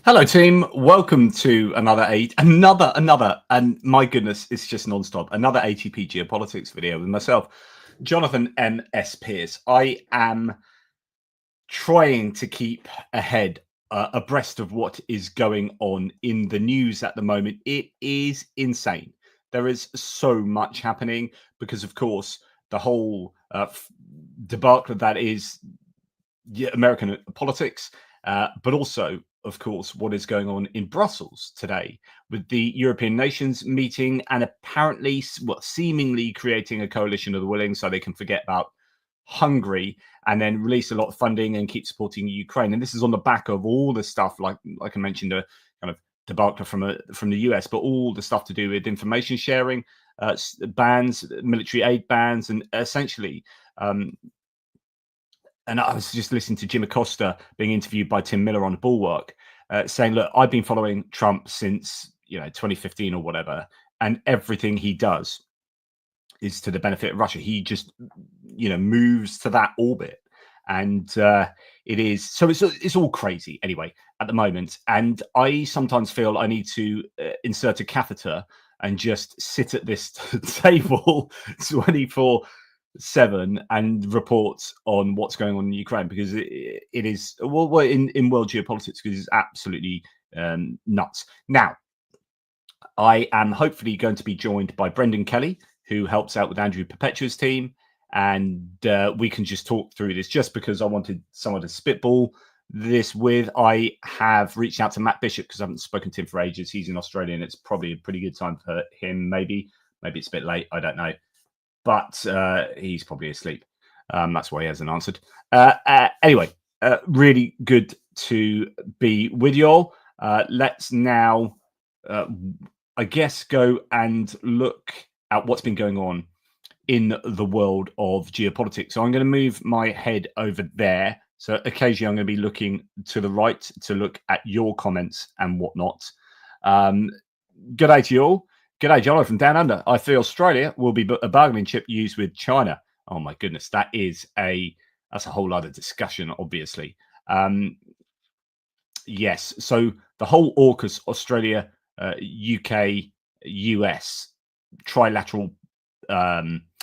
Hello, team. Welcome to another, and my goodness, it's just non-stop. Another ATP Geopolitics video with myself, Jonathan M.S. Pierce. I am trying to keep abreast of what is going on in the news at the moment. It is insane. There is so much happening because, of course, the whole debacle that is American politics, but also, of course, what is going on in Brussels today with the European nations meeting and apparently, seemingly creating a coalition of the willing so they can forget about Hungary and then release a lot of funding and keep supporting Ukraine. And this is on the back of all the stuff, like I mentioned, a kind of debacle from the US, but all the stuff to do with information sharing, bans, military aid bans, and essentially. And I was just listening to Jim Acosta being interviewed by Tim Miller on Bulwark, saying, "Look, I've been following Trump since 2015 or whatever, and everything he does is to the benefit of Russia. He just moves to that orbit, and it is so it's all crazy anyway at the moment. And I sometimes feel I need to insert a catheter and just sit at this table 24/7 and reports on what's going on in Ukraine, because it is in world geopolitics, because it's absolutely nuts. Now, I am hopefully going to be joined by Brendan Kelly, who helps out with Andrew Perpetua's team, and we can just talk through this, just because I wanted someone to spitball this with. I have reached out to Matt Bishop because I haven't spoken to him for ages. He's in Australia, and it's probably a pretty good time for him. Maybe it's a bit late, I don't know. But he's probably asleep. That's why he hasn't answered. Anyway, really good to be with you all. Let's now, I guess, go and look at what's been going on in the world of geopolitics. So I'm going to move my head over there. So occasionally I'm going to be looking to the right to look at your comments and whatnot. Good day to you all. G'day, John from Down Under. I feel Australia will be a bargaining chip used with China. Oh my goodness, that's a whole other discussion, obviously. Yes, so the whole AUKUS, Australia, UK, US trilateral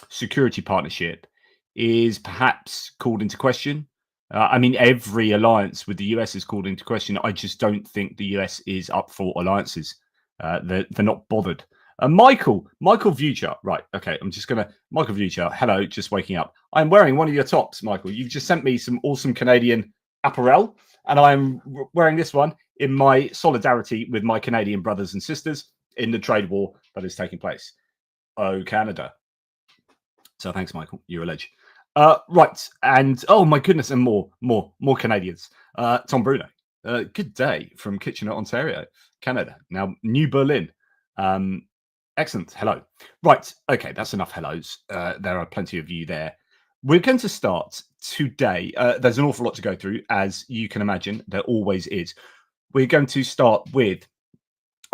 security partnership is perhaps called into question. I mean, every alliance with the US is called into question. I just don't think the US is up for alliances. They're not bothered. Michael Vucher. Right. Okay. I'm just going to, Michael Vucher. Hello. Just waking up. I'm wearing one of your tops, Michael. You've just sent me some awesome Canadian apparel, and I'm wearing this one in my solidarity with my Canadian brothers and sisters in the trade war that is taking place. Oh, Canada. So thanks, Michael. You're a legend. Right. And oh my goodness. And more Canadians. Tom Bruno. Good day from Kitchener, Ontario, Canada. Now, New Berlin. Excellent. Hello. Right. Okay. That's enough hellos. There are plenty of you there. We're going to start today. There's an awful lot to go through, as you can imagine. There always is. We're going to start with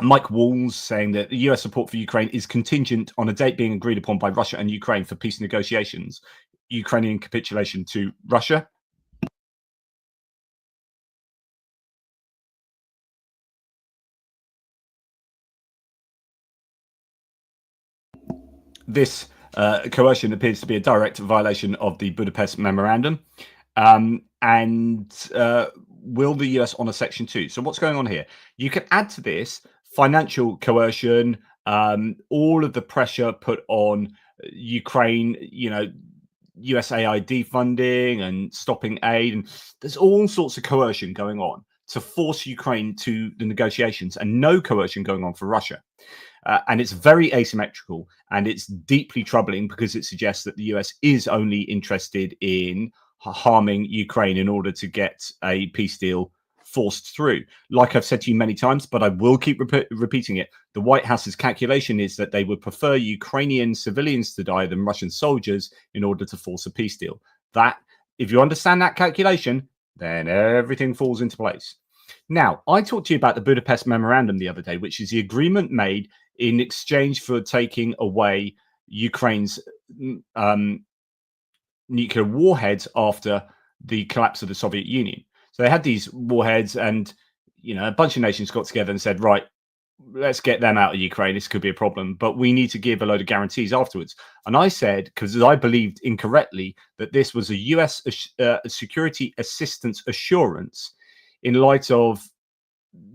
Mike Walls saying that the US support for Ukraine is contingent on a date being agreed upon by Russia and Ukraine for peace negotiations. Ukrainian capitulation to Russia. This coercion appears to be a direct violation of the Budapest Memorandum. And will the US honor Section 2? So what's going on here? You can add to this financial coercion, all of the pressure put on Ukraine, USAID funding and stopping aid. And there's all sorts of coercion going on to force Ukraine to the negotiations, and no coercion going on for Russia. And it's very asymmetrical, and it's deeply troubling because it suggests that the US is only interested in harming Ukraine in order to get a peace deal forced through. Like I've said to you many times, but I will keep repeating it. The White House's calculation is that they would prefer Ukrainian civilians to die than Russian soldiers in order to force a peace deal. That, if you understand that calculation, then everything falls into place. Now, I talked to you about the Budapest Memorandum the other day, which is the agreement made in exchange for taking away Ukraine's nuclear warheads after the collapse of the Soviet Union. So they had these warheads, and a bunch of nations got together and said, right, let's get them out of Ukraine. This could be a problem, but we need to give a load of guarantees afterwards. And I said, because I believed incorrectly that this was a US security assistance assurance in light of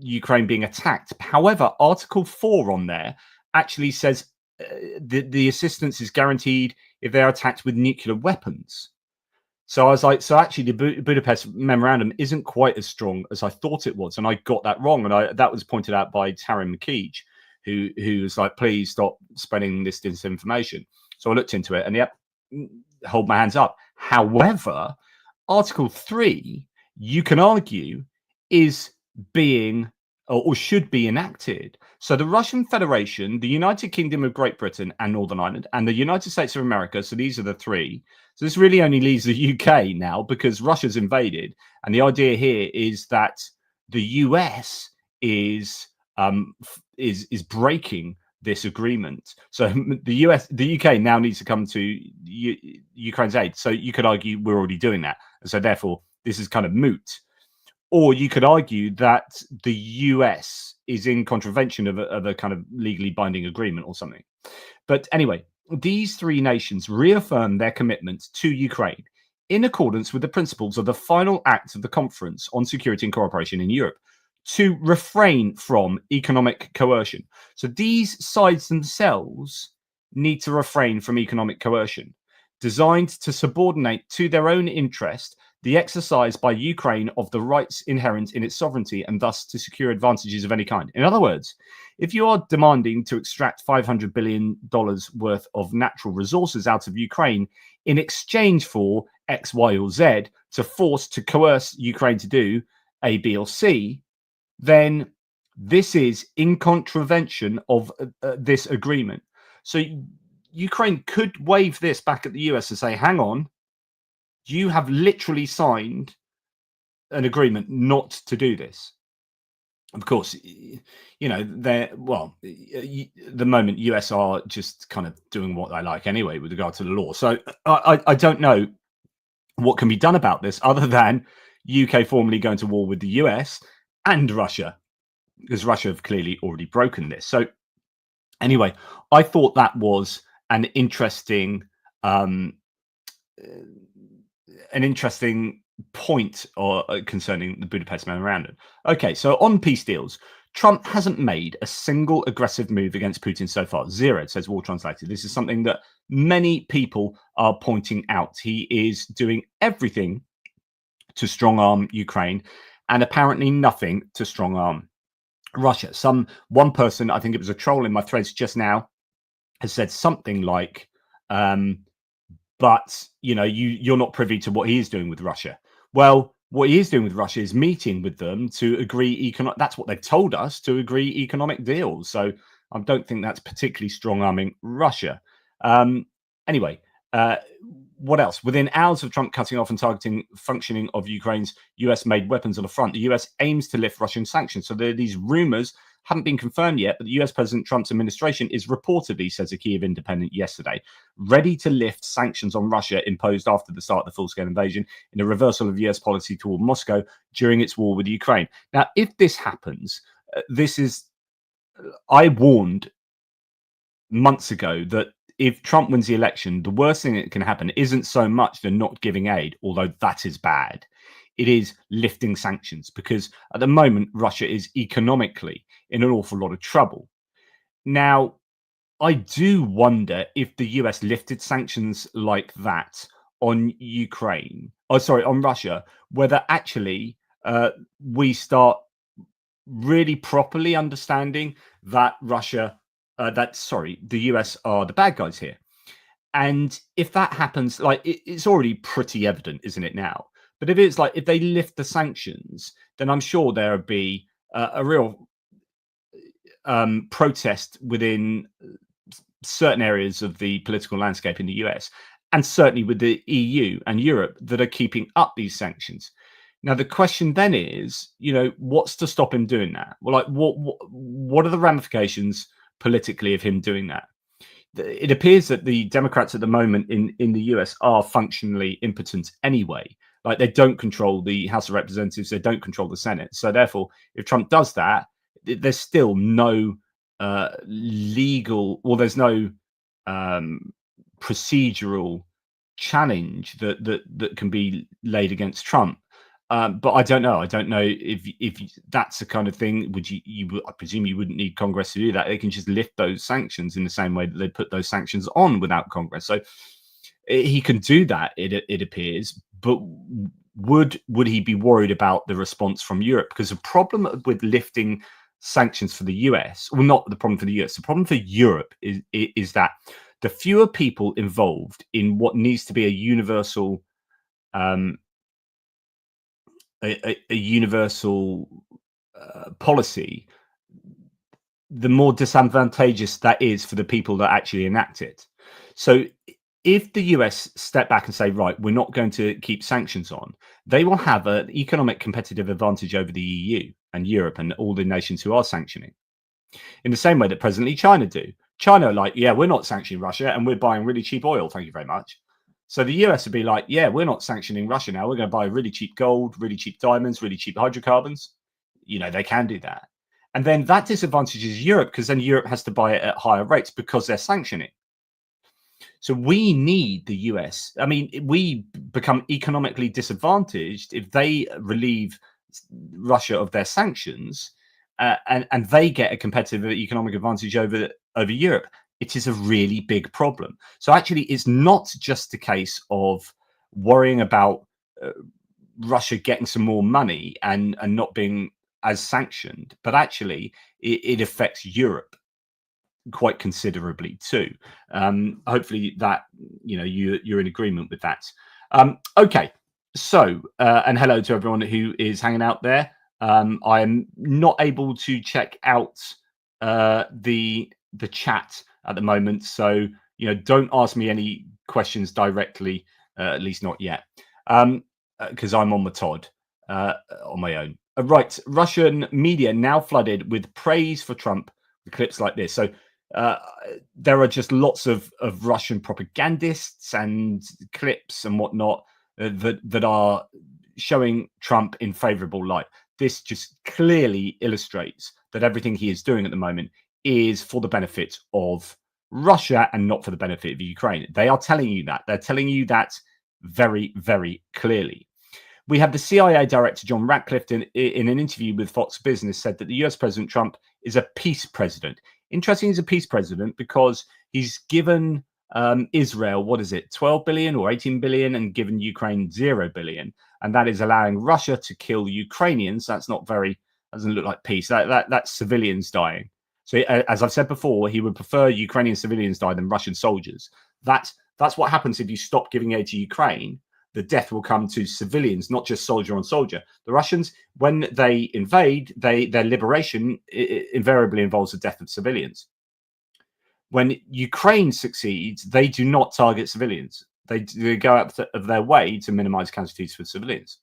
Ukraine being attacked. However, Article 4 on there actually says the assistance is guaranteed if they are attacked with nuclear weapons. So I was like, so actually the Budapest memorandum isn't quite as strong as I thought it was. And I got that wrong. And that was pointed out by Taryn McKeege, who was like, please stop spreading this disinformation. So I looked into it and yep, hold my hands up. However, Article 3, you can argue, is being or should be enacted. So the Russian Federation, the United Kingdom of Great Britain and Northern Ireland, and the United States of America, so these are the three. So this really only leaves the UK now because Russia's invaded. And the idea here is that the US is breaking this agreement. So the UK now needs to come to Ukraine's aid. So you could argue we're already doing that. And so therefore, this is kind of moot. Or you could argue that the US is in contravention of a kind of legally binding agreement or something. But anyway, these three nations reaffirm their commitment to Ukraine in accordance with the principles of the final act of the Conference on Security and Cooperation in Europe to refrain from economic coercion. So these sides themselves need to refrain from economic coercion, designed to subordinate to their own interest the exercise by Ukraine of the rights inherent in its sovereignty and thus to secure advantages of any kind. In other words, if you are demanding to extract $500 billion worth of natural resources out of Ukraine in exchange for X, Y, or Z to coerce Ukraine to do A, B, or C, then this is in contravention of this agreement. So Ukraine could wave this back at the US and say, hang on, you have literally signed an agreement not to do this. Of course, the moment US are just kind of doing what they like anyway with regard to the law. So I don't know what can be done about this other than UK formally going to war with the US and Russia, because Russia have clearly already broken this. So anyway, I thought that was an interesting point concerning the Budapest memorandum. Okay, so on peace deals, Trump hasn't made a single aggressive move against Putin so far. Zero, says War Translated. This is something that many people are pointing out. He is doing everything to strong-arm Ukraine and apparently nothing to strong-arm Russia. One person, I think it was a troll in my threads just now, has said something like, but you're not privy to what he is doing with Russia. Well, what he is doing with Russia is meeting with them to agree that's what they've told us, to agree economic deals. So I don't think that's particularly strong-arming Russia. Anyway, what else? Within hours of Trump cutting off and targeting functioning of Ukraine's US-made weapons on the front, the US aims to lift Russian sanctions. So there are these rumors, haven't been confirmed yet, but the US President Trump's administration is reportedly, says a Kyiv Independent yesterday, ready to lift sanctions on Russia imposed after the start of the full-scale invasion in a reversal of US policy toward Moscow during its war with Ukraine. Now, if this happens, I warned months ago that if Trump wins the election, the worst thing that can happen isn't so much the not giving aid, although that is bad. It is lifting sanctions, because at the moment, Russia is economically in an awful lot of trouble. Now, I do wonder if the US lifted sanctions like that on on Russia, whether actually we start really properly understanding that the US are the bad guys here. And if that happens, it's already pretty evident, isn't it now? But if they lift the sanctions, then I'm sure there'll be a real protest within certain areas of the political landscape in the US, and certainly with the EU and Europe that are keeping up these sanctions. Now, the question then is, what's to stop him doing that? Well, what are the ramifications politically of him doing that? It appears that the Democrats at the moment in the US are functionally impotent anyway. Like, they don't control the House of Representatives, they don't control the Senate. So therefore, if Trump does that, there's still no legal, or there's no procedural challenge that can be laid against Trump. But I don't know. I don't know if that's the kind of thing. Would I presume you wouldn't need Congress to do that. They can just lift those sanctions in the same way that they put those sanctions on without Congress. So he can do that. It appears, but would he be worried about the response from Europe? Because the problem with lifting sanctions for the US, well, not the problem for the US, the problem for Europe is that the fewer people involved in what needs to be a universal a universal policy, the more disadvantageous that is for the people that actually enact it. So if the US step back and say, right, we're not going to keep sanctions on, they will have an economic competitive advantage over the EU and Europe and all the nations who are sanctioning, in the same way that presently China do. China are like, yeah, we're not sanctioning Russia and we're buying really cheap oil. Thank you very much. So the US would be like, yeah, we're not sanctioning Russia now. We're going to buy really cheap gold, really cheap diamonds, really cheap hydrocarbons. You know, they can do that. And then that disadvantages Europe, because then Europe has to buy it at higher rates because they're sanctioning. So we need the US. I mean, we become economically disadvantaged if they relieve Russia of their sanctions, and they get a competitive economic advantage over Europe. It is a really big problem. So actually, it's not just a case of worrying about Russia getting some more money and not being as sanctioned, but actually it affects Europe quite considerably too. Hopefully that, you know, you're in agreement with that. Okay, so and hello to everyone who is hanging out there. I am not able to check out the chat at the moment, so you know, don't ask me any questions directly, at least not yet, because I'm on the Todd on my own. Right, Russian media now flooded with praise for Trump with clips like this. So there are just lots of Russian propagandists and clips and whatnot that are showing Trump in favorable light. This just clearly illustrates that everything he is doing at the moment is for the benefit of Russia and not for the benefit of Ukraine. They are telling you that. They're telling you that very, very clearly. We have the CIA director, John Ratcliffe, in an interview with Fox Business, said that the US President Trump is a peace president. Interesting, he's a peace president because he's given Israel, what is it, 12 billion or 18 billion, and given Ukraine 0 billion. And that is allowing Russia to kill Ukrainians. That's not very, doesn't look like peace. That's civilians dying. So as I've said before, he would prefer Ukrainian civilians die than Russian soldiers. That's what happens if you stop giving aid to Ukraine. The death will come to civilians, not just soldier on soldier. The Russians, when they invade, their liberation invariably involves the death of civilians. When Ukraine succeeds, they do not target civilians. They go out of their way to minimize casualties for civilians.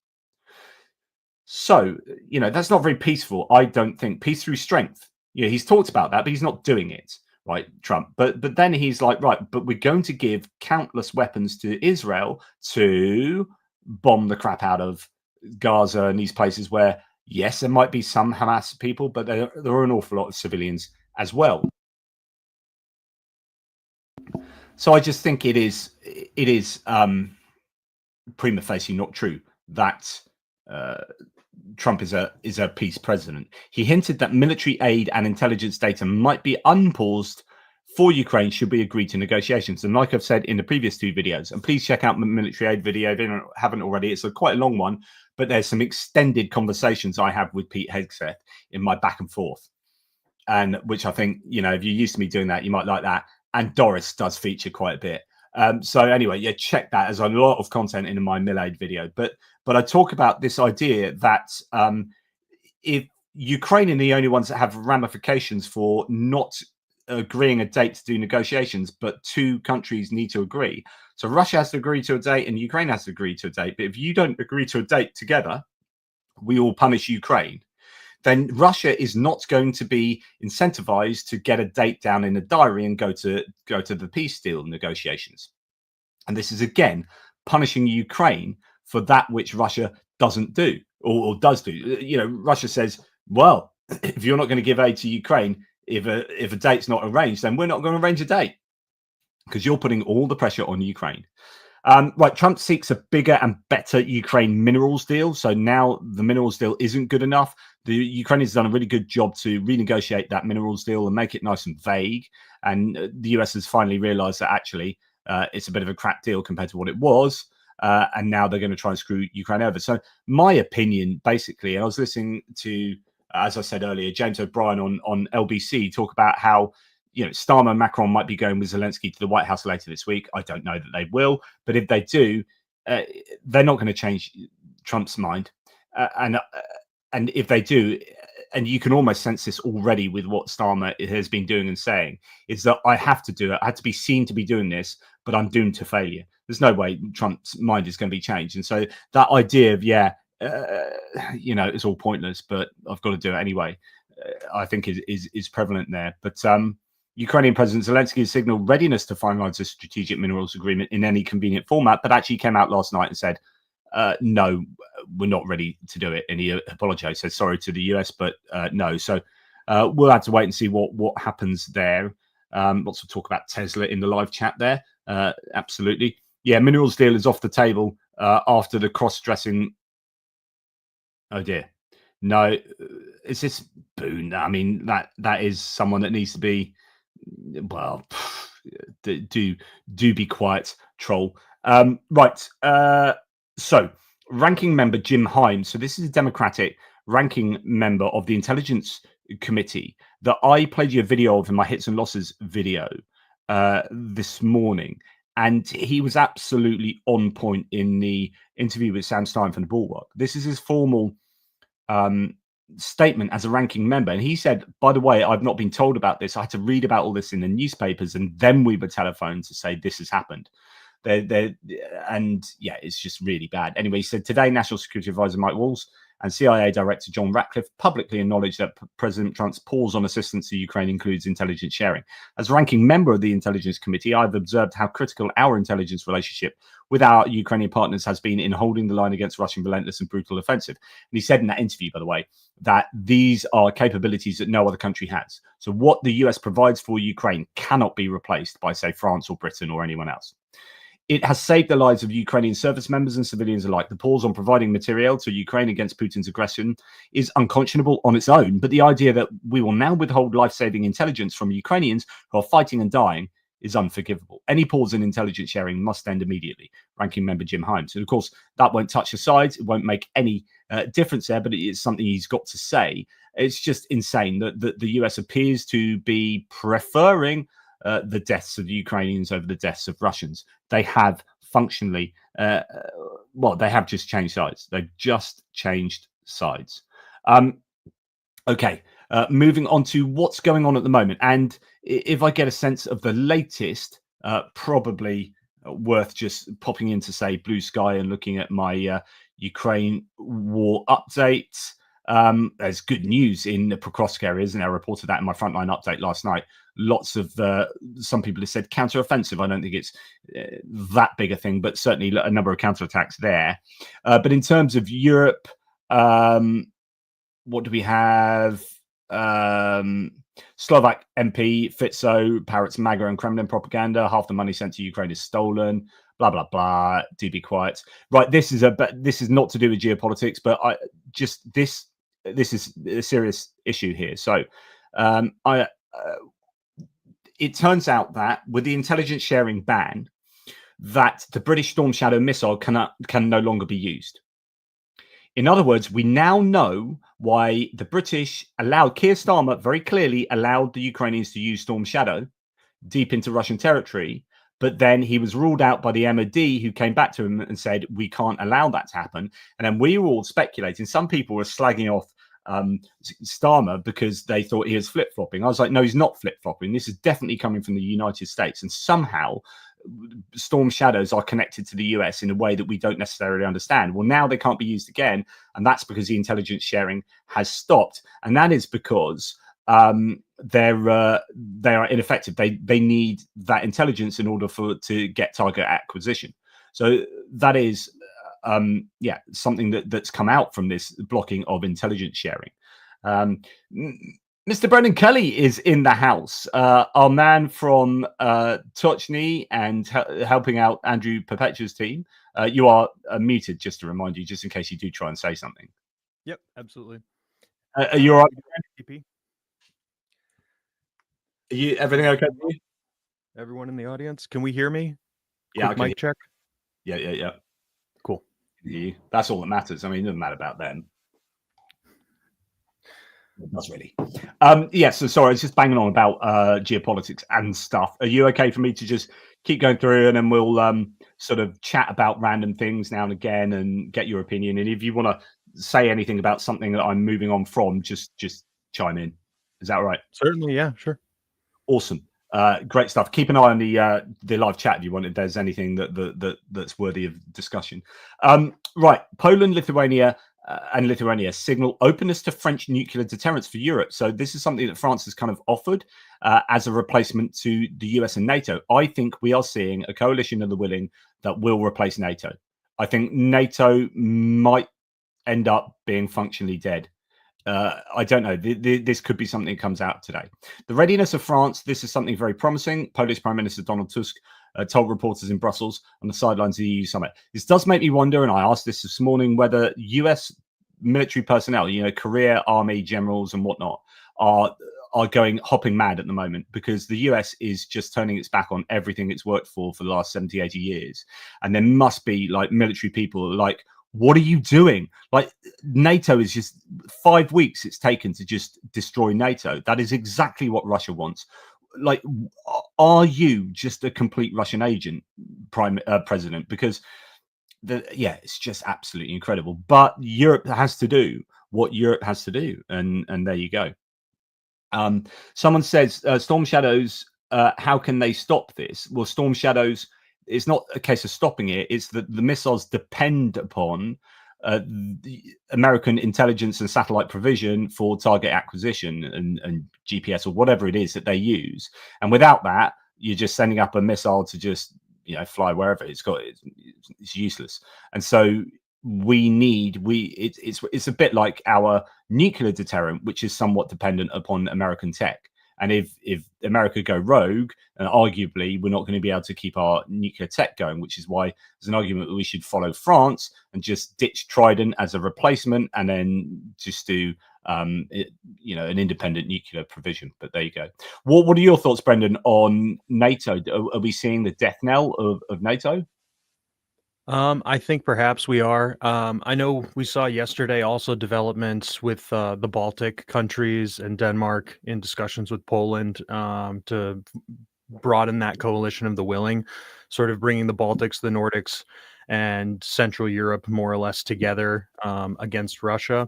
So, you know, that's not very peaceful, I don't think. Peace through strength. You know, he's talked about that, but he's not doing it, right, Trump? But then he's like, right, but we're going to give countless weapons to Israel to bomb the crap out of Gaza and these places where, yes, there might be some Hamas people, but there are an awful lot of civilians as well. So I just think it is prima facie not true that Trump is a peace president. He hinted that military aid and intelligence data might be unpaused for Ukraine should we agree to negotiations. And like I've said in the previous two videos, and please check out my military aid video if you haven't already. It's quite a long one, but there's some extended conversations I have with Pete Hegseth in my back and forth, and which I think, you know, if you're used to me doing that, you might like that. And Doris does feature quite a bit. So anyway, yeah, check that. There's a lot of content in my Mill-Aid video, but I talk about this idea that if Ukraine are the only ones that have ramifications for not agreeing a date to do negotiations, but two countries need to agree. So Russia has to agree to a date and Ukraine has to agree to a date. But if you don't agree to a date together, we will punish Ukraine. Then Russia is not going to be incentivized to get a date down in a diary and go to the peace deal negotiations. And this is again punishing Ukraine for that which Russia doesn't do or does do. You know, Russia says, well, if you're not going to give aid to Ukraine, if a date's not arranged, then we're not going to arrange a date because you're putting all the pressure on Ukraine. Right, Trump seeks a bigger and better Ukraine minerals deal. So now the minerals deal isn't good enough. The Ukrainians have done a really good job to renegotiate that minerals deal and make it nice and vague. And the US has finally realized that actually it's a bit of a crap deal compared to what it was. And now they're going to try and screw Ukraine over. So my opinion, basically, and I was listening to, as I said earlier, James O'Brien on LBC talk about how, you know, Starmer and Macron might be going with Zelensky to the White House later this week. I don't know that they will, but if they do, they're not going to change Trump's mind. And if they do, and you can almost sense this already with what Starmer has been doing and saying, is that I have to do it. I had to be seen to be doing this, but I'm doomed to failure. There's no way Trump's mind is going to be changed. And so that idea of, you know, it's all pointless, but I've got to do it anyway, I think is prevalent there. But Ukrainian President Zelensky has signaled readiness to finalize a strategic minerals agreement in any convenient format, but actually came out last night and said, no, we're not ready to do it. And he apologized, said sorry to the US, but no. So we'll have to wait and see what happens there. Lots of talk about Tesla in the live chat there. Absolutely. Yeah, minerals deal is off the table after the cross-dressing. Oh dear. No, it's this Boone. I mean, that is someone that needs to be, well, do be quiet, troll. Right. So ranking member Jim Himes. So this is a Democratic ranking member of the Intelligence Committee that I played you a video of in my hits and losses video this morning. And he was absolutely on point in the interview with Sam Stein from the Bulwark. This is his formal statement as a ranking member. And he said, by the way, I've not been told about this. I had to read about all this in the newspapers, and then we were telephoned to say this has happened. And yeah, it's just really bad. Anyway, he said today, National Security Advisor Mike Waltz and CIA Director John Ratcliffe publicly acknowledged that President Trump's pause on assistance to Ukraine includes intelligence sharing. As ranking member of the Intelligence Committee, I've observed how critical our intelligence relationship with our Ukrainian partners has been in holding the line against Russian relentless and brutal offensive. And he said in that interview, by the way, that these are capabilities that no other country has. So what the US provides for Ukraine cannot be replaced by, say, France or Britain or anyone else. It has saved the lives of Ukrainian service members and civilians alike. The pause on providing material to Ukraine against Putin's aggression is unconscionable on its own, but the idea that we will now withhold life-saving intelligence from Ukrainians who are fighting and dying is unforgivable. Any pause in intelligence sharing must end immediately. Ranking member Jim Himes. And of course, that won't touch the sides. It won't make any difference there, but it's something he's got to say. It's just insane that the US appears to be preferring the deaths of Ukrainians over the deaths of Russians. They have functionally, they have just changed sides. They've just changed sides. Okay, moving on to what's going on at the moment. And if I get a sense of the latest, probably worth just popping into, say, Blue Sky and looking at my Ukraine war update. There's good news in the Pokrovsk area, isn't there? I reported that in my Frontline update last night. Lots of some people have said counter-offensive. I don't think it's that big a thing, but certainly a number of counterattacks there. But in terms of Europe, what do we have? Slovak MP Fico parrots MAGA and Kremlin propaganda. Half the money sent to Ukraine is stolen. Blah blah blah. Do be quiet. Right. This is not to do with geopolitics, but this is a serious issue here. So, it turns out that with the intelligence sharing ban, that the British Storm Shadow missile can no longer be used. In other words, we now know why the British allowed, Keir Starmer very clearly allowed the Ukrainians to use Storm Shadow deep into Russian territory, but then he was ruled out by the MOD, who came back to him and said, we can't allow that to happen. And then we were all speculating. Some people were slagging off Starmer because they thought he was flip-flopping. I was like, no, he's not flip-flopping. This is definitely coming from the United States. And somehow Storm Shadows are connected to the US in a way that we don't necessarily understand. Well, now they can't be used again. And that's because the intelligence sharing has stopped. And that is because they are ineffective. They need that intelligence in order to get target acquisition. So that is yeah, something that's come out from this blocking of intelligence sharing. Mr. Brendan Kelly is in the house, our man from Tochny and helping out Andrew Perpetua's team. You are muted, just to remind you, just in case you do try and say something. Yep, absolutely. Are you all right? Are you everything okay with you? Everyone in the audience, can we hear me? Yeah, Quick mic check. Yeah. Cool. That's all that matters. I mean, it doesn't matter about them. That's really. Yeah, so sorry, I was just banging on about geopolitics and stuff. Are you okay for me to just keep going through and then we'll sort of chat about random things now and again and get your opinion? And if you want to say anything about something that I'm moving on from, just chime in. Is that all right? Certainly, yeah, sure. Awesome. Great stuff. Keep an eye on the live chat if you want, if there's anything that's worthy of discussion. Right, Poland, Lithuania, and Lithuania signal openness to French nuclear deterrence for Europe. So this is something that France has kind of offered as a replacement to the US and NATO. I think we are seeing a coalition of the willing that will replace NATO. I think NATO might end up being functionally dead. I don't know. This could be something that comes out today. The readiness of France. This is something very promising. Polish Prime Minister Donald Tusk told reporters in Brussels on the sidelines of the EU summit. This does make me wonder, and I asked this morning, whether US military personnel, career army generals and whatnot, are hopping mad at the moment, because the US is just turning its back on everything it's worked for the last 70, 80 years. And there must be like military people like, what are you doing? Like, NATO is just 5 weeks it's taken to just destroy NATO. That is exactly what Russia wants. Like, are you just a complete Russian agent, president? Because it's just absolutely incredible. But Europe has to do what Europe has to do, and there you go. Someone says Storm Shadows. How can they stop this? Well, Storm Shadows, it's not a case of stopping it. It's that the missiles depend upon the American intelligence and satellite provision for target acquisition and GPS or whatever it is that they use. And without that, you're just sending up a missile to just fly wherever. It's useless. And so it's a bit like our nuclear deterrent, which is somewhat dependent upon American tech. And if America go rogue, arguably we're not going to be able to keep our nuclear tech going, which is why there's an argument that we should follow France and just ditch Trident as a replacement, and then just do an independent nuclear provision. But there you go. What are your thoughts, Brendan, on NATO? Are we seeing the death knell of NATO? I think perhaps we are. I know we saw yesterday also developments with the Baltic countries and Denmark in discussions with Poland to broaden that coalition of the willing, sort of bringing the Baltics, the Nordics, and Central Europe more or less together against Russia.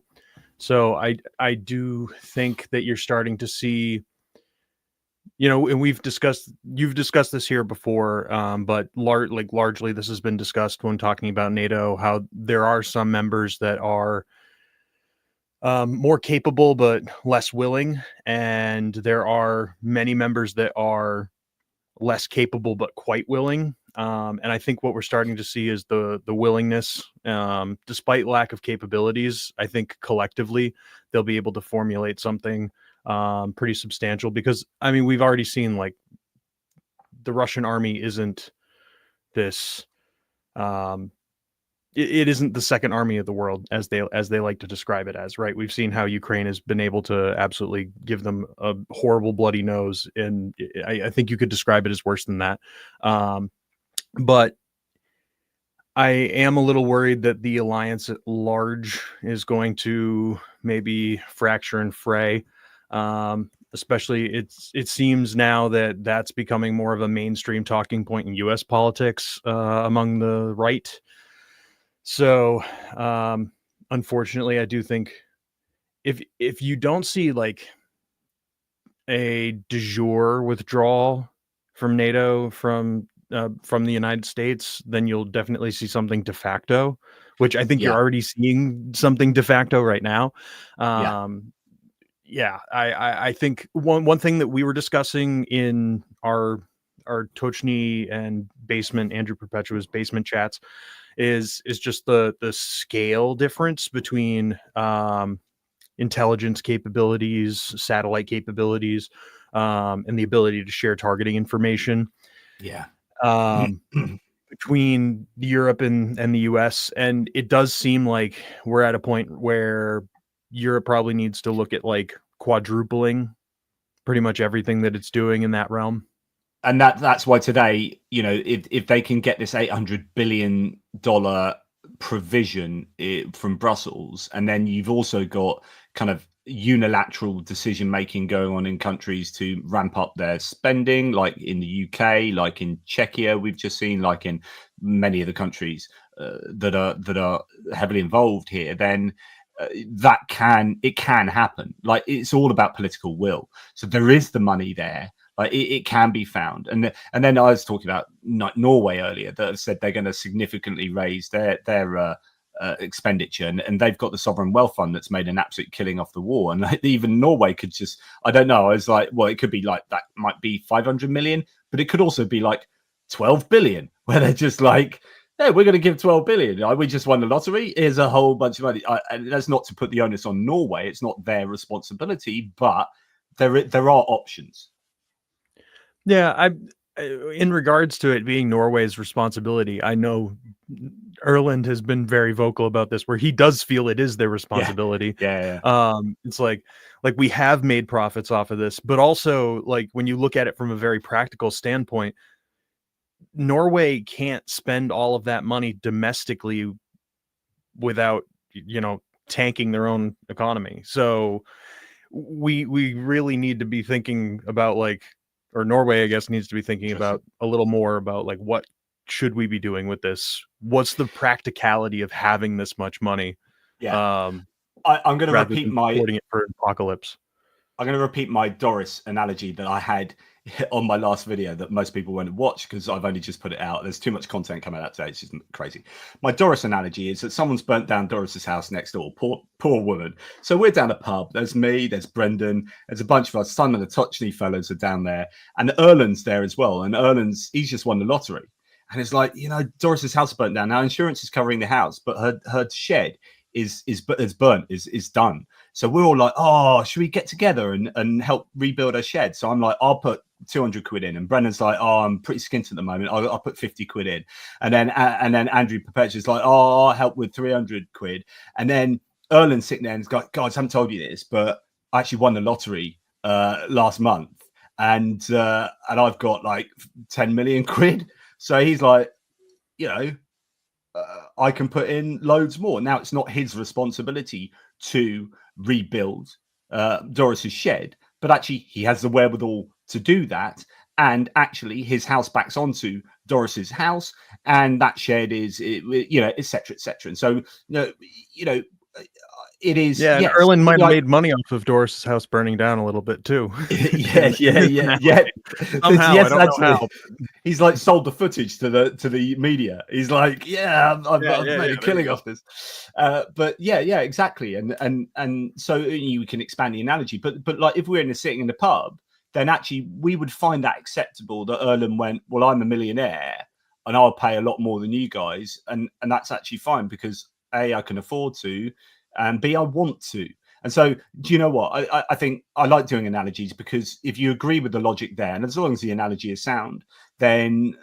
So I do think that you're starting to see, and you've discussed this here before, but largely this has been discussed when talking about NATO, how there are some members that are more capable but less willing, and there are many members that are less capable but quite willing. And I think what we're starting to see is the willingness, despite lack of capabilities. I think collectively they'll be able to formulate something pretty substantial, because I mean, we've already seen, like, the Russian army isn't this it isn't the second army of the world, as they like to describe it as, right? We've seen how Ukraine has been able to absolutely give them a horrible bloody nose, and I think you could describe it as worse than that. But I am a little worried that the alliance at large is going to maybe fracture and fray. Especially it seems now that that's becoming more of a mainstream talking point in U.S. politics among the right. So, unfortunately, I do think if you don't see like a de jure withdrawal from NATO from the United States, then you'll definitely see something de facto, which I think you're already seeing something de facto right now. I think one thing that we were discussing in our Tochny and basement, Andrew Perpetua's basement chats, is just the scale difference between intelligence capabilities, satellite capabilities, and the ability to share targeting information. Yeah. Between Europe and the US. And it does seem like we're at a point where Europe probably needs to look at like quadrupling pretty much everything that it's doing in that realm. And that's why today, if they can get this $800 billion provision from Brussels, and then you've also got kind of unilateral decision making going on in countries to ramp up their spending, like in the UK, like in Czechia, we've just seen, like in many of the countries that are heavily involved here, then it can happen. Like, it's all about political will. So there is the money there. Like, it can be found. And then I was talking about Norway earlier, that have said they're going to significantly raise their expenditure, and they've got the sovereign wealth fund that's made an absolute killing off the war. And even Norway could just, I don't know, I was like, well, it could be like, that might be 500 million, but it could also be like 12 billion, where they're just like, hey, we're going to give 12 billion. We just won the lottery. Here's a whole bunch of money. And that's not to put the onus on Norway. It's not their responsibility, but there are options. Yeah, in regards to it being Norway's responsibility, I know Erland has been very vocal about this, where he does feel it is their responsibility. Yeah. It's like we have made profits off of this, but also, like, when you look at it from a very practical standpoint, Norway can't spend all of that money domestically without, tanking their own economy. So we really need to be thinking about, like, or Norway, I guess, needs to be thinking about a little more about, like, what should we be doing with this? What's the practicality of having this much money? Yeah. I'm going to repeat supporting it for apocalypse. I'm going to repeat my Doris analogy that I had on my last video that most people won't watch because I've only just put it out. There's too much content coming out today. It's just crazy. My Doris analogy is that someone's burnt down Doris's house next door. Poor woman. So we're down a pub. There's me, there's Brendan, there's a bunch of us. Simon and the Touchney fellows are down there. And Erland's there as well. And he's just won the lottery. And it's like, Doris's house burnt down. Now insurance is covering the house, but her shed is burnt, is done. So we're all like, oh, should we get together and help rebuild her shed? So I'm like, I'll put 200 quid in. And Brendan's like, oh, I'm pretty skint at the moment. I'll put 50 quid in. And then Andrew Perpetua's like, oh, I'll help with 300 quid. And then Erland's sitting there and he's like, guys, I haven't told you this, but I actually won the lottery last month. And I've got like 10 million quid. So he's like, I can put in loads more. Now, it's not his responsibility to rebuild Doris's shed, but actually he has the wherewithal to do that. And actually his house backs onto Doris's house, and that shed is, et cetera, et cetera. And so, it is. Yeah, and Erland might have made money off of Doris's house burning down a little bit too. yeah. Somehow, I don't know how. He's like sold the footage to the media. He's like, I've made a killing off this. But yeah, exactly. And so you can expand the analogy. But like, if we're sitting in the pub, then actually we would find that acceptable that Erland went, well, I'm a millionaire and I'll pay a lot more than you guys, and that's actually fine because A, I can afford to, and B, I want to. And so, do you know what? I think I like doing analogies because if you agree with the logic there, and as long as the analogy is sound, then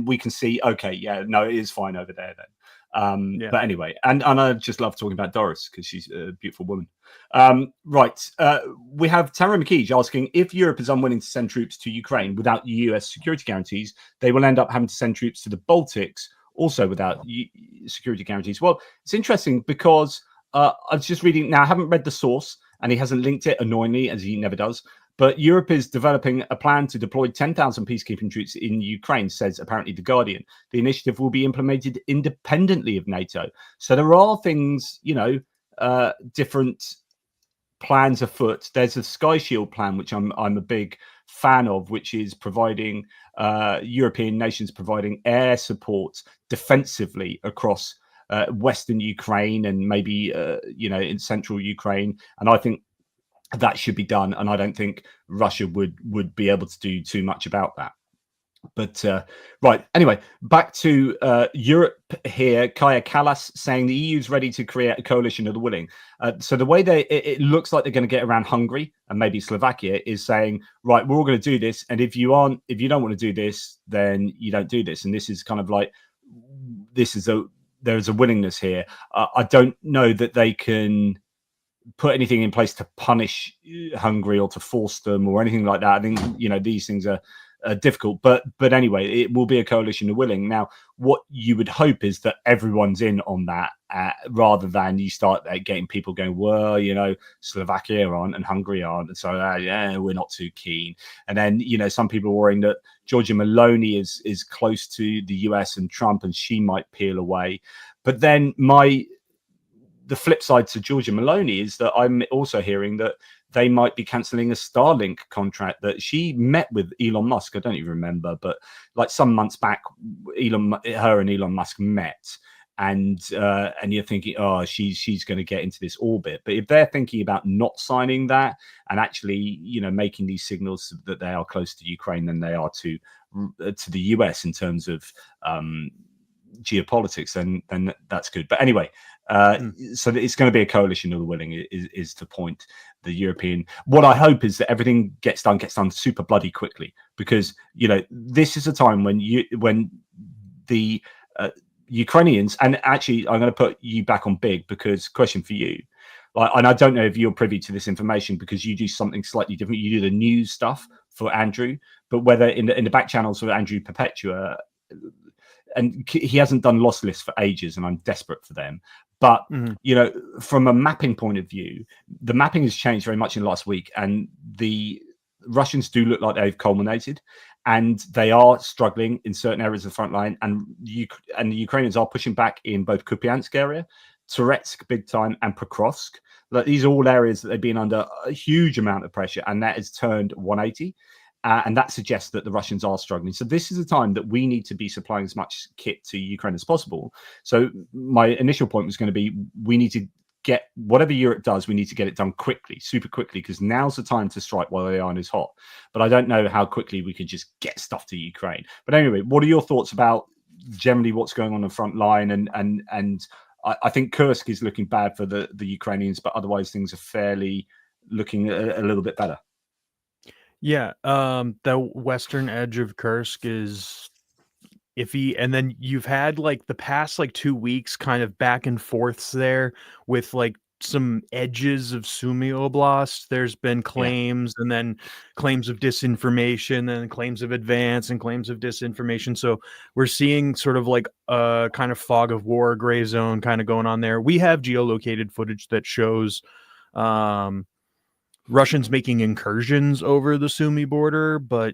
we can see, okay, it is fine over there then. But anyway, and I just love talking about Doris because she's a beautiful woman. Right. We have Tara McKeej asking, if Europe is unwilling to send troops to Ukraine without US security guarantees, they will end up having to send troops to the Baltics also without security guarantees. Well, it's interesting because I was just reading now. I haven't read the source, and he hasn't linked it, annoyingly, as he never does. But Europe is developing a plan to deploy 10,000 peacekeeping troops in Ukraine, says apparently The Guardian. The initiative will be implemented independently of NATO. So there are things, different plans afoot. There's a Sky Shield plan, which I'm a big fan of, which is providing European nations providing air support defensively across Western Ukraine and maybe in central Ukraine. And I think that should be done, and I don't think Russia would be able to do too much about that. But right, anyway, back to Europe here. Kaya Kallas saying the EU is ready to create a coalition of the willing. So the way it looks like they're going to get around Hungary and maybe Slovakia is saying, right, we're all going to do this, and if you don't want to do this, then you don't do this. And this is kind of like there's a willingness here. I don't know that they can put anything in place to punish Hungary or to force them or anything like that. I think these things are difficult, but anyway, it will be a coalition of willing. Now, what you would hope is that everyone's in on that, rather than you start getting people going, well, Slovakia aren't and Hungary aren't, and so yeah, we're not too keen. And then some people are worrying that Giorgia Meloni is close to the US and Trump, and she might peel away. But then the flip side to Giorgia Meloni is that I'm also hearing that they might be cancelling a Starlink contract that she met with Elon Musk. I don't even remember, but like some months back, her and Elon Musk met, and you're thinking, oh, she's going to get into this orbit. But if they're thinking about not signing that and actually, making these signals that they are close to Ukraine than they are to the US in terms of geopolitics, then that's good. But anyway, so it's going to be a coalition of the willing is the point. The European, what I hope is that everything gets done super bloody quickly, because this is a time when the Ukrainians, and actually I'm going to put you back on Big, because question for you, and I don't know if you're privy to this information because you do something slightly different. You do the news stuff for Andrew, but whether in the back channels for Andrew Perpetua, and he hasn't done loss lists for ages, and I'm desperate for them. But, from a mapping point of view, the mapping has changed very much in the last week, and the Russians do look like they've culminated, and they are struggling in certain areas of the front line, and the Ukrainians are pushing back in both Kupiansk area, Toretsk big time, and Pokrovsk. Like, these are all areas that they've been under a huge amount of pressure, and that has turned 180. And that suggests that the Russians are struggling. So this is a time that we need to be supplying as much kit to Ukraine as possible. So my initial point was going to be, we need to get whatever Europe does, we need to get it done quickly, super quickly, because now's the time to strike while the iron is hot. But I don't know how quickly we could just get stuff to Ukraine. But anyway, what are your thoughts about generally what's going on the front line? And I think Kursk is looking bad for the Ukrainians, but otherwise things are fairly looking a little bit better. Yeah, the western edge of Kursk is iffy, and then you've had like the past 2 weeks kind of back and forths there with like some edges of Sumy Oblast. There's been claims, and then claims of disinformation, and claims of advance, and claims of disinformation. So we're seeing sort of like a kind of fog of war, gray zone kind of going on there. We have geolocated footage that shows Russians making incursions over the Sumy border, but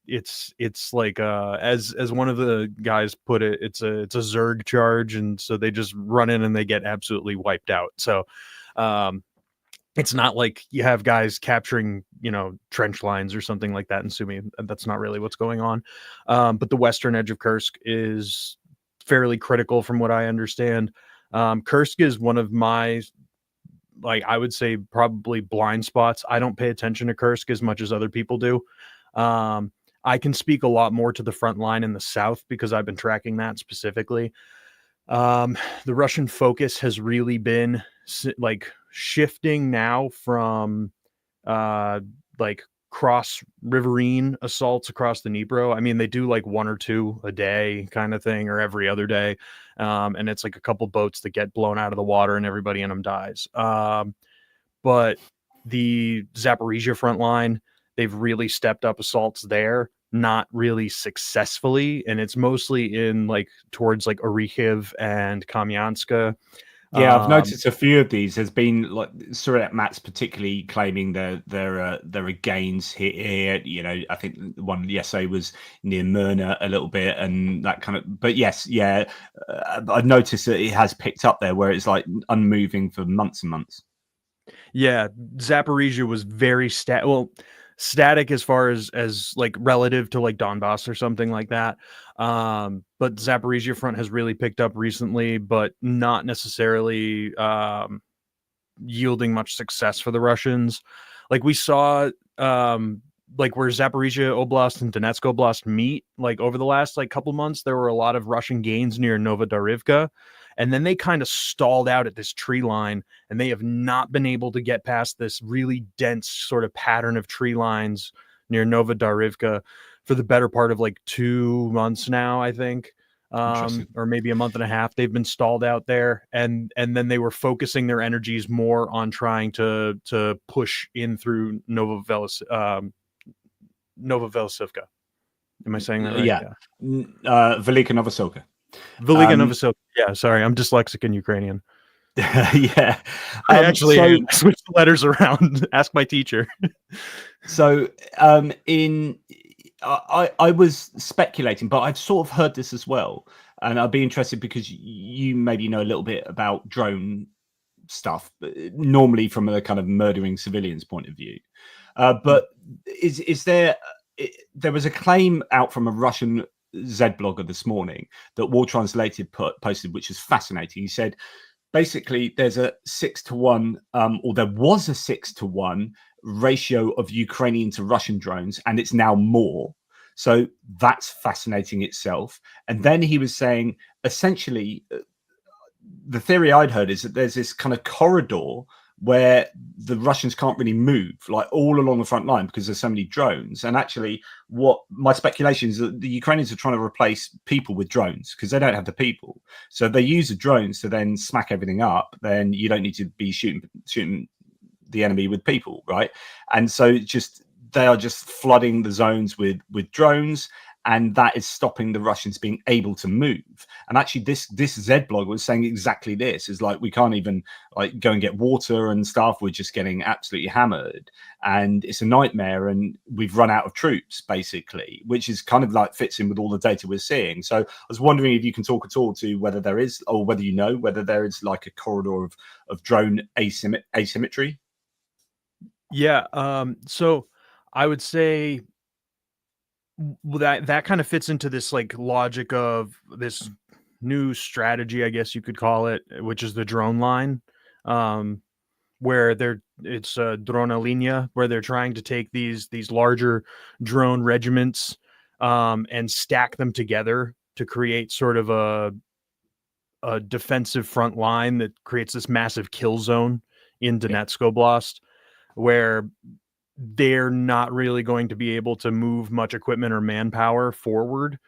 it's like as one of the guys put it, it's a Zerg charge, and so they just run in and they get absolutely wiped out. So it's not like you have guys capturing trench lines or something like that in Sumy. That's not really what's going on. But the western edge of Kursk is fairly critical from what I understand. Kursk is one of my, I would say, probably blind spots. I don't pay attention to Kursk as much as other people do. I can speak a lot more to the front line in the south because I've been tracking that specifically. The Russian focus has really been shifting now from cross riverine assaults across the Dnipro. I mean, they do like 1 or 2 a day kind of thing, or every other day. And it's like a couple boats that get blown out of the water and everybody in them dies. But the Zaporizhia front line, they've really stepped up assaults there, not really successfully. And it's mostly in towards Orikhiv and Kamyanska. Yeah, I've noticed a few of these. There's been Surat Mats particularly claiming their gains here. I think the one yesterday was near Myrna a little bit, and that kind of. But yes, yeah, I've noticed that it has picked up there, where it's unmoving for months and months. Yeah, Zaporizhia was very static as far as relative to Donbass or something like that. But Zaporizhia front has really picked up recently, but not necessarily yielding much success for the Russians. We saw like where Zaporizhia Oblast and Donetsk Oblast meet, like over the last like couple months, there were a lot of Russian gains near Novodarivka, and then they kind of stalled out at this tree line, and they have not been able to get past this really dense sort of pattern of tree lines near Novodarivka for the better part of like 2 months now, I think. Interesting. Or maybe a month and a half. They've been stalled out there, and then they were focusing their energies more on trying to push in through Novovelisivka. Am I saying that right? Yeah. Velika Novosilka. Velika Novosilka. Yeah, sorry, I'm dyslexic in Ukrainian. Yeah. I actually so switched the letters around. Ask my teacher. so in I was speculating, but I've sort of heard this as well, and I'd be interested because you maybe know a little bit about drone stuff, normally from a kind of murdering civilians point of view. But is there? There was a claim out from a Russian Z blogger this morning that War Translated posted, which is fascinating. He said basically there's a 6-to-1, or there was a 6-to-1 ratio of Ukrainian to Russian drones, and it's now more. So that's fascinating itself. And then he was saying essentially the theory I'd heard is that there's this kind of corridor where the Russians can't really move, like all along the front line, because there's so many drones. And actually, what my speculation is that the Ukrainians are trying to replace people with drones because they don't have the people. So if they use the drones to then smack everything up, then you don't need to be shooting the enemy with people, right? And so just they are just flooding the zones with drones, and that is stopping the Russians being able to move. And actually, this Z blog was saying exactly this: is like we can't even like go and get water and stuff. We're just getting absolutely hammered, and it's a nightmare. And we've run out of troops, basically, which is kind of like fits in with all the data we're seeing. So I was wondering if you can talk at all to whether there is, or whether you know whether there is like a corridor of drone asymmetry. Yeah. So I would say that kind of fits into this like logic of this new strategy, I guess you could call it, which is the drone line, where it's a drone linea, where they're trying to take these larger drone regiments and stack them together to create sort of a defensive front line that creates this massive kill zone in Donetsk Oblast, where they're not really going to be able to move much equipment or manpower forward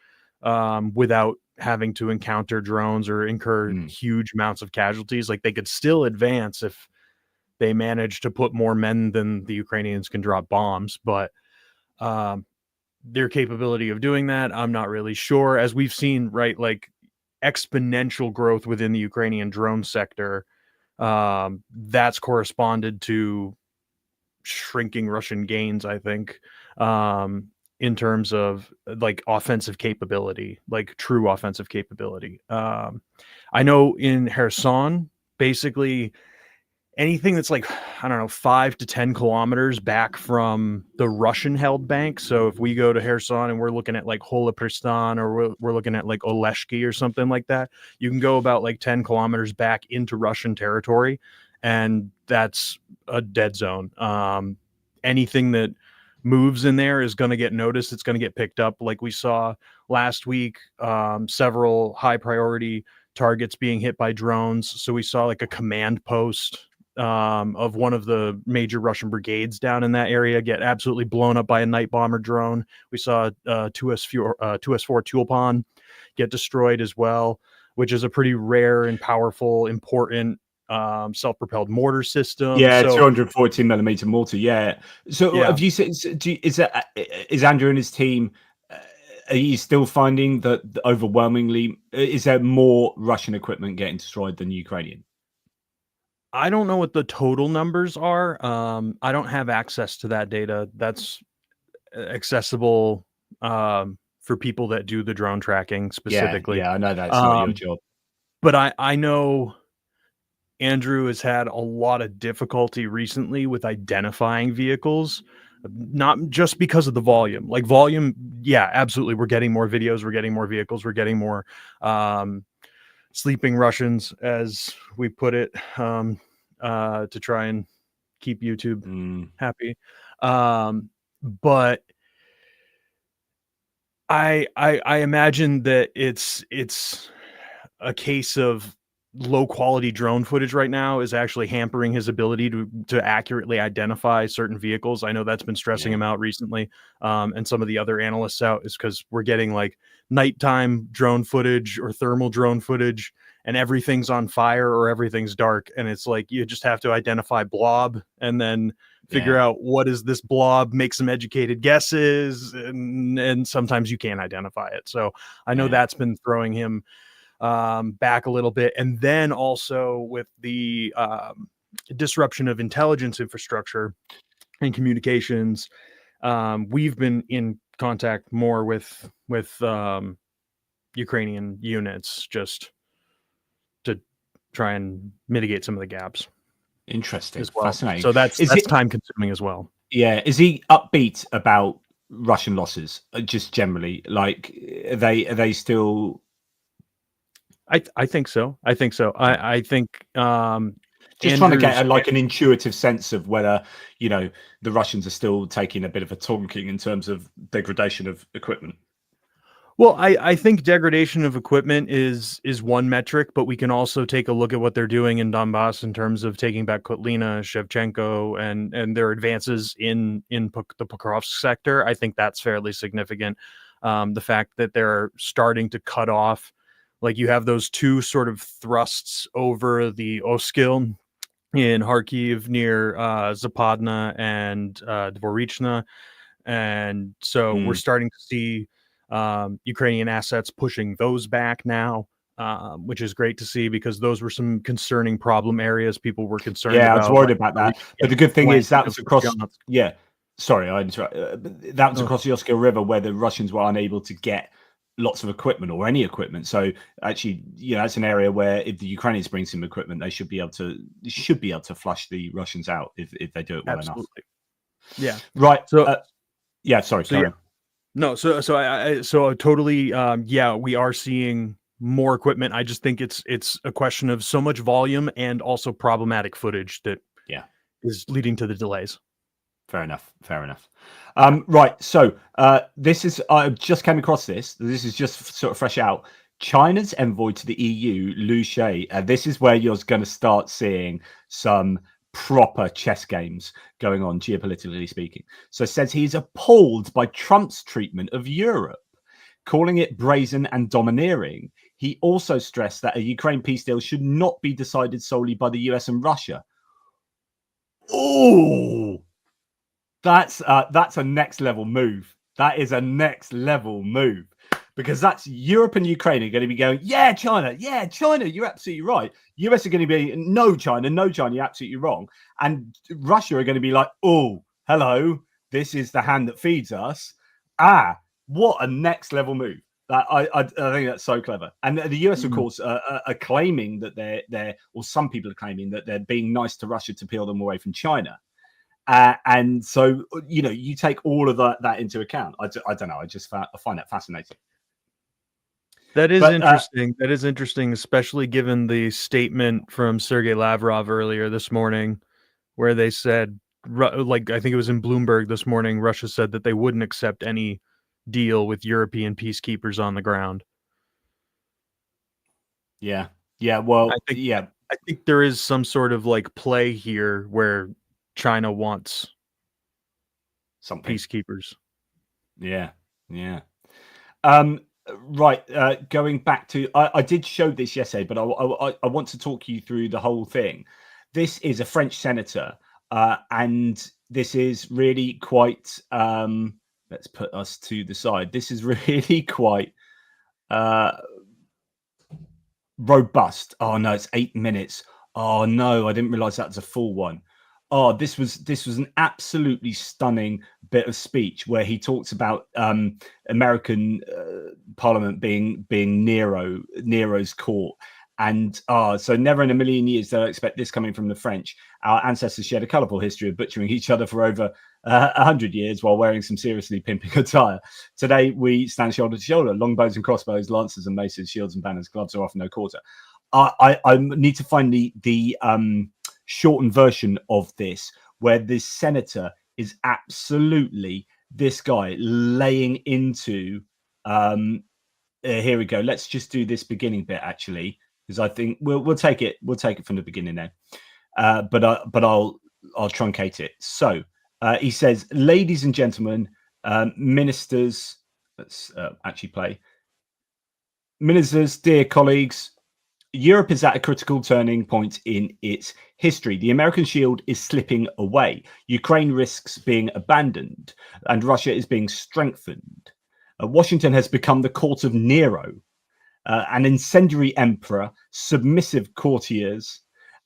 without having to encounter drones or incur huge amounts of casualties. Like they could still advance if they manage to put more men than the Ukrainians can drop bombs, but their capability of doing that, I'm not really sure. As we've seen, right, like exponential growth within the Ukrainian drone sector, that's corresponded to shrinking Russian gains, I think, in terms of like offensive capability, like true offensive capability. I know in Kherson, basically anything that's like, I don't know, 5 to 10 kilometers back from the Russian held bank. So if we go to Kherson and we're looking at like Holopristan, or we're looking at like Oleshki or something like that, you can go about like 10 kilometers back into Russian territory, and that's a dead zone. Anything that moves in there is going to get noticed. It's going to get picked up. Like we saw last week, several high priority targets being hit by drones. So we saw like a command post of one of the major Russian brigades down in that area get absolutely blown up by a night bomber drone. We saw 2S4 Tulpan get destroyed as well, which is a pretty rare and powerful, important self-propelled mortar system. Yeah, So 240 millimeter mortar. Yeah. So yeah, have you said, is Andrew and his team? Are you still finding that overwhelmingly is there more Russian equipment getting destroyed than Ukrainian? I don't know what the total numbers are. I don't have access to that data. That's accessible for people that do the drone tracking Yeah, specifically. yeah, I know that's not your job. But I know Andrew has had a lot of difficulty recently with identifying vehicles, not just because of the volume. Like volume, yeah, absolutely. We're getting more videos, we're getting more vehicles, we're getting more sleeping Russians, as we put it, to try and keep YouTube happy. but I imagine that it's a case of low quality drone footage right now is actually hampering his ability to accurately identify certain vehicles. I know that's been stressing Yeah. him out recently, and some of the other analysts out, is because we're getting like nighttime drone footage or thermal drone footage, and everything's on fire or everything's dark, and it's like you just have to identify blob and then figure Yeah. out what is this blob, make some educated guesses, and sometimes you can't identify it. So I know Yeah. that's been throwing him back a little bit. And then also with the disruption of intelligence infrastructure and communications, we've been in contact more with Ukrainian units just to try and mitigate some of the gaps Interesting. as well. Fascinating. So that's Is it? time consuming as well. Yeah. Is he upbeat about Russian losses? Just generally, like, are they still? I think so. I think so. Yeah. I think Just trying to get Andrew's like an intuitive sense of whether the Russians are still taking a bit of a tonking in terms of degradation of equipment. Well, I think degradation of equipment is one metric, but we can also take a look at what they're doing in Donbass in terms of taking back Kotlina, Shevchenko, and their advances in the Pokrovsk sector. I think that's fairly significant. The fact that they're starting to cut off, like you have those two sort of thrusts over the Oskil in Kharkiv near Zapadna and Dvorichna, and so we're Mm. starting to see Ukrainian assets pushing those back now, which is great to see because those were some concerning problem areas. People were concerned Yeah, I was about, worried like, about are we that. gonna But get the good thing is flanking that of was across. Kupiansk? Yeah, sorry, I interrupt. But that was No. across the Oskil River where the Russians were unable to get lots of equipment or any equipment. So actually, that's an area where if the Ukrainians bring some equipment, they should be able to flush the Russians out if they do it well enough. Absolutely, yeah. Right. So Yeah. Sorry. yeah, Carry on. no, so I totally, yeah, we are seeing more equipment. I just think it's a question of so much volume and also problematic footage that Yeah. is leading to the delays. Fair enough. Fair enough. Right. So this is I just came across this. This is just sort of fresh out. China's envoy to the EU, Liu She. This is where you're going to start seeing some proper chess games going on, geopolitically speaking. So says he's appalled by Trump's treatment of Europe, calling it brazen and domineering. He also stressed that a Ukraine peace deal should not be decided solely by the US and Russia. Oh, that's a next level move. That is a next level move because that's Europe and Ukraine are going to be going, yeah, China, you're absolutely right. US are going to be no, China, you're absolutely wrong. And Russia are going to be like, oh, hello, this is the hand that feeds us. What a next level move. I think that's so clever. And the US, of course, are claiming that they're, or some people are claiming that they're being nice to Russia to peel them away from China. And so, you take all of that into account. I don't know. I find that fascinating. That is interesting. That is interesting, especially given the statement from Sergei Lavrov earlier this morning, where they said, like, I think it was in Bloomberg this morning, Russia said that they wouldn't accept any deal with European peacekeepers on the ground. Yeah. Well, I think there is some sort of like play here where China wants something. Peacekeepers. Yeah. Right. Going back to, I did show this yesterday, but I want to talk you through the whole thing. This is a French senator, and this is really quite. Let's put us to the side. This is really quite robust. Oh no, it's 8 minutes. Oh no, I didn't realize that was a full one. Oh, this was an absolutely stunning bit of speech where he talks about American Parliament being Nero's court, and so never in a million years they'll expect this coming from the French. Our ancestors shared a colourful history of butchering each other for over 100 years while wearing some seriously pimping attire. Today we stand shoulder to shoulder, longbows and crossbows, lances and maces, shields and banners, gloves are often no quarter. I need to find the shortened version of this where this senator is absolutely this guy laying into. Here we go. Let's just do this beginning bit actually, because I think we'll take it. We'll take it from the beginning now. But I'll truncate it. So he says, "Ladies and gentlemen, ministers." Let's actually play. Ministers, dear colleagues, Europe is at a critical turning point in its history. The American shield is slipping away. Ukraine risks being abandoned, and Russia is being strengthened. Washington has become the court of Nero, an incendiary emperor, submissive courtiers,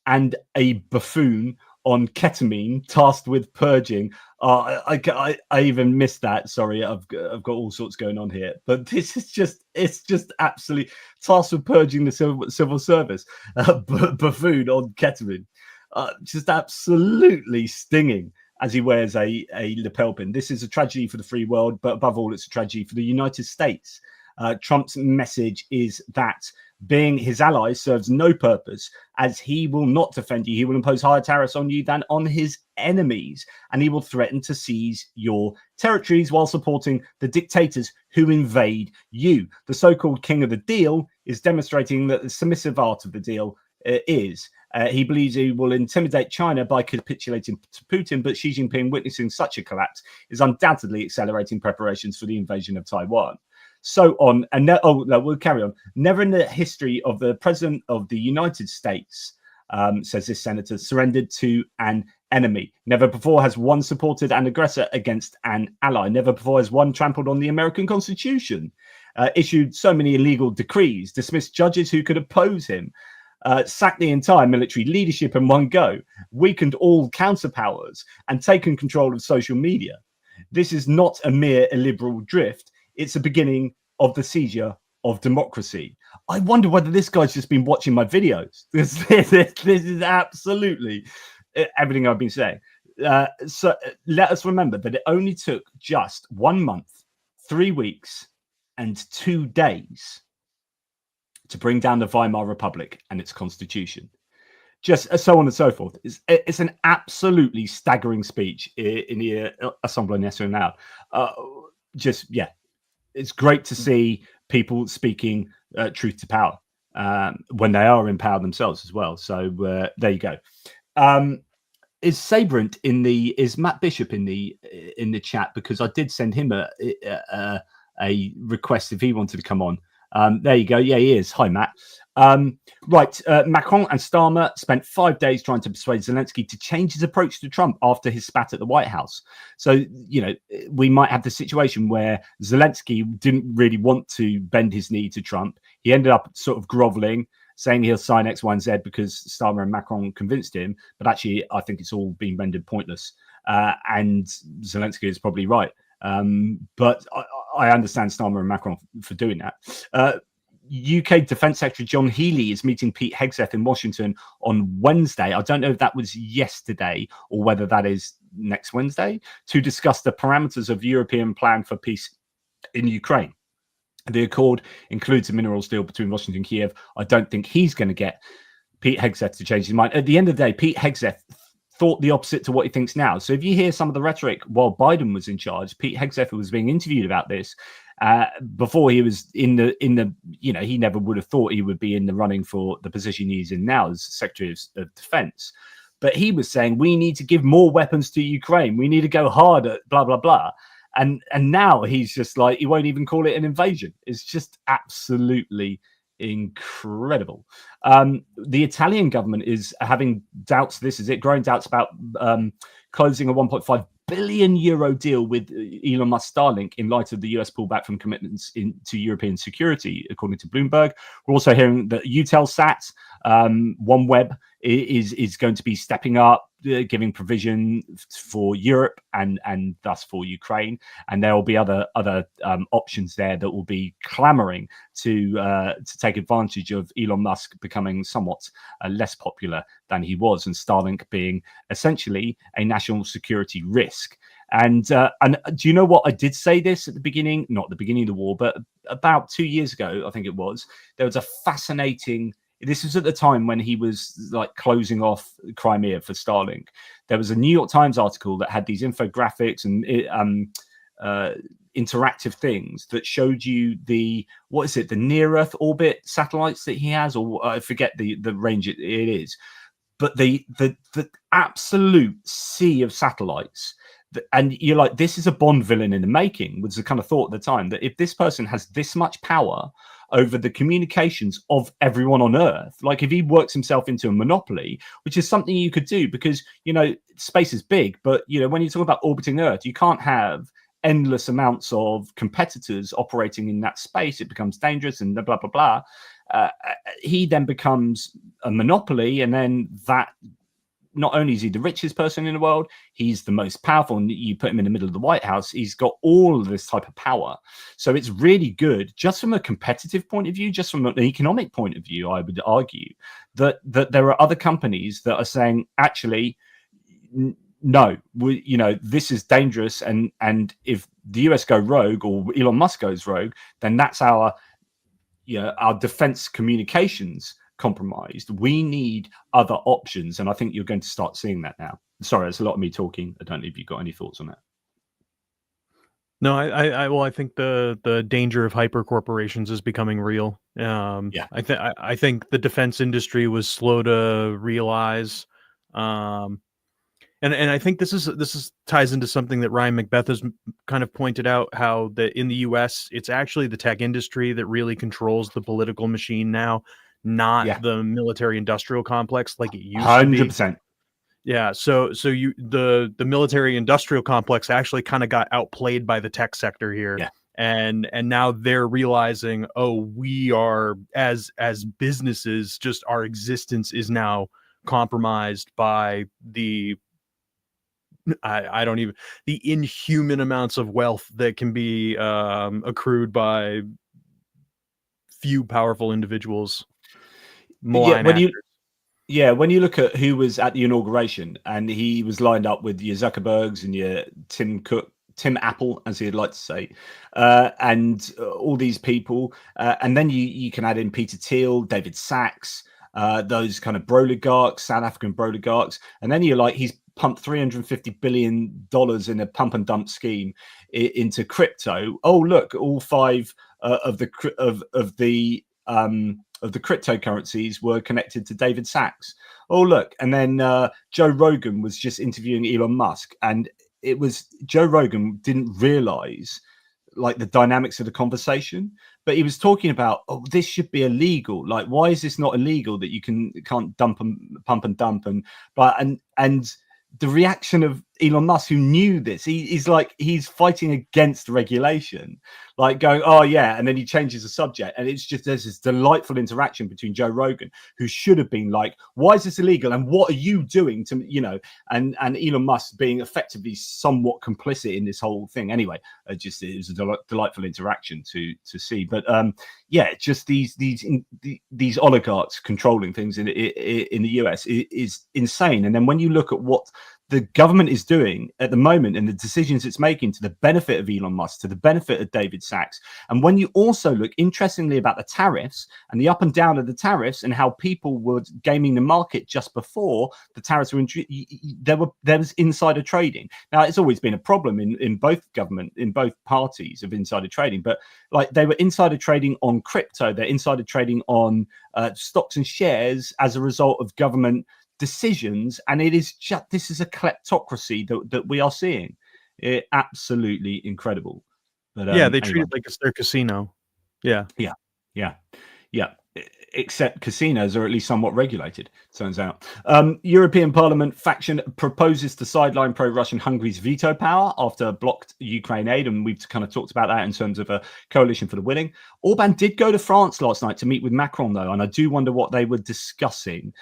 and a buffoon on ketamine tasked with purging. I even missed that. Sorry, I've got all sorts going on here, but this is it's just absolutely tasked with purging the civil service. Buffoon on ketamine, just absolutely stinging as he wears a lapel pin. This is a tragedy for the free world, but above all, it's a tragedy for the United States. Trump's message is that being his ally serves no purpose, as he will not defend you. He will impose higher tariffs on you than on his enemies, and he will threaten to seize your territories while supporting the dictators who invade you. The so-called king of the deal is demonstrating that the submissive art of the deal is. He believes he will intimidate China by capitulating to Putin, but Xi Jinping, witnessing such a collapse, is undoubtedly accelerating preparations for the invasion of Taiwan. So on, and no, we'll carry on. Never in the history of the president of the United States, says this senator, surrendered to an enemy. Never before has one supported an aggressor against an ally. Never before has one trampled on the American Constitution, issued so many illegal decrees, dismissed judges who could oppose him, sacked the entire military leadership in one go, weakened all counterpowers, and taken control of social media. This is not a mere illiberal drift. It's a beginning of the seizure of democracy. I wonder whether this guy's just been watching my videos. This is absolutely everything I've been saying. So let us remember that it only took just 1 month, 3 weeks, and 2 days to bring down the Weimar Republic and its constitution. Just so on and so forth. It's an absolutely staggering speech in the Assemblée Nationale. It's great to see people speaking truth to power when they are in power themselves as well. So there you go. Is Sabrent is Matt Bishop in the chat? Because I did send him a request if he wanted to come on. There you go. Yeah, he is. Hi, Matt. Right. Macron and Starmer spent 5 days trying to persuade Zelensky to change his approach to Trump after his spat at the White House. So, we might have the situation where Zelensky didn't really want to bend his knee to Trump. He ended up sort of groveling, saying he'll sign X, Y, and Z because Starmer and Macron convinced him. But actually, I think it's all been rendered pointless. And Zelensky is probably right. But I understand Starmer and Macron for doing that. UK Defence Secretary John Healey is meeting Pete Hegseth in Washington on Wednesday. I don't know if that was yesterday or whether that is next Wednesday, to discuss the parameters of European plan for peace in Ukraine. The accord includes a minerals deal between Washington and Kiev. I don't think he's going to get Pete Hegseth to change his mind. At the end of the day, Pete Hegseth thought the opposite to what he thinks now. So if you hear some of the rhetoric while Biden was in charge, Pete Hegseth was being interviewed about this before he was in the he never would have thought he would be in the running for the position he's in now as Secretary of Defense. But he was saying we need to give more weapons to Ukraine. We need to go harder, blah, blah, blah. And now he's just like, he won't even call it an invasion. It's just absolutely incredible. The Italian government is having doubts. This is it, growing doubts about closing a 1.5 billion euro deal with Elon Musk Starlink in light of the US pullback from commitments to European security, according to Bloomberg. We're also hearing that Eutelsat, OneWeb, is going to be stepping up, giving provision for Europe and thus for Ukraine, and there will be other options there that will be clamoring to take advantage of Elon Musk becoming somewhat less popular than he was, and Starlink being essentially a national security risk. And do you know what? I did say this at the beginning, not the beginning of the war, but about 2 years ago, I think it was. There was a fascinating. This was at the time when he was like closing off Crimea for Starlink. There was a New York Times article that had these infographics and interactive things that showed you the near Earth orbit satellites that he has, or I forget the range it is, but the absolute sea of satellites. And you're like, this is a Bond villain in the making, was the kind of thought at the time, that if this person has this much power over the communications of everyone on Earth, like if he works himself into a monopoly, which is something you could do, because, you know, space is big, but, you know, when you talk about orbiting Earth, you can't have endless amounts of competitors operating in that space. It becomes dangerous and blah, blah, blah. He then becomes a monopoly, and then that, not only is he the richest person in the world, he's the most powerful, and you put him in the middle of the White House, he's got all of this type of power. So it's really good, just from a competitive point of view, just from an economic point of view, I would argue that there are other companies that are saying, actually, no, you know, this is dangerous, and if the US go rogue or Elon Musk goes rogue, then that's our defense communications compromised. We need other options, and I think you're going to start seeing that now. Sorry, it's a lot of me talking. I don't know if you've got any thoughts on that. No, I think the danger of hyper corporations is becoming real. I think the defense industry was slow to realize, and I think this ties into something that Ryan Macbeth has kind of pointed out, how that in the U.S. it's actually the tech industry that really controls the political machine now, not the military industrial complex like it used to be. 100%. Yeah, so the military industrial complex actually kind of got outplayed by the tech sector here. Yeah. And now they're realizing, oh, we are, as businesses, just our existence is now compromised by the the inhuman amounts of wealth that can be accrued by few powerful individuals. When you look at who was at the inauguration, and he was lined up with your Zuckerbergs and your Tim Apple, as he'd like to say, and all these people, and then you can add in Peter Thiel, David Sachs, those kind of broligarchs, South African broligarchs, and then you're like, he's pumped $350 billion in a pump and dump scheme into crypto. Oh, look, all five of the cryptocurrencies were connected to David Sachs. Oh, look. And then Joe Rogan was just interviewing Elon Musk, and it was Joe Rogan didn't realize like the dynamics of the conversation, but he was talking about, oh, this should be illegal. Like, why is this not illegal that you can't dump and pump and dump and the reaction of Elon Musk, who knew this, he's fighting against regulation, like going, oh yeah, and then he changes the subject, and it's just, there's this delightful interaction between Joe Rogan, who should have been like, why is this illegal, and what are you doing to, you know, and Elon Musk being effectively somewhat complicit in this whole thing. Anyway, it was a delightful interaction to see. But yeah, just these oligarchs controlling things in the US is insane. And then when you look at what the government is doing at the moment and the decisions it's making to the benefit of Elon Musk, to the benefit of David Sachs, and when you also look, interestingly, about the tariffs and the up and down of the tariffs and how people were gaming the market just before the tariffs were there was insider trading. Now, it's always been a problem in both parties of insider trading, but like, they were insider trading on crypto, they're insider trading on stocks and shares as a result of government decisions, and this is a kleptocracy that we are seeing. Absolutely incredible. But they treat it like it's their casino. Yeah. Except casinos are at least somewhat regulated, turns out. European Parliament faction proposes to sideline pro-Russian Hungary's veto power after blocked Ukraine aid, and we've kind of talked about that in terms of a coalition for the winning. Orban did go to France last night to meet with Macron, though, and I do wonder what they were discussing,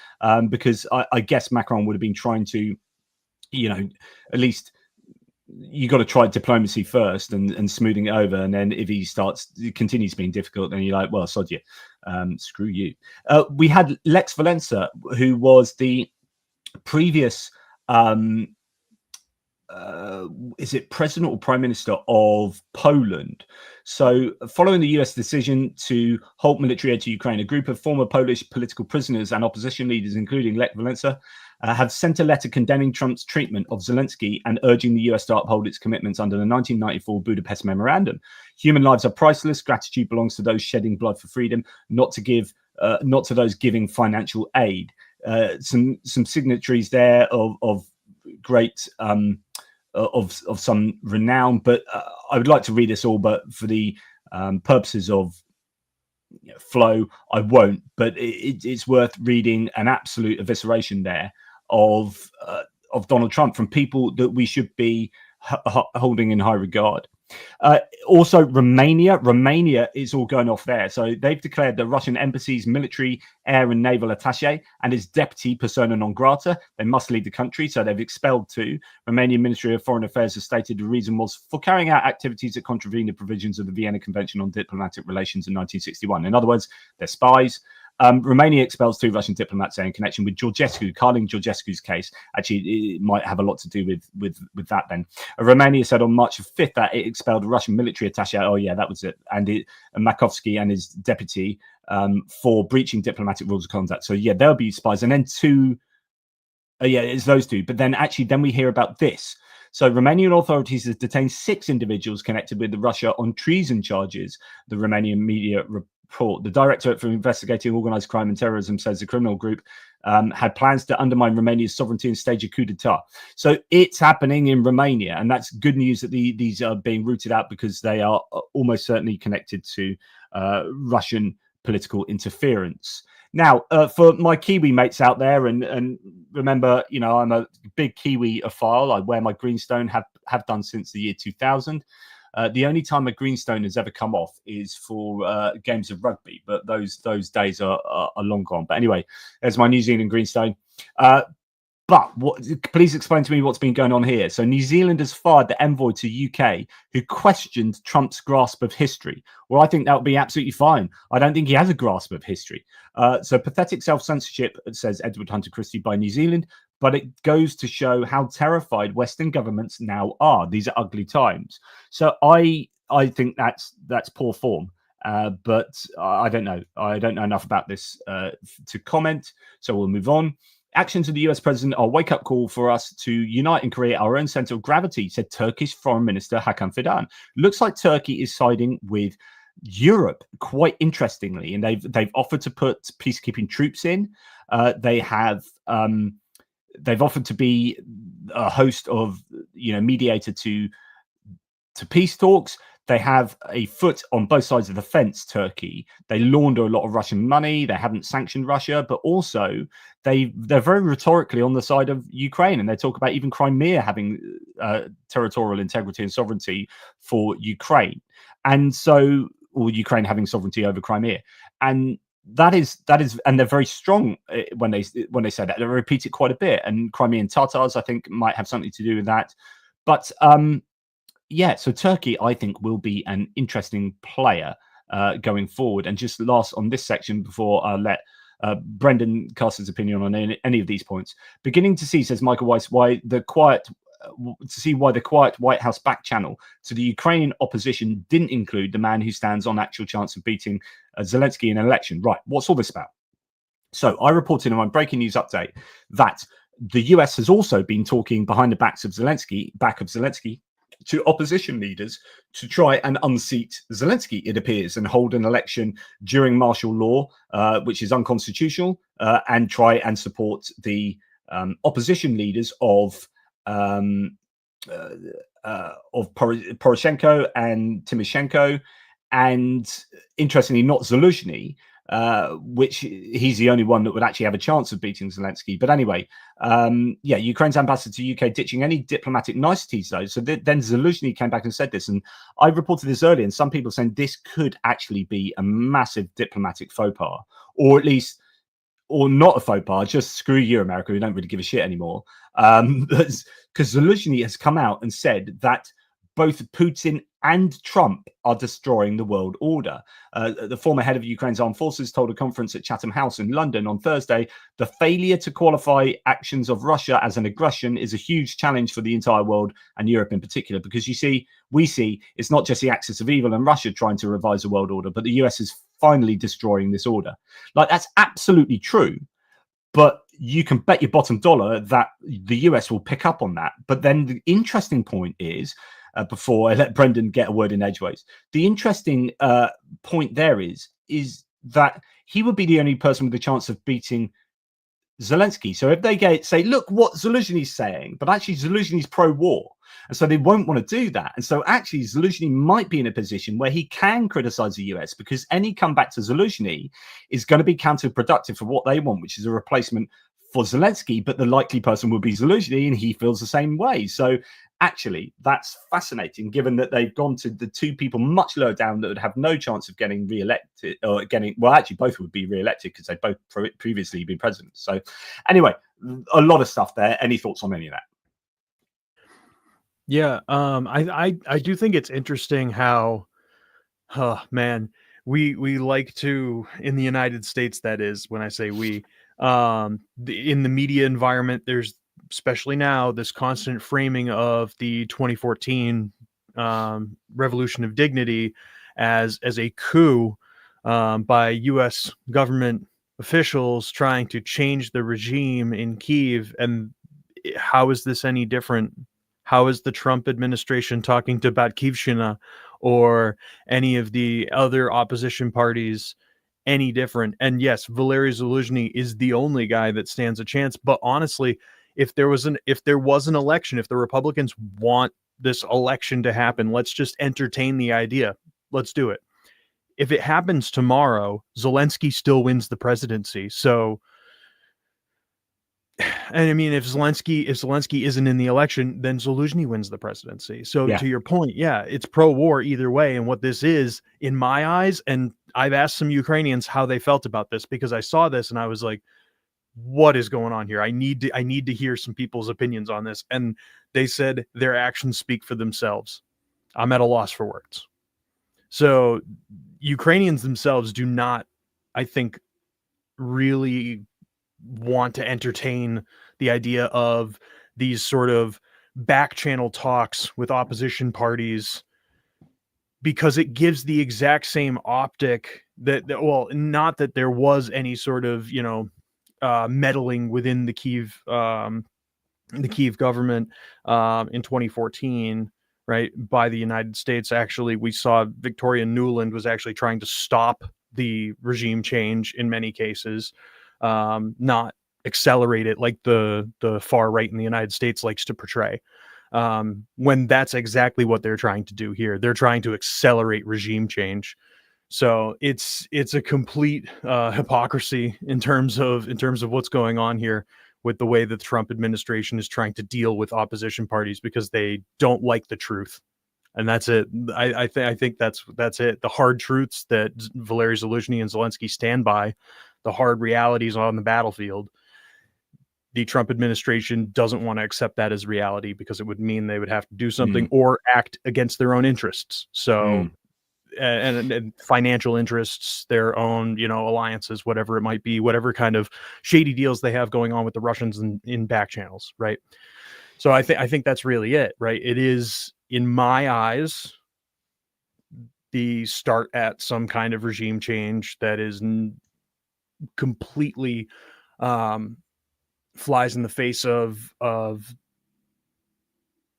because I guess Macron would have been trying to, you know, at least you got to try diplomacy first and smoothing it over, and then if he continues being difficult, then you're like, well, sod you, screw you. We had Lex Walesa, who was the previous is it president or prime minister of Poland? So following the US decision to halt military aid to Ukraine, a group of former Polish political prisoners and opposition leaders, including Lech Walesa, have sent a letter condemning Trump's treatment of Zelensky and urging the US to uphold its commitments under the 1994 Budapest Memorandum. Human lives are priceless. Gratitude belongs to those shedding blood for freedom, not to those giving financial aid. Some signatories there of great of some renown, but I would like to read this all, but for the purposes of flow, I won't. But it's worth reading an absolute evisceration there of Donald Trump from people that we should be holding in high regard. Also, Romania is all going off there. So they've declared the Russian embassy's military, air and naval attaché and his deputy persona non grata. They must leave the country. So they've expelled two. Romanian Ministry of Foreign Affairs has stated the reason was for carrying out activities that contravene the provisions of the Vienna Convention on Diplomatic Relations in 1961. In other words, they're spies. Romania expels two Russian diplomats in connection with Carlin Georgescu's case. Actually, it might have a lot to do with that then. Romania said on March 5th that it expelled a Russian military attaché. Oh, yeah, that was it. And Makovsky and his deputy for breaching diplomatic rules of conduct. So, yeah, they'll be spies. And then it's those two. But then we hear about this. So Romanian authorities have detained 6 individuals connected with Russia on treason charges, the Romanian media report. The Directorate for Investigating Organised Crime and Terrorism says the criminal group had plans to undermine Romania's sovereignty and stage a coup d'etat. So it's happening in Romania, and that's good news that these are being rooted out because they are almost certainly connected to Russian political interference. Now, for my Kiwi mates out there, and remember, I'm a big Kiwi-ophile. I wear my greenstone, have done since the year 2000. The only time a greenstone has ever come off is for games of rugby, but those days are long gone. But anyway, there's my New Zealand greenstone. Please explain to me what's been going on here. So New Zealand has fired the envoy to UK who questioned Trump's grasp of history. Well, I think that would be absolutely fine. I don't think he has a grasp of history. So pathetic self-censorship, says Edward Hunter Christie, by New Zealand. But it goes to show how terrified Western governments now are. These are ugly times. So I think that's poor form. But I don't know. I don't know enough about this to comment. So we'll move on. Actions of the US president are a wake-up call for us to unite and create our own center of gravity, said Turkish Foreign Minister Hakan Fidan. Looks like Turkey is siding with Europe, quite interestingly, and they've offered to put peacekeeping troops in. They've offered to be a host of, mediator to peace talks. They have a foot on both sides of the fence, Turkey. They launder a lot of Russian money. They haven't sanctioned Russia, but also they're very rhetorically on the side of Ukraine. And they talk about even Crimea having territorial integrity and sovereignty for Ukraine. Or Ukraine having sovereignty over Crimea. And that is, and they're very strong when they say that. They repeat it quite a bit. And Crimean Tatars, I think, might have something to do with that. But so Turkey, I think, will be an interesting player going forward. And just last on this section before I let Brendan cast his opinion on any of these points. Beginning to see, says Michael Weiss, why the quiet White House back channel to the Ukrainian opposition didn't include the man who stands on actual chance of beating Zelensky in an election. Right, what's all this about? So I reported in my breaking news update that the US has also been talking behind the back of Zelensky to opposition leaders to try and unseat Zelensky, it appears, and hold an election during martial law, which is unconstitutional, and try and support the opposition leaders of Poroshenko and Tymoshenko, and interestingly, not Zelensky, which he's the only one that would actually have a chance of beating Zelensky. But anyway, Ukraine's ambassador to UK ditching any diplomatic niceties, though. So then Zelensky came back and said this, and I reported this earlier, and some people saying this could actually be a massive diplomatic faux pas, or at least, or not a faux pas, just screw you, America, we don't really give a shit anymore. Because Zelensky has come out and said that both Putin and Trump are destroying the world order. The former head of Ukraine's armed forces told a conference at Chatham House in London on Thursday, the failure to qualify actions of Russia as an aggression is a huge challenge for the entire world and Europe in particular, because we see it's not just the axis of evil and Russia trying to revise the world order, but the US is finally destroying this order. Like, that's absolutely true. But you can bet your bottom dollar that the US will pick up on that. But then the interesting point is, before I let Brendan get a word in edgeways, the interesting point there is that he would be the only person with a chance of beating Zelensky. So if they say, look what Zelensky's saying, but actually Zelensky's pro-war, and so they won't want to do that. And so actually Zelensky might be in a position where he can criticize the US, because any comeback to Zelensky is going to be counterproductive for what they want, which is a replacement for Zelensky. But the likely person will be Zelensky, and he feels the same way. So actually, that's fascinating, given that they've gone to the two people much lower down that would have no chance of getting re-elected, or getting, well, actually both would be re-elected because they've both previously been presidents. So anyway, a lot of stuff there. Any thoughts on any of that? Yeah, I do think it's interesting how, man, we like to, in the United States, that is, when I say we, in the media environment, there's, especially now, this constant framing of the 2014 Revolution of Dignity as a coup by U.S. government officials trying to change the regime in Kyiv. And how is this any different? How is the Trump administration talking to Batkivshina or any of the other opposition parties any different? And yes, Valery Zelensky is the only guy that stands a chance. But honestly, if there was an election, if the Republicans want this election to happen, let's just entertain the idea. Let's do it. If it happens tomorrow, Zelensky still wins the presidency. So, and I mean, if Zelensky isn't in the election, then Zelensky wins the presidency. So to your point, yeah, it's pro-war either way. And what this is, in my eyes, and I've asked some Ukrainians how they felt about this, because I saw this and I was like, what is going on here? I need to hear some people's opinions on this. And they said their actions speak for themselves. I'm at a loss for words. So Ukrainians themselves do not, I think, really want to entertain the idea of these sort of back channel talks with opposition parties, because it gives the exact same optic that well, not that there was any sort of, meddling within the Kyiv government in 2014, right, by the United States. Actually, we saw Victoria Nuland was actually trying to stop the regime change in many cases, not accelerate it like the far right in the United States likes to portray. When that's exactly what they're trying to do here. They're trying to accelerate regime change. So it's a complete hypocrisy in terms of what's going on here with the way that the Trump administration is trying to deal with opposition parties, because they don't like the truth. And that's it. I think that's it. The hard truths that Valery Zelensky and Zelensky stand by, the hard realities on the battlefield, the Trump administration doesn't want to accept that as reality, because it would mean they would have to do something or act against their own interests. So, and financial interests, their own, alliances, whatever it might be, whatever kind of shady deals they have going on with the Russians in back channels, right? So I think that's really it, right? It is, in my eyes, the start at some kind of regime change that is completely flies in the face of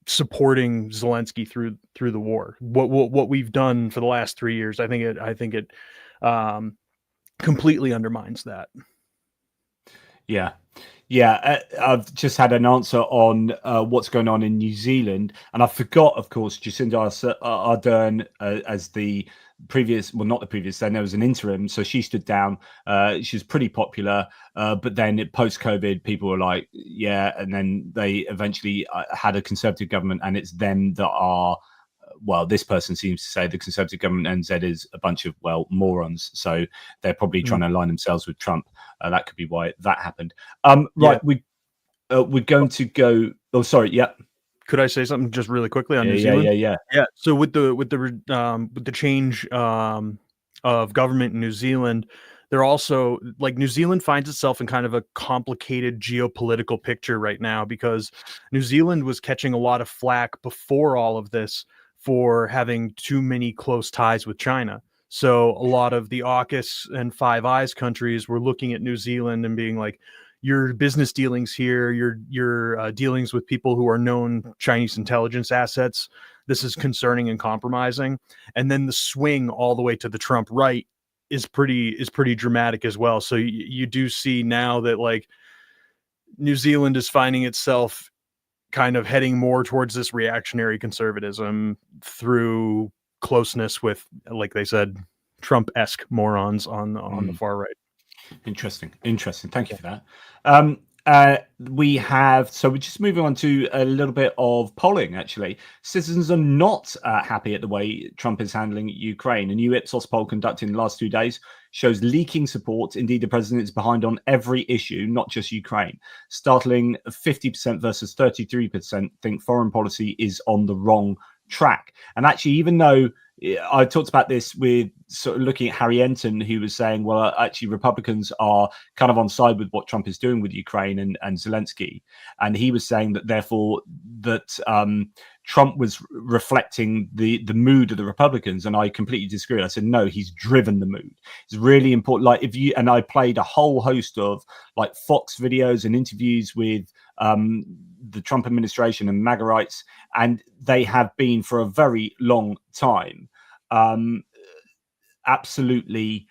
supporting Zelensky through the war. What we've done for the last 3 years, I think it completely undermines that. Yeah. I've just had an answer on what's going on in New Zealand, and I forgot, of course, Jacinda Ardern as the previous, well, not the previous, then there was an interim, so she stood down. She was pretty popular, but then post-COVID, people were like, yeah, and then they eventually had a Conservative government, and it's them that are, well, this person seems to say the Conservative government NZ is a bunch of, well, morons. So they're probably trying to align themselves with Trump. That could be why that happened. Right. Yeah. We're going to go. Oh, sorry. Yeah. Could I say something just really quickly on New Zealand? Yeah. So with the change of government in New Zealand, they're also, like, New Zealand finds itself in kind of a complicated geopolitical picture right now, because New Zealand was catching a lot of flack before all of this for having too many close ties with China. So a lot of the AUKUS and Five Eyes countries were looking at New Zealand and being like, your business dealings here, your dealings with people who are known Chinese intelligence assets. This is concerning and compromising. And then the swing all the way to the Trump right is pretty dramatic as well. So you do see now that like New Zealand is finding itself kind of heading more towards this reactionary conservatism through closeness with, like they said, Trump-esque morons on the far right. Interesting. Thank you for that. We have, so we're just moving on to a little bit of polling, actually. Citizens are not happy at the way Trump is handling Ukraine. A new Ipsos poll conducted in the last 2 days shows leaking support. Indeed, the president is behind on every issue, not just Ukraine. Startling 50% versus 33% think foreign policy is on the wrong track. And actually, even though I talked about this with sort of looking at Harry Enton, who was saying, well, actually, Republicans are kind of on side with what Trump is doing with Ukraine and Zelensky. And he was saying that, therefore, that Trump was reflecting the mood of the Republicans. And I completely disagree. I said, no, he's driven the mood. It's really important. Like and I played a whole host of like Fox videos and interviews with the Trump administration and MAGA rights, and they have been for a very long time absolutely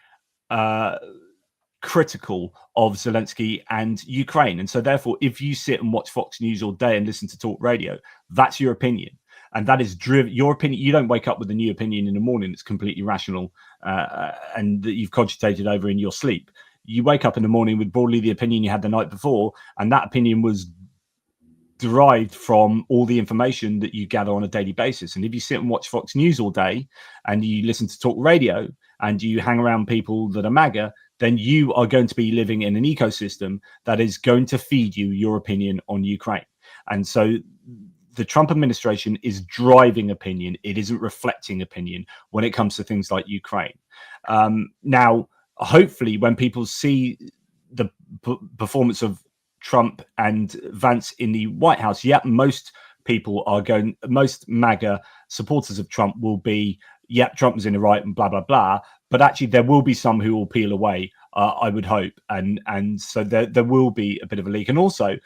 critical of Zelensky and Ukraine. And so therefore, if you sit and watch Fox News all day and listen to talk radio, that's your opinion. And that is driven your opinion. You don't wake up with a new opinion in the morning. It's completely rational and that you've cogitated over in your sleep. You wake up in the morning with broadly the opinion you had the night before, and that opinion was derived from all the information that you gather on a daily basis. And if you sit and watch Fox News all day and you listen to talk radio and you hang around people that are MAGA, then you are going to be living in an ecosystem that is going to feed you your opinion on Ukraine. And so the Trump administration is driving opinion. It isn't reflecting opinion when it comes to things like Ukraine. Now, hopefully, when people see the performance of Trump and Vance in the White House, most MAGA supporters of Trump will be, Trump is in the right and blah, blah, blah. But actually, there will be some who will peel away, I would hope. And so there will be a bit of a leak. And also,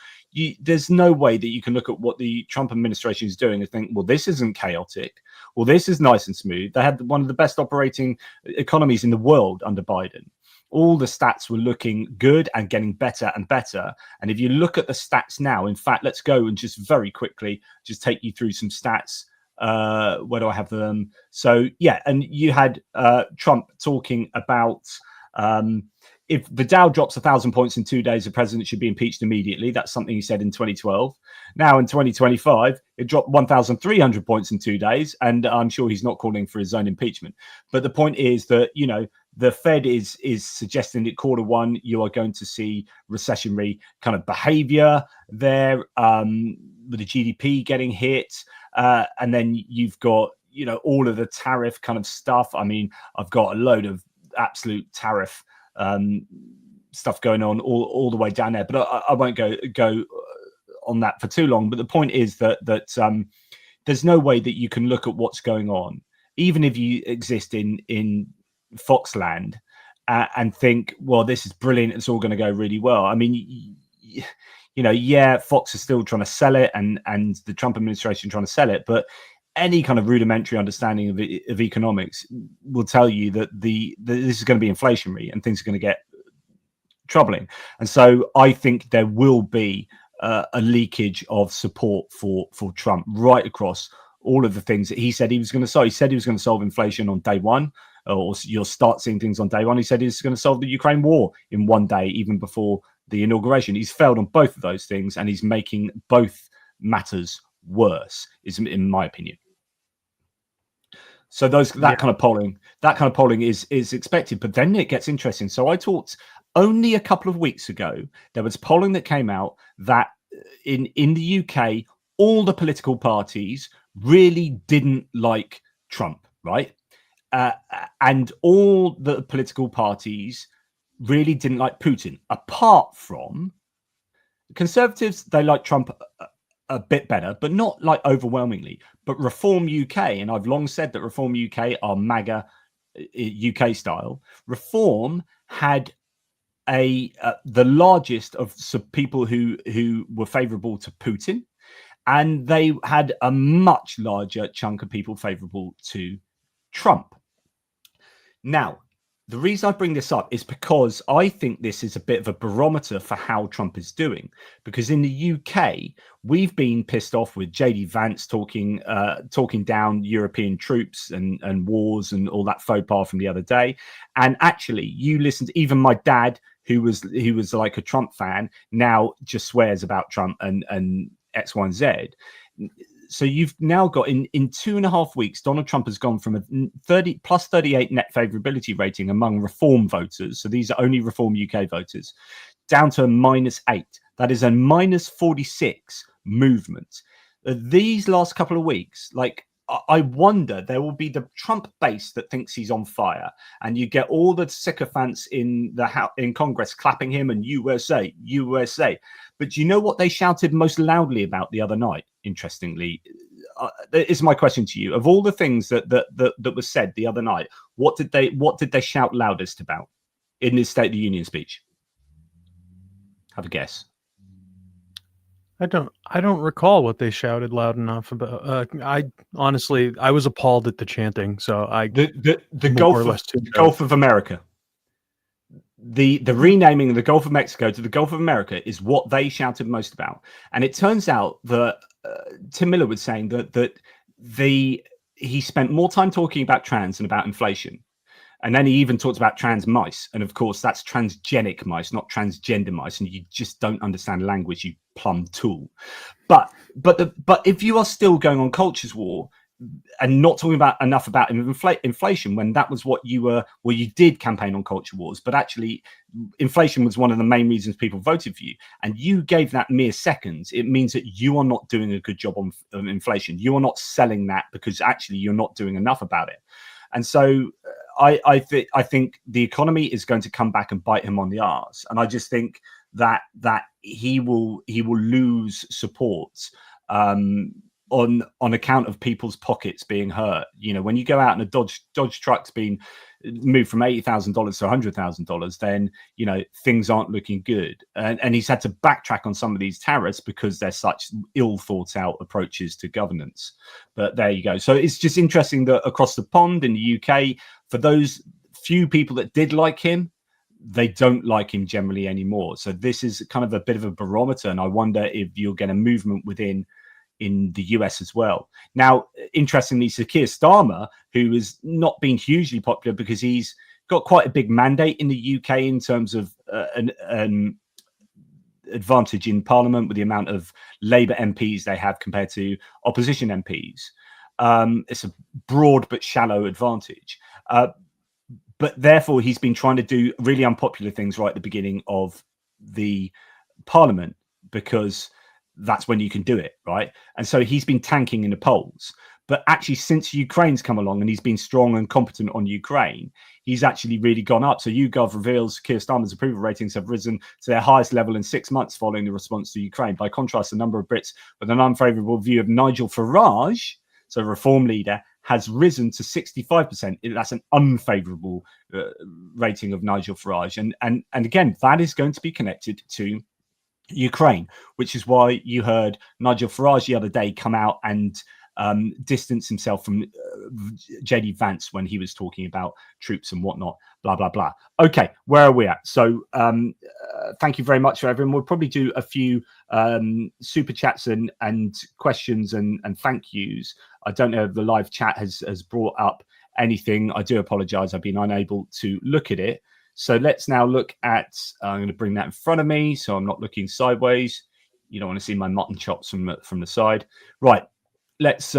there's no way that you can look at what the Trump administration is doing and think, well, this isn't chaotic. Well, this is nice and smooth. They had one of the best operating economies in the world under Biden. All the stats were looking good and getting better and better. And if you look at the stats now, in fact, let's go and just very quickly just take you through some stats. Where do I have them? So, and you had Trump talking about if the Dow drops 1,000 points in 2 days, the president should be impeached immediately. That's something he said in 2012. Now in 2025, it dropped 1,300 points in 2 days. And I'm sure he's not calling for his own impeachment. But the point is that, the Fed is suggesting that Q1, you are going to see recessionary kind of behavior there with the GDP getting hit. And then you've got, all of the tariff kind of stuff. I mean, I've got a load of absolute tariff stuff going on all the way down there, but I won't go on that for too long. But the point is that there's no way that you can look at what's going on, even if you exist in Foxland, and think, well, this is brilliant, it's all going to go really well. I mean, Fox is still trying to sell it, and the Trump administration trying to sell it, but any kind of rudimentary understanding of economics will tell you that this is going to be inflationary and things are going to get troubling. And so I think there will be a leakage of support for Trump right across all of the things that he said he was going to solve. He said he was going to solve inflation on day one, or you'll start seeing things on day one. He said he's going to solve the Ukraine war in one day, even before the inauguration. He's failed on both of those things, and he's making both matters worse, is in my opinion. So that kind of polling is expected, but then it gets interesting. So I talked only a couple of weeks ago, there was polling that came out that in the UK, all the political parties really didn't like Trump, right? And all the political parties really didn't like Putin, apart from Conservatives. They like Trump a bit better, but not like overwhelmingly. But Reform UK, and I've long said that Reform UK are MAGA UK style. Reform had the largest of people who were favorable to Putin, and they had a much larger chunk of people favorable to Trump. Now, the reason I bring this up is because I think this is a bit of a barometer for how Trump is doing. Because in the UK, we've been pissed off with JD Vance talking down European troops and wars and all that faux pas from the other day. And actually, you listened, even my dad, who was like a Trump fan, now just swears about Trump and X, Y, and Z. So you've now got in 2.5 weeks, Donald Trump has gone from a 38 net favorability rating among Reform voters. So these are only Reform UK voters, down to a -8. That is a -46 movement. These last couple of weeks, like, I wonder, there will be the Trump base that thinks he's on fire, and you get all the sycophants in Congress clapping him and USA, USA. But do you know what they shouted most loudly about the other night? Interestingly, is my question to you. Of all the things that was said the other night, what did they shout loudest about in his State of the Union speech? Have a guess. I don't recall what they shouted loud enough about. I honestly, I was appalled at the chanting. So the Gulf of America. The renaming of the Gulf of Mexico to the Gulf of America is what they shouted most about. And it turns out that Tim Miller was saying that he spent more time talking about trans than about inflation. And then he even talked about trans mice. And of course, that's transgenic mice, not transgender mice. And you just don't understand language, you plumb tool. But if you are still going on cultures war and not talking enough about inflation, when that was what you did campaign on culture wars, but actually inflation was one of the main reasons people voted for you, and you gave that mere seconds, it means that you are not doing a good job on inflation. You are not selling that because actually you're not doing enough about it. And so I think the economy is going to come back and bite him on the arse, and I just think that he will lose support on account of people's pockets being hurt. You know, when you go out and a Dodge truck's been moved from $80,000 to $100,000, then you know things aren't looking good. And he's had to backtrack on some of these tariffs because they're such ill thought out approaches to governance. But there you go. So it's just interesting that across the pond in the UK, for those few people that did like him, they don't like him generally anymore. So this is kind of a bit of a barometer, and I wonder if you'll get a movement in the US as well. Now, interestingly, Sir Keir Starmer, who has not been hugely popular because he's got quite a big mandate in the UK in terms of an advantage in Parliament with the amount of Labour MPs they have compared to opposition MPs. It's a broad but shallow advantage. But therefore, he's been trying to do really unpopular things right at the beginning of the Parliament because that's when you can do it, right? And so he's been tanking in the polls. But actually, since Ukraine's come along and he's been strong and competent on Ukraine, he's actually really gone up. So YouGov reveals Keir Starmer's approval ratings have risen to their highest level in 6 months following the response to Ukraine. By contrast, the number of Brits with an unfavourable view of Nigel Farage, so Reform leader, has risen to 65%. That's an unfavourable rating of Nigel Farage. And again, that is going to be connected to Ukraine, which is why you heard Nigel Farage the other day come out and distance himself from JD Vance when he was talking about troops and whatnot, blah, blah, blah. Okay, where are we at? So thank you very much for everyone. We'll probably do a few super chats and questions and thank yous. I don't know if the live chat has brought up anything. I do apologize. I've been unable to look at it. So let's now look at, I'm going to bring that in front of me so I'm not looking sideways. You don't want to see my mutton chops from the side. Right, let's,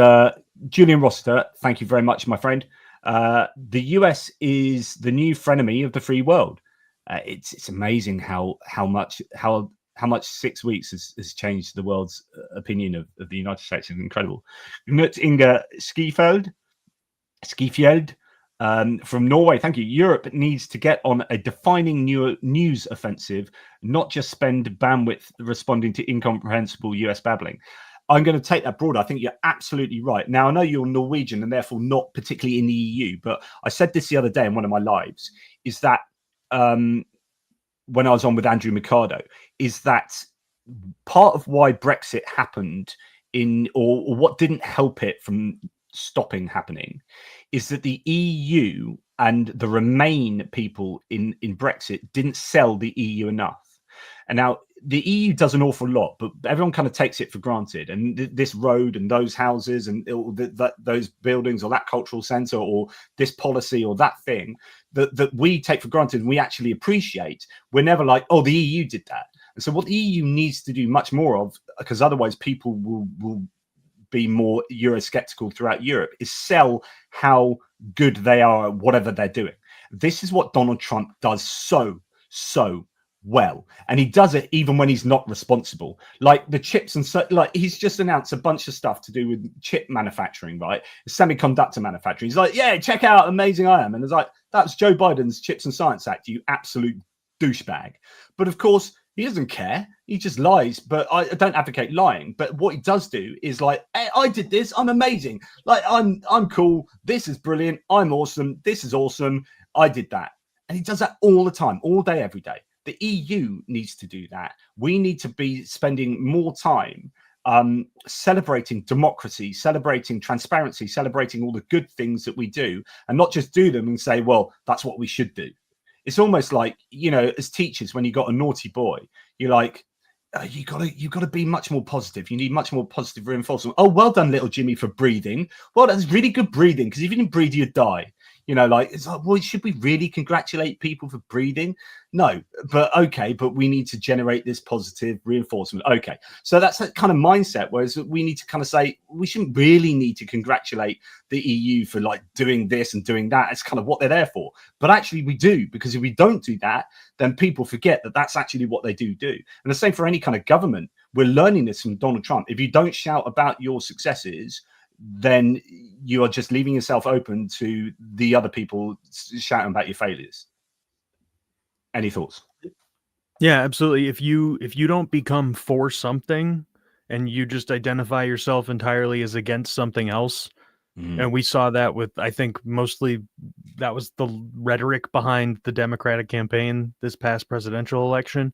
Julian Rossiter, thank you very much, my friend. The US is the new frenemy of the free world. It's amazing how much 6 weeks has changed the world's opinion of the United States. It's incredible. Knut Inga Skifeld, from Norway, thank you. Europe needs to get on a defining new news offensive, not just spend bandwidth responding to incomprehensible US babbling. I'm going to take that broader. I think you're absolutely right. Now, I know you're Norwegian and therefore not particularly in the EU, but I said this the other day in one of my lives, is that when I was on with Andrew Mikado, is that part of why Brexit happened or what didn't help it from stopping happening is that the EU and the Remain people in Brexit didn't sell the EU enough. And now the EU does an awful lot, but everyone kind of takes it for granted. And this road and those houses and those buildings or that cultural centre or this policy or that thing that we take for granted and we actually appreciate, we're never like, oh, the EU did that. And so what the EU needs to do much more of, because otherwise people will be more Eurosceptical throughout Europe, is sell how good they are at whatever they're doing. This is what Donald Trump does so well, and he does it even when he's not responsible, like the chips. And so, like, he's just announced a bunch of stuff to do with chip manufacturing, right? Semiconductor manufacturing. He's like, yeah, check out how amazing I am. And it's like, that's Joe Biden's Chips and Science Act, you absolute douchebag. But of course he doesn't care, he just lies. But I don't advocate lying, but what he does do is like, hey, I did this, I'm amazing, like I'm cool, this is brilliant, I'm awesome, this is awesome, I did that. And he does that all the time, all day, every day. The EU needs to do that. We need to be spending more time celebrating democracy, celebrating transparency, celebrating all the good things that we do, and not just do them and say, well, that's what we should do. It's almost like, you know, as teachers, when you got a naughty boy, you're like, you gotta be much more positive. You need much more positive reinforcement. Oh, well done, little Jimmy, for breathing. Well, that's really good breathing, because if you didn't breathe, you'd die. You know, like, it's like, well, should we really congratulate people for breathing? No, but okay, but we need to generate this positive reinforcement. Okay, so that's that kind of mindset, whereas we need to kind of say, we shouldn't really need to congratulate the EU for like doing this and doing that. It's kind of what they're there for. But actually we do, because if we don't do that, then people forget that that's actually what they do. And the same for any kind of government. We're learning this from Donald Trump. If you don't shout about your successes, then you are just leaving yourself open to the other people shouting about your failures. Any thoughts? Yeah, absolutely. If you don't become for something and you just identify yourself entirely as against something else, and we saw that with, I think, mostly that was the rhetoric behind the Democratic campaign this past presidential election.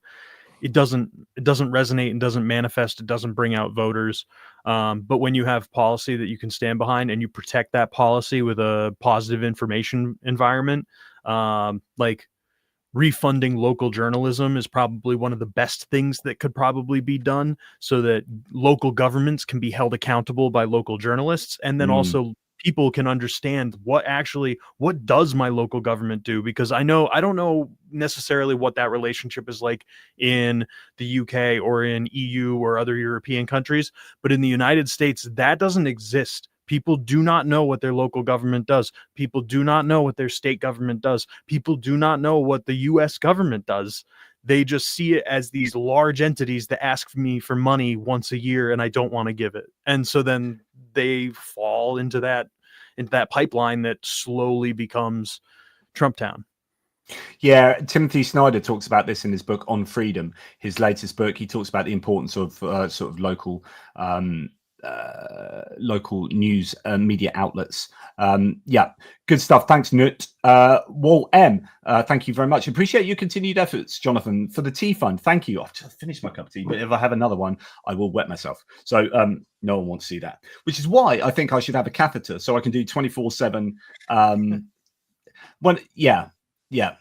It doesn't resonate and doesn't manifest. It doesn't bring out voters. But when you have policy that you can stand behind and you protect that policy with a positive information environment, like refunding local journalism is probably one of the best things that could probably be done, so that local governments can be held accountable by local journalists. And then also people can understand what does my local government do, because I don't know necessarily what that relationship is like in the UK or in EU or other European countries, but in the United States that doesn't exist. People do not know what their local government does. People do not know what their state government does. People do not know what the US government does. They just see it as these large entities that ask me for money once a year and I don't want to give it. And so then they fall into that pipeline that slowly becomes Trump Town. Yeah, Timothy Snyder talks about this in his book On Freedom, his latest book. He talks about the importance of sort of local news media outlets. Yeah, good stuff. Thanks, Nut. Walt M, thank you very much. Appreciate your continued efforts, Jonathan, for the tea fund. Thank you. I've just finished my cup of tea, but if I have another one, I will wet myself. So no one wants to see that, which is why I think I should have a catheter so I can do 24/7. Yeah.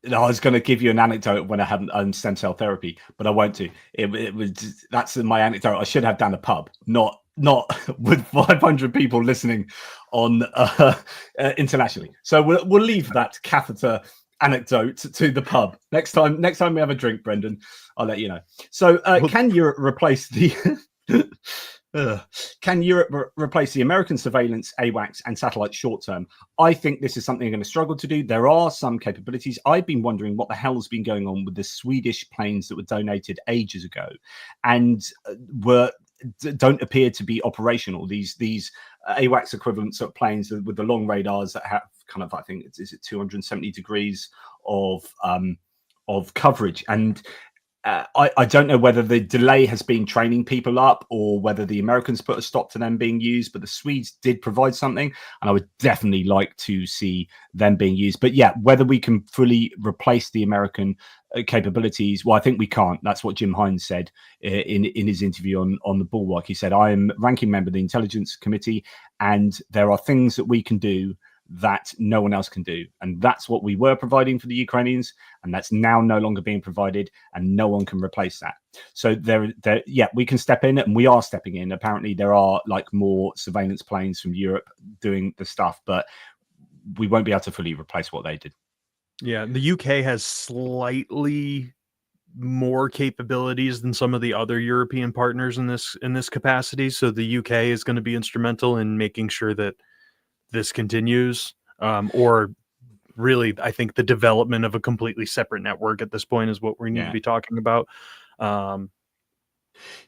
I was going to give you an anecdote when I had stem cell therapy, but I won't do. It was that's my anecdote. I should have done a pub, not with 500 people listening on internationally. So we'll leave that catheter anecdote to the pub next time. Next time we have a drink, Brendan, I'll let you know. So can Europe replace the? Can Europe replace the American surveillance, AWACS, and satellites short term? I think this is something they're going to struggle to do. There are some capabilities. I've been wondering what the hell's been going on with the Swedish planes that were donated ages ago and don't appear to be operational. These AWACS equivalents of planes with the long radars that have kind of, I think, is it 270 degrees of coverage. And I don't know whether the delay has been training people up or whether the Americans put a stop to them being used, but the Swedes did provide something, and I would definitely like to see them being used. But yeah, whether we can fully replace the American capabilities, well, I think we can't. That's what Jim Hines said in his interview on the Bulwark. He said, I am ranking member of the Intelligence Committee, and there are things that we can do that no one else can do. And that's what we were providing for the Ukrainians, and that's now no longer being provided, and no one can replace that. So yeah, we can step in, and we are stepping in. Apparently there are like more surveillance planes from Europe doing the stuff, but we won't be able to fully replace what they did. Yeah, the UK has slightly more capabilities than some of the other European partners in this capacity. So the UK is going to be instrumental in making sure that this continues, or really, I think the development of a completely separate network at this point is what we need to be talking about.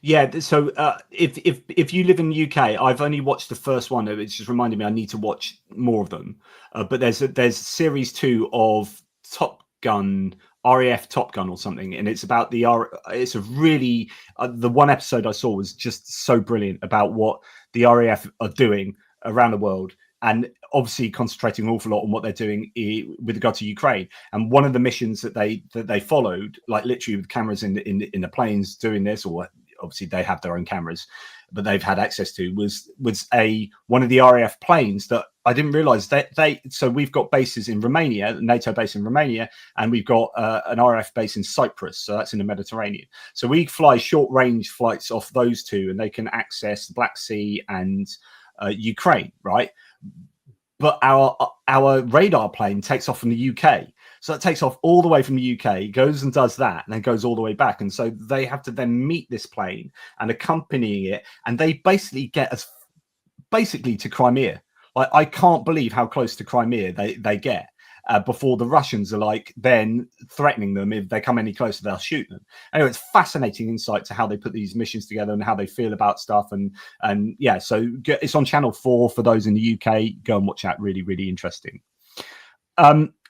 Yeah, so if you live in the UK, I've only watched the first one. It's just reminded me I need to watch more of them. But there's series 2 of Top Gun, RAF Top Gun or something, and it's about it's a really the one episode I saw was just so brilliant about what the RAF are doing around the world, and obviously concentrating an awful lot on what they're doing with regard to Ukraine. And one of the missions that they followed, like literally with cameras in the planes doing this, or obviously they have their own cameras, but they've had access to, was one of the RAF planes that I didn't realize so we've got bases in Romania, the NATO base in Romania, and we've got an RAF base in Cyprus, so that's in the Mediterranean. So we fly short range flights off those two, and they can access the Black Sea and Ukraine, right? But our radar plane takes off from the UK. So it takes off all the way from the UK, goes and does that, and then goes all the way back. And so they have to then meet this plane and accompanying it, and they basically get us basically to Crimea. Like, I can't believe how close to Crimea they get before the Russians are like then threatening them. If they come any closer, they'll shoot them. Anyway, it's fascinating insight to how they put these missions together and how they feel about stuff. And yeah, so it's on Channel 4 for those in the UK. Go and watch that. Really, really interesting.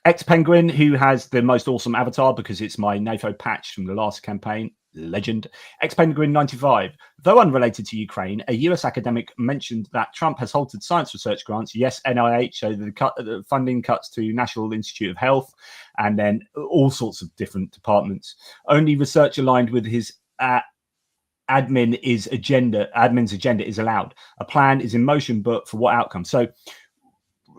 X-Penguin, who has the most awesome avatar because it's my NAFO patch from the last campaign. Legend. X-Penguin 95. Though unrelated to Ukraine, a US academic mentioned that Trump has halted science research grants. Yes, NIH, so the funding cuts to National Institute of Health, and then all sorts of different departments. Only research aligned with his admin's agenda is allowed. A plan is in motion, but for what outcome? So,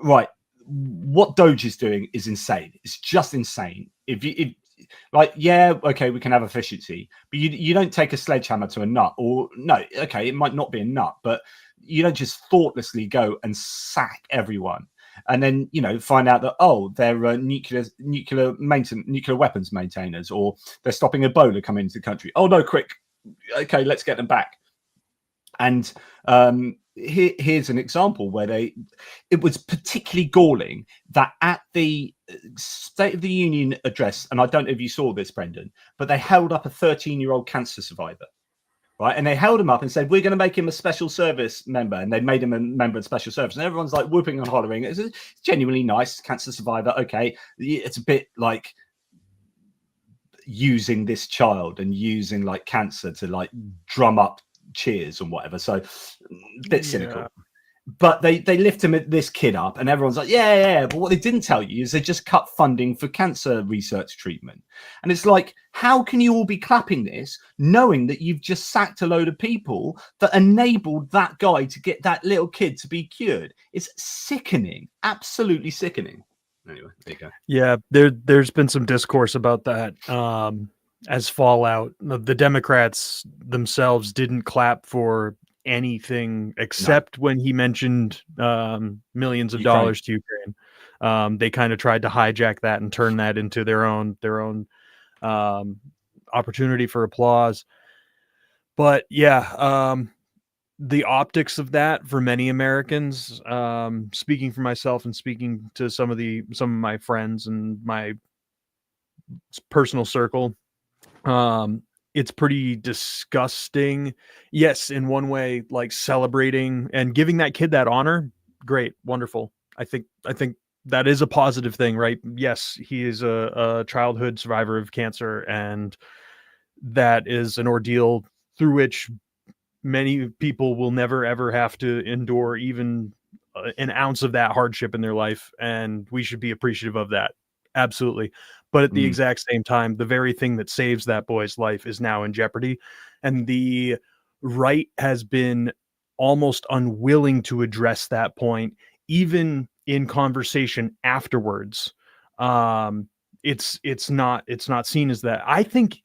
right, what Doge is doing is insane. It's just insane. Yeah, okay, we can have efficiency, but you don't take a sledgehammer to a nut, or no, okay, it might not be a nut, but you don't just thoughtlessly go and sack everyone and then find out that they're nuclear weapons maintainers, or they're stopping Ebola coming into the country. Oh no, quick, okay, let's get them back. And here's an example where it was particularly galling that at the State of the Union address, and I don't know if you saw this, Brendan, but they held up a 13-year-old cancer survivor, right? And they held him up and said, we're going to make him a special service member. And they made him a member of special service. And everyone's like whooping and hollering. It's genuinely nice cancer survivor. Okay, it's a bit like using this child and using like cancer to like drum up cheers and whatever, so a bit cynical. But they lift this kid up, and everyone's like, yeah. But what they didn't tell you is they just cut funding for cancer research treatment. And it's like, how can you all be clapping this, knowing that you've just sacked a load of people that enabled that guy to get that little kid to be cured? It's sickening, absolutely sickening. Anyway, there you go. Yeah, there's been some discourse about that. As fallout, the Democrats themselves didn't clap for anything except when he mentioned millions of dollars to Ukraine. They kind of tried to hijack that and turn that into their own opportunity for applause. But yeah, the optics of that for many Americans, speaking for myself and speaking to some of my friends and my personal circle, it's pretty disgusting. Yes, in one way, like celebrating and giving that kid that honor, great, wonderful. I think that is a positive thing, right? Yes, he is a childhood survivor of cancer, and that is an ordeal through which many people will never ever have to endure even an ounce of that hardship in their life, and we should be appreciative of that. Absolutely. But at the exact same time, the very thing that saves that boy's life is now in jeopardy, and the right has been almost unwilling to address that point, even in conversation afterwards. It's not seen as that. I think,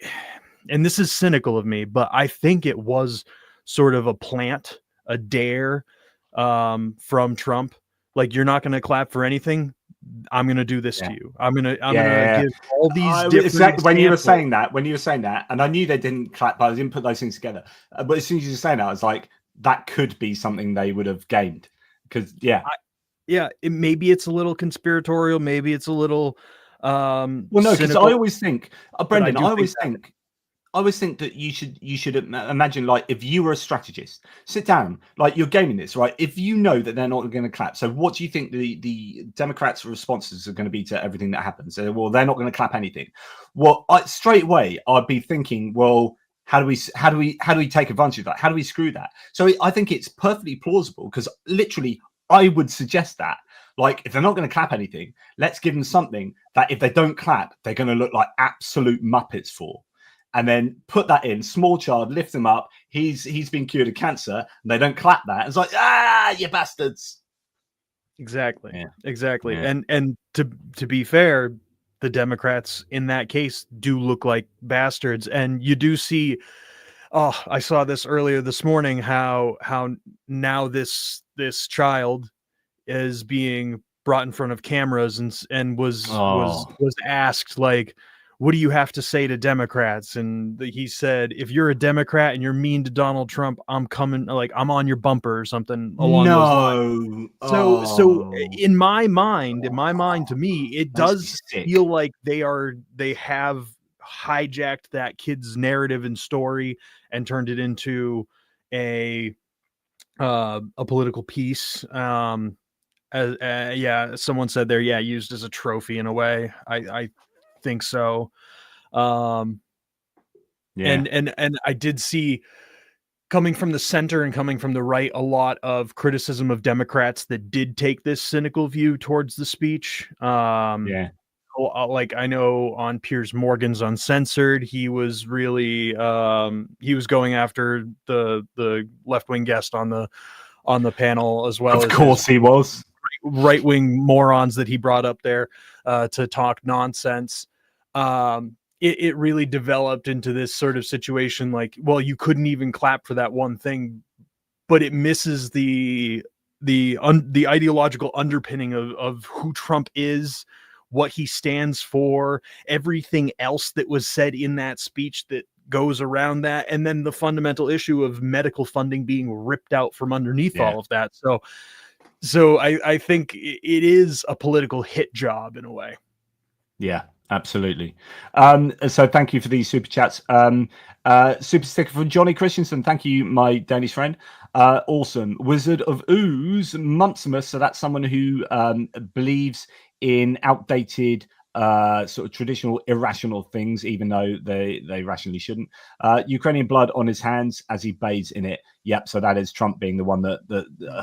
and this is cynical of me, but I think it was sort of a plant, a dare from Trump. Like, you're not going to clap for anything. I'm going to do this to you. I'm going to give all these different exactly. When you were saying examples. that, and I knew they didn't clap, but I didn't put those things together. But as soon as you were saying that, I was like, that could be something they would have gained. Because Maybe it's a little conspiratorial. Maybe it's a little well, no, because I always think, Brendan, I always think that you should imagine, like, if you were a strategist, sit down, like, you're gaming this, right? If you know that they're not going to clap, so what do you think the Democrats' responses are going to be to everything that happens? Well, they're not going to clap anything. Well, straight away I'd be thinking, well, how do we take advantage of that? How do we screw that? So I think it's perfectly plausible, because literally I would suggest that, like, if they're not going to clap anything, let's give them something that if they don't clap, they're going to look like absolute muppets for. And then put that in, small child, lift him up. He's been cured of cancer, and they don't clap that. It's like, you bastards. Exactly. Yeah. And to be fair, the Democrats in that case do look like bastards. And you do see, I saw this earlier this morning, how now this child is being brought in front of cameras and was asked, like, what do you have to say to Democrats? And he said, if you're a Democrat and you're mean to Donald Trump, I'm coming, like, I'm on your bumper or something along those lines. So in my mind, to me, it does feel like they have hijacked that kid's narrative and story and turned it into a political piece. Someone said they're used as a trophy in a way. I think so. And I did see, coming from the center and coming from the right, a lot of criticism of Democrats that did take this cynical view towards the speech. Like, I know on Piers Morgan's Uncensored, he was really he was going after the left-wing guest on the panel, as well. Of course he was. Right-wing morons that he brought up there to talk nonsense. It really developed into this sort of situation, like, well, you couldn't even clap for that one thing, but it misses the ideological underpinning of who Trump is, what he stands for, everything else that was said in that speech that goes around that, and then the fundamental issue of medical funding being ripped out from underneath all of that. So I think it is a political hit job in a way. Yeah, absolutely. So thank you for these super chats. Super sticker from Johnny Christensen. Thank you, my Danish friend. Awesome. Wizard of Ooze, Muntsimus. So that's someone who believes in outdated sort of traditional irrational things, even though they rationally shouldn't. Ukrainian blood on his hands as he bathes in it. Yep, so that is Trump being the one that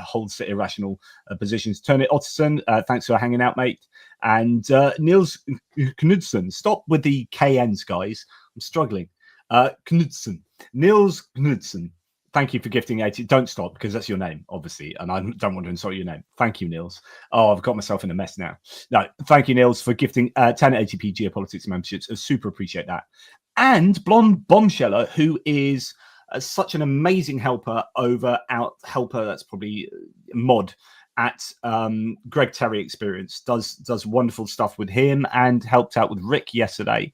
holds the irrational positions. Tony Otterson, thanks for hanging out, mate. And Niels Knudsen, stop with the KNs, guys. I'm struggling. Knudsen, Niels Knudsen, thank you for gifting 80. Don't stop, because that's your name, obviously, and I don't want to insult your name. Thank you, Niels. Oh, I've got myself in a mess now. No, thank you, Niels, for gifting 10 ATP Geopolitics memberships. I super appreciate that. And Blonde Bombsheller, who is such an amazing helper that's probably mod at Greg Terry Experience, does wonderful stuff with him and helped out with Rick yesterday.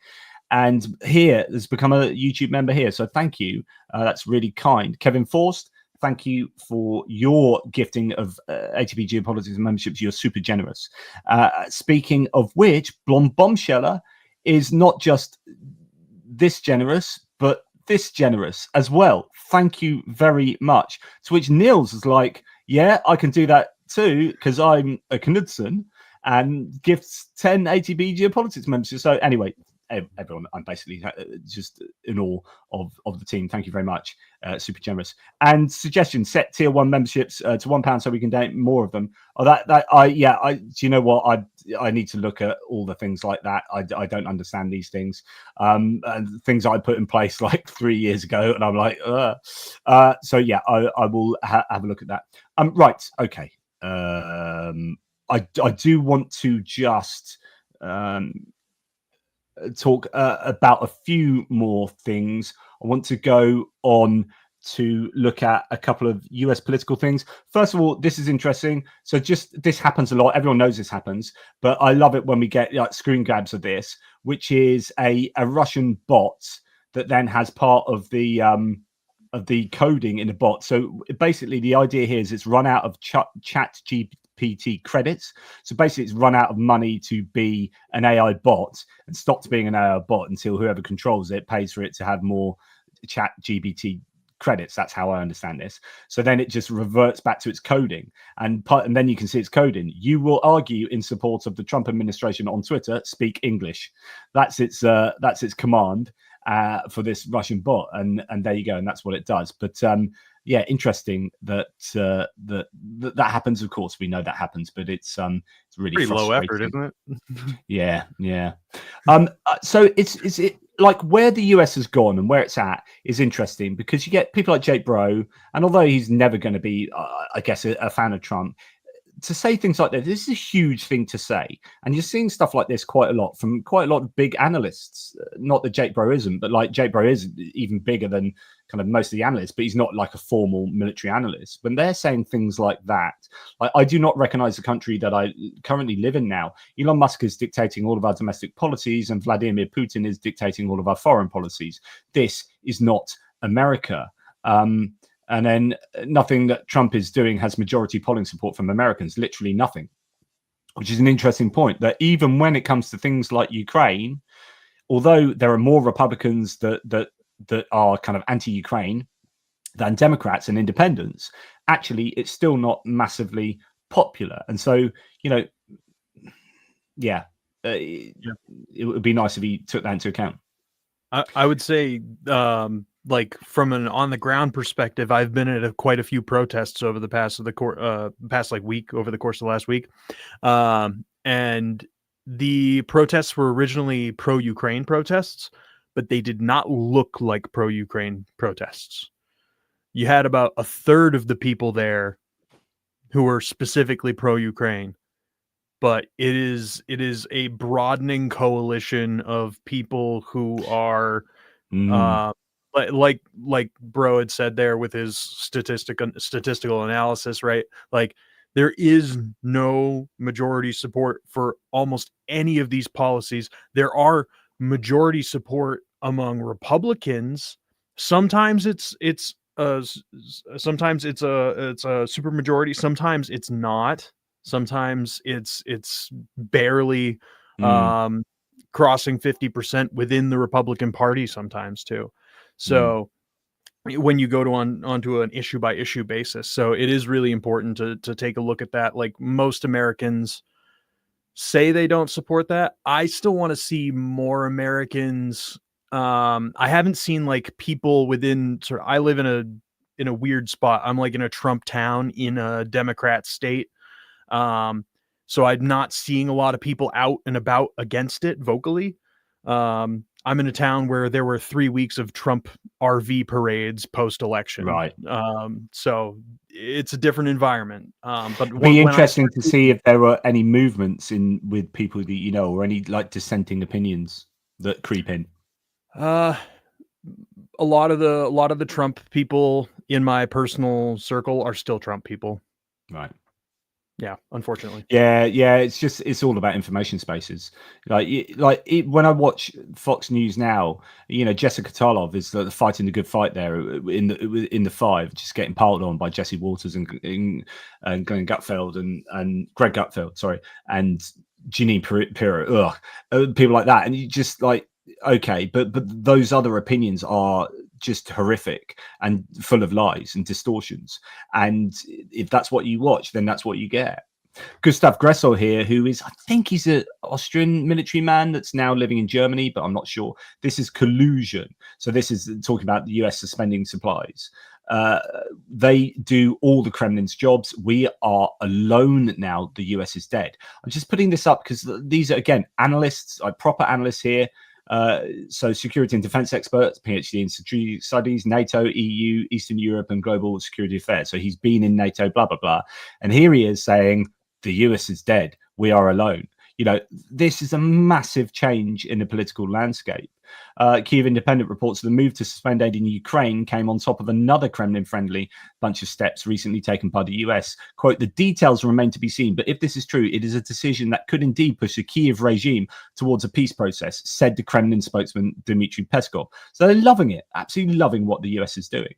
And here has become a YouTube member here. So thank you. That's really kind. Kevin Forst, thank you for your gifting of ATP Geopolitics memberships. You're super generous. Speaking of which, Blonde Bombsheller is not just this generous, but this generous as well. Thank you very much. To which Niels is like, yeah, I can do that too, because I'm a Knudsen, and gifts 10 ATP Geopolitics memberships. So anyway, everyone. I'm basically just in awe of the team. Thank you very much. Super generous. And suggestion: set tier 1 memberships to £1 so we can donate more of them. Oh, do you know what? I need to look at all the things like that. I don't understand these things. And things I put in place like 3 years ago, and I'm like, so yeah, I will have a look at that. Right, okay. I do want to just talk about a few more things. I want to go on to look at a couple of US political things. First of all, this is interesting. So this happens a lot. Everyone knows this happens, but I love it when we get like screen grabs of this, which is a Russian bot that then has part of the coding in the bot. So basically the idea here is it's run out of chat GPT credits. So basically it's run out of money to be an AI bot and stopped being an AI bot until whoever controls it pays for it to have more chat GPT credits. That's how I understand this. So then it just reverts back to its coding, and then you can see its coding. You will argue in support of the Trump administration on Twitter. Speak English. That's its command for this Russian bot, and there you go, and that's what it does. But yeah, interesting that that happens. Of course, we know that happens, but it's really pretty low effort, isn't it? Yeah. So it's like where the US has gone and where it's at is interesting, because you get people like Jake Bro, and although he's never going to be, I guess, a fan of Trump, to say things like that, this is a huge thing to say. And you're seeing stuff like this quite a lot from quite a lot of big analysts. Not that Jake Bro isn't, but like Jake Bro is even bigger than kind of most of the analysts, but he's not like a formal military analyst. When they're saying things like that, I do not recognize the country that I currently live in now. Elon Musk is dictating all of our domestic policies, and Vladimir Putin is dictating all of our foreign policies. This is not America. And then nothing that Trump is doing has majority polling support from Americans, literally nothing, which is an interesting point, that even when it comes to things like Ukraine, although there are more Republicans that are kind of anti-Ukraine than Democrats and independents, actually it's still not massively popular. And so, you know, it would be nice if he took that into account. I would say, like from an on the ground perspective, I've been at quite a few protests over the past week, over the course of the last week, and the protests were originally pro-Ukraine protests, but they did not look like pro-Ukraine protests. You had about a third of the people there who were specifically pro-Ukraine, but it is a broadening coalition of people who are like Bro had said there with his statistical analysis, right? Like there is no majority support for almost any of these policies. There are majority support among Republicans. Sometimes it's a super majority. Sometimes it's not. Sometimes it's barely crossing 50% within the Republican Party sometimes too. So when you go onto an issue by issue basis, so it is really important to take a look at that. Like most Americans say they don't support that. I still want to see more Americans. I haven't seen like people within I live in a weird spot. I'm like in a Trump town in a Democrat state. So I'm not seeing a lot of people out and about against it vocally. I'm in a town where there were 3 weeks of Trump RV parades post-election. Right. So it's a different environment. But it'd be interesting to see if there were any movements with people that you know, or any like dissenting opinions that creep in. A lot of the Trump people in my personal circle are still Trump people. Right. Yeah, unfortunately. Yeah. It's all about information spaces. When I watch Fox News now, you know, Jessica Tarlov is fighting the good fight there in the five, just getting piled on by Jesse Waters and Glenn Gutfeld and Greg Gutfeld, sorry, and Jeanine Pirro, people like that, and you just like, okay, but those other opinions are just horrific and full of lies and distortions, and if that's what you watch, then that's what you get. Gustav Gressel here, who is, I think he's an Austrian military man that's now living in Germany, but I'm not sure. This is collusion. So this is talking about the US suspending supplies. They do all the Kremlin's jobs. We are alone now. The US is dead. I'm just putting this up because these are, again, analysts, proper analysts here. So security and defense experts, PhD in strategic studies, NATO, EU, Eastern Europe, and global security affairs. So he's been in NATO, blah, blah, blah. And here he is saying, the US is dead. We are alone. You know, this is a massive change in the political landscape. Kyiv Independent reports the move to suspend aid in Ukraine came on top of another Kremlin-friendly bunch of steps recently taken by the US. Quote, the details remain to be seen, but if this is true, it is a decision that could indeed push the Kyiv regime towards a peace process, said the Kremlin spokesman Dmitry Peskov. So they're loving it, absolutely loving what the US is doing,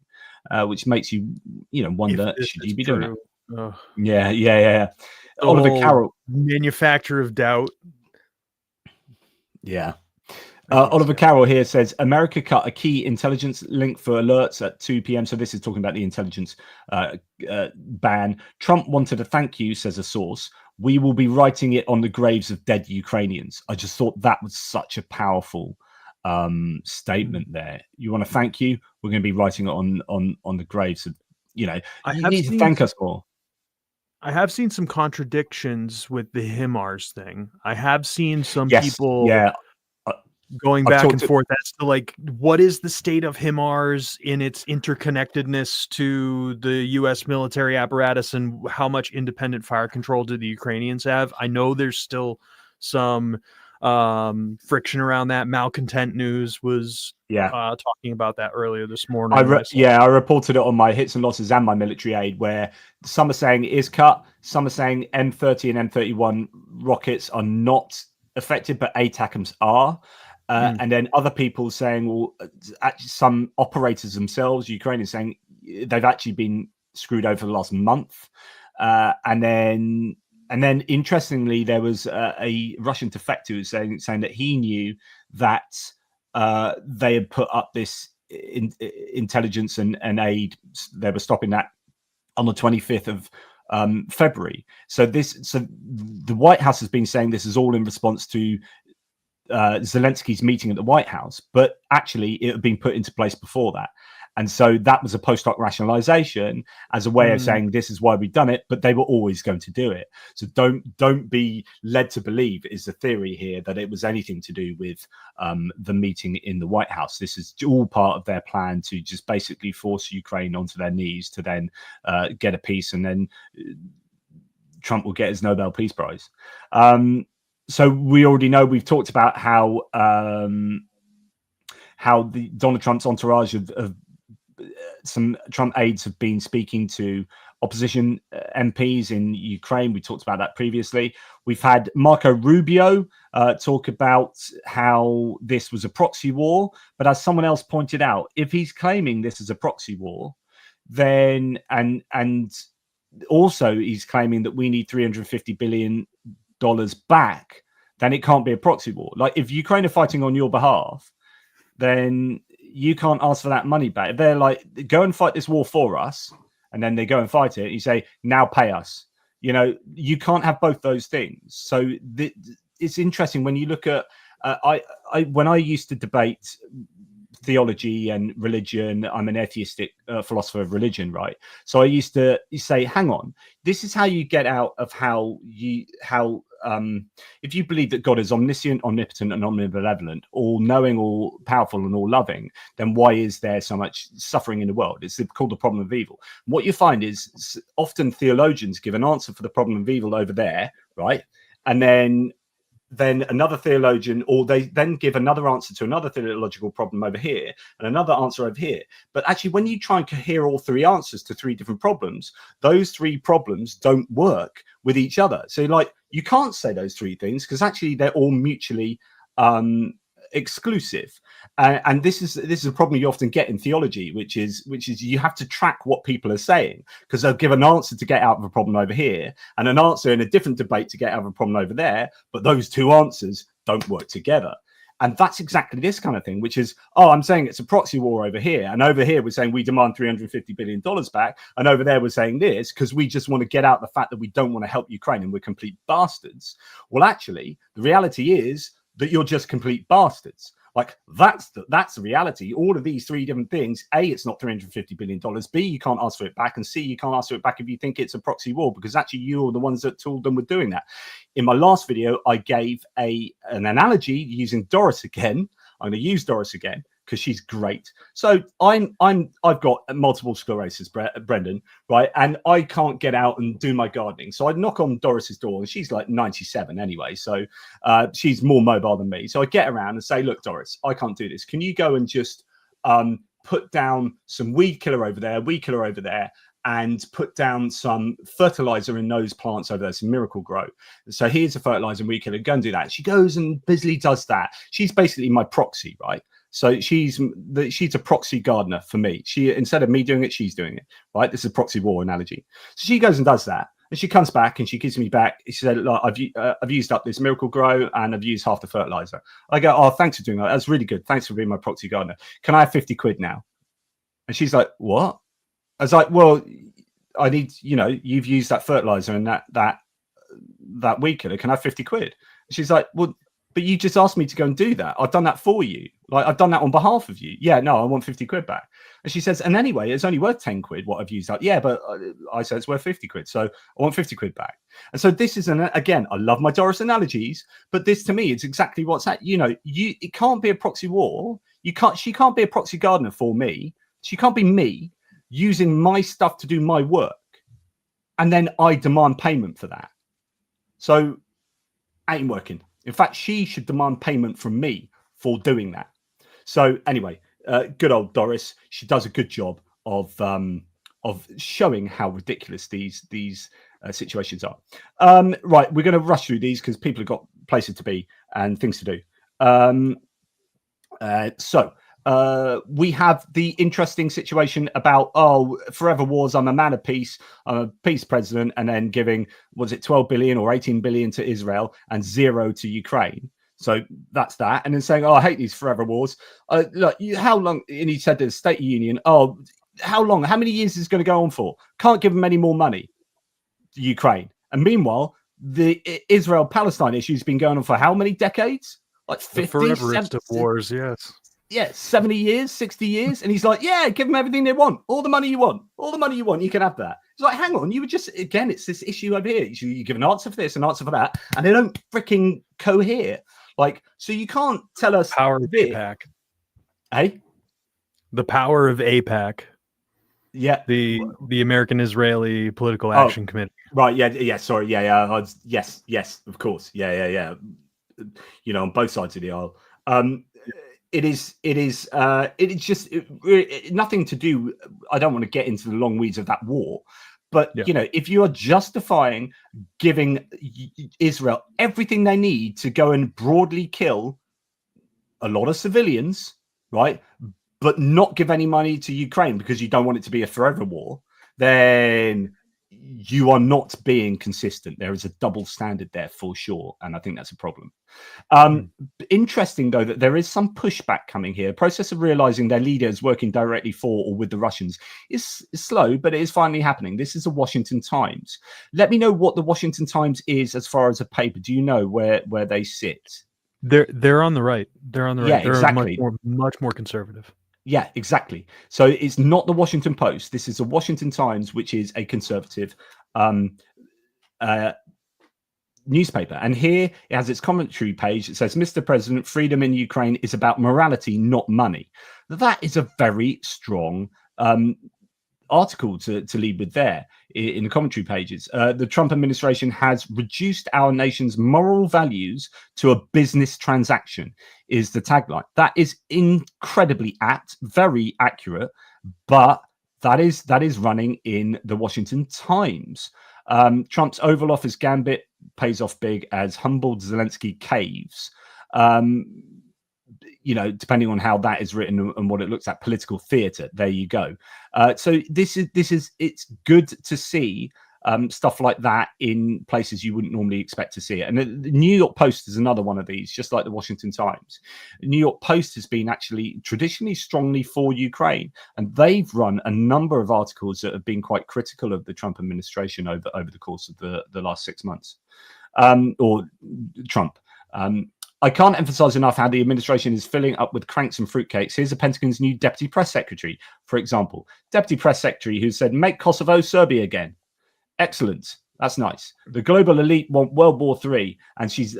which makes you, wonder, should you be doing it? Yeah. Oliver Carroll. Manufacture of doubt. Yeah. Oliver Carroll here says, America cut a key intelligence link for alerts at 2 p.m. So this is talking about the intelligence ban. Trump wanted a thank you, says a source. We will be writing it on the graves of dead Ukrainians. I just thought that was such a powerful statement there. You want to thank you? We're going to be writing it on the graves of, you need to thank us more. I have seen some contradictions with the HIMARS thing. I have seen some people going back and forth as to, like, what is the state of HIMARS in its interconnectedness to the U.S. military apparatus, and how much independent fire control do the Ukrainians have? I know there's still some friction around that. Malcontent News was talking about that earlier this morning. I reported it on my hits and losses and my military aid, where some are saying it is cut, some are saying M30 and M31 rockets are not affected, but ATACMS are. And then other people saying, well, actually some operators themselves, Ukrainians, saying they've actually been screwed over the last month. And then interestingly, there was a Russian defector saying that he knew that they had put up this intelligence and aid. They were stopping that on the 25th of February. So the White House has been saying this is all in response to Zelensky's meeting at the White House, but actually it had been put into place before that. And so that was a post hoc rationalization as a way of saying this is why we've done it, but they were always going to do it. So don't be led to believe, is the theory here, that it was anything to do with the meeting in the White House. This is all part of their plan to just basically force Ukraine onto their knees to then get a peace, and then Trump will get his Nobel Peace Prize. So we already know, we've talked about how the Donald Trump's entourage of some Trump aides have been speaking to opposition MPs in Ukraine. We talked about that previously. We've had Marco Rubio talk about how this was a proxy war. But as someone else pointed out, if he's claiming this is a proxy war, then and also he's claiming that we need $350 billion back, then it can't be a proxy war. Like, if Ukraine are fighting on your behalf, then you can't ask for that money back. If they're like, go and fight this war for us, and then they go and fight it, you say, now pay us. You can't have both those things. So it's interesting when you look at when I used to debate theology and religion. I'm an atheistic philosopher of religion, right? So I used to say, hang on, this is how you get out of if you believe that God is omniscient, omnipotent, and omnibenevolent, all knowing, all powerful, and all loving, then why is there so much suffering in the world? It's called the problem of evil. What you find is often theologians give an answer for the problem of evil over there, right? And then another theologian, or they then give another answer to another theological problem over here, and another answer over here. But actually, when you try and cohere all three answers to three different problems, those three problems don't work with each other. So you can't say those three things, because actually they're all mutually exclusive. And this is a problem you often get in theology, which is you have to track what people are saying, because they'll give an answer to get out of a problem over here and an answer in a different debate to get out of a problem over there, but those two answers don't work together. And that's exactly this kind of thing, which is, oh, I'm saying it's a proxy war over here. And over here, we're saying we demand $350 billion back. And over there, we're saying this because we just want to get out the fact that we don't want to help Ukraine and we're complete bastards. Well, actually, the reality is that you're just complete bastards. Like, that's the reality. All of these three different things: A, it's not $350 billion. B, you can't ask for it back. And C, you can't ask for it back if you think it's a proxy war, because actually you're the ones that told them we're doing that. In my last video, I gave an analogy using Doris again. I'm going to use Doris again because she's great. So I've got multiple sclerosis, Brendan, right? And I can't get out and do my gardening. So I knock on Doris's door, and she's like 97 anyway. So she's more mobile than me. So I get around and say, look, Doris, I can't do this. Can you go and just put down some weed killer over there, and put down some fertilizer in those plants over there, some Miracle Grow. So here's a fertilizer and weed killer, go and do that. She goes and busily does that. She's basically my proxy, right? So she's a proxy gardener for me. She, instead of me doing it, she's doing it, right? This is a proxy war analogy. So she goes and does that, and she comes back and she gives me back. She said, look, I've used up this Miracle Grow and I've used half the fertilizer. I go, oh, thanks for doing that. That's really good. Thanks for being my proxy gardener. Can I have 50 quid now? And she's like, what? I was like, well, I need, you've used that fertilizer and that weed killer. Can I have 50 quid? And she's like, well, but you just asked me to go and do that. I've done that for you. Like, I've done that on behalf of you. Yeah, no, I want 50 quid back. And she says, and anyway, it's only worth 10 quid what I've used up. Yeah, but I said it's worth 50 quid. So I want 50 quid back. And so this is, again, I love my Doris analogies, but this to me, it's exactly what's that. It can't be a proxy war. She can't be a proxy gardener for me. She can't be me using my stuff to do my work. And then I demand payment for that. So ain't working. In fact, she should demand payment from me for doing that. So anyway, good old Doris. She does a good job of showing how ridiculous these situations are. Right, we're going to rush through these because people have got places to be and things to do. We have the interesting situation about, forever wars. I'm a man of peace. I'm a peace president, and then giving, was it 12 billion or 18 billion to Israel and 0 to Ukraine. So that's that. And then saying, I hate these forever wars. Look, how long? And he said to the State of the Union, how long? How many years is it going to go on for? Can't give them any more money to Ukraine. And meanwhile, the Israel-Palestine issue has been going on for how many decades? Like 50, foreverest of wars, yes. Yeah, 70 years, 60 years. And he's like, yeah, give them everything they want. All the money you want. All the money you want. You can have that. It's like, hang on. You were just, again, it's this issue over here. You give an answer for this, an answer for that. And they don't freaking cohere. Like, so you can't tell us. Power of AIPAC. Hey? The power of AIPAC. Yeah. The American-Israeli Political Action Committee. Right. Yeah. Sorry. Yeah. Yes. Of course. Yeah. On both sides of the aisle. It is just nothing to do. I don't want to get into the long weeds of that war, but if you are justifying giving Israel everything they need to go and broadly kill a lot of civilians, right, but not give any money to Ukraine because you don't want it to be a forever war, then you are not being consistent. There is a double standard there for sure, and I think that's a problem. Interesting, though, that there is some pushback coming here. The process of realizing their leader is working directly for or with the Russians is slow, but it is finally happening. This is the Washington Times. Let me know what the Washington Times is as far as a paper. Do you know where they sit? They're on the right. They're on the right. Yeah, they're exactly. much more conservative. Yeah, exactly. So it's not the Washington Post. This is the Washington Times, which is a conservative newspaper. And here it has its commentary page. It says, Mr. President, freedom in Ukraine is about morality, not money. That is a very strong article to lead with there in the commentary pages. The Trump administration has reduced our nation's moral values to a business transaction, is the tagline. That is incredibly apt, very accurate, but that is running in the Washington Times. Trump's Oval Office gambit pays off big as humbled Zelensky caves. Depending on how that is written and what it looks at, political theater. There you go. So this is it's good to see stuff like that in places you wouldn't normally expect to see it. And the New York Post is another one of these, just like the Washington Times. The New York Post has been actually traditionally strongly for Ukraine, and they've run a number of articles that have been quite critical of the Trump administration over the course of the last 6 months, or Trump. I can't emphasize enough how the administration is filling up with cranks and fruitcakes. Here's the Pentagon's new deputy press secretary, for example. Deputy press secretary who said, make Kosovo Serbia again. Excellent. That's nice. The global elite want World War III, and she's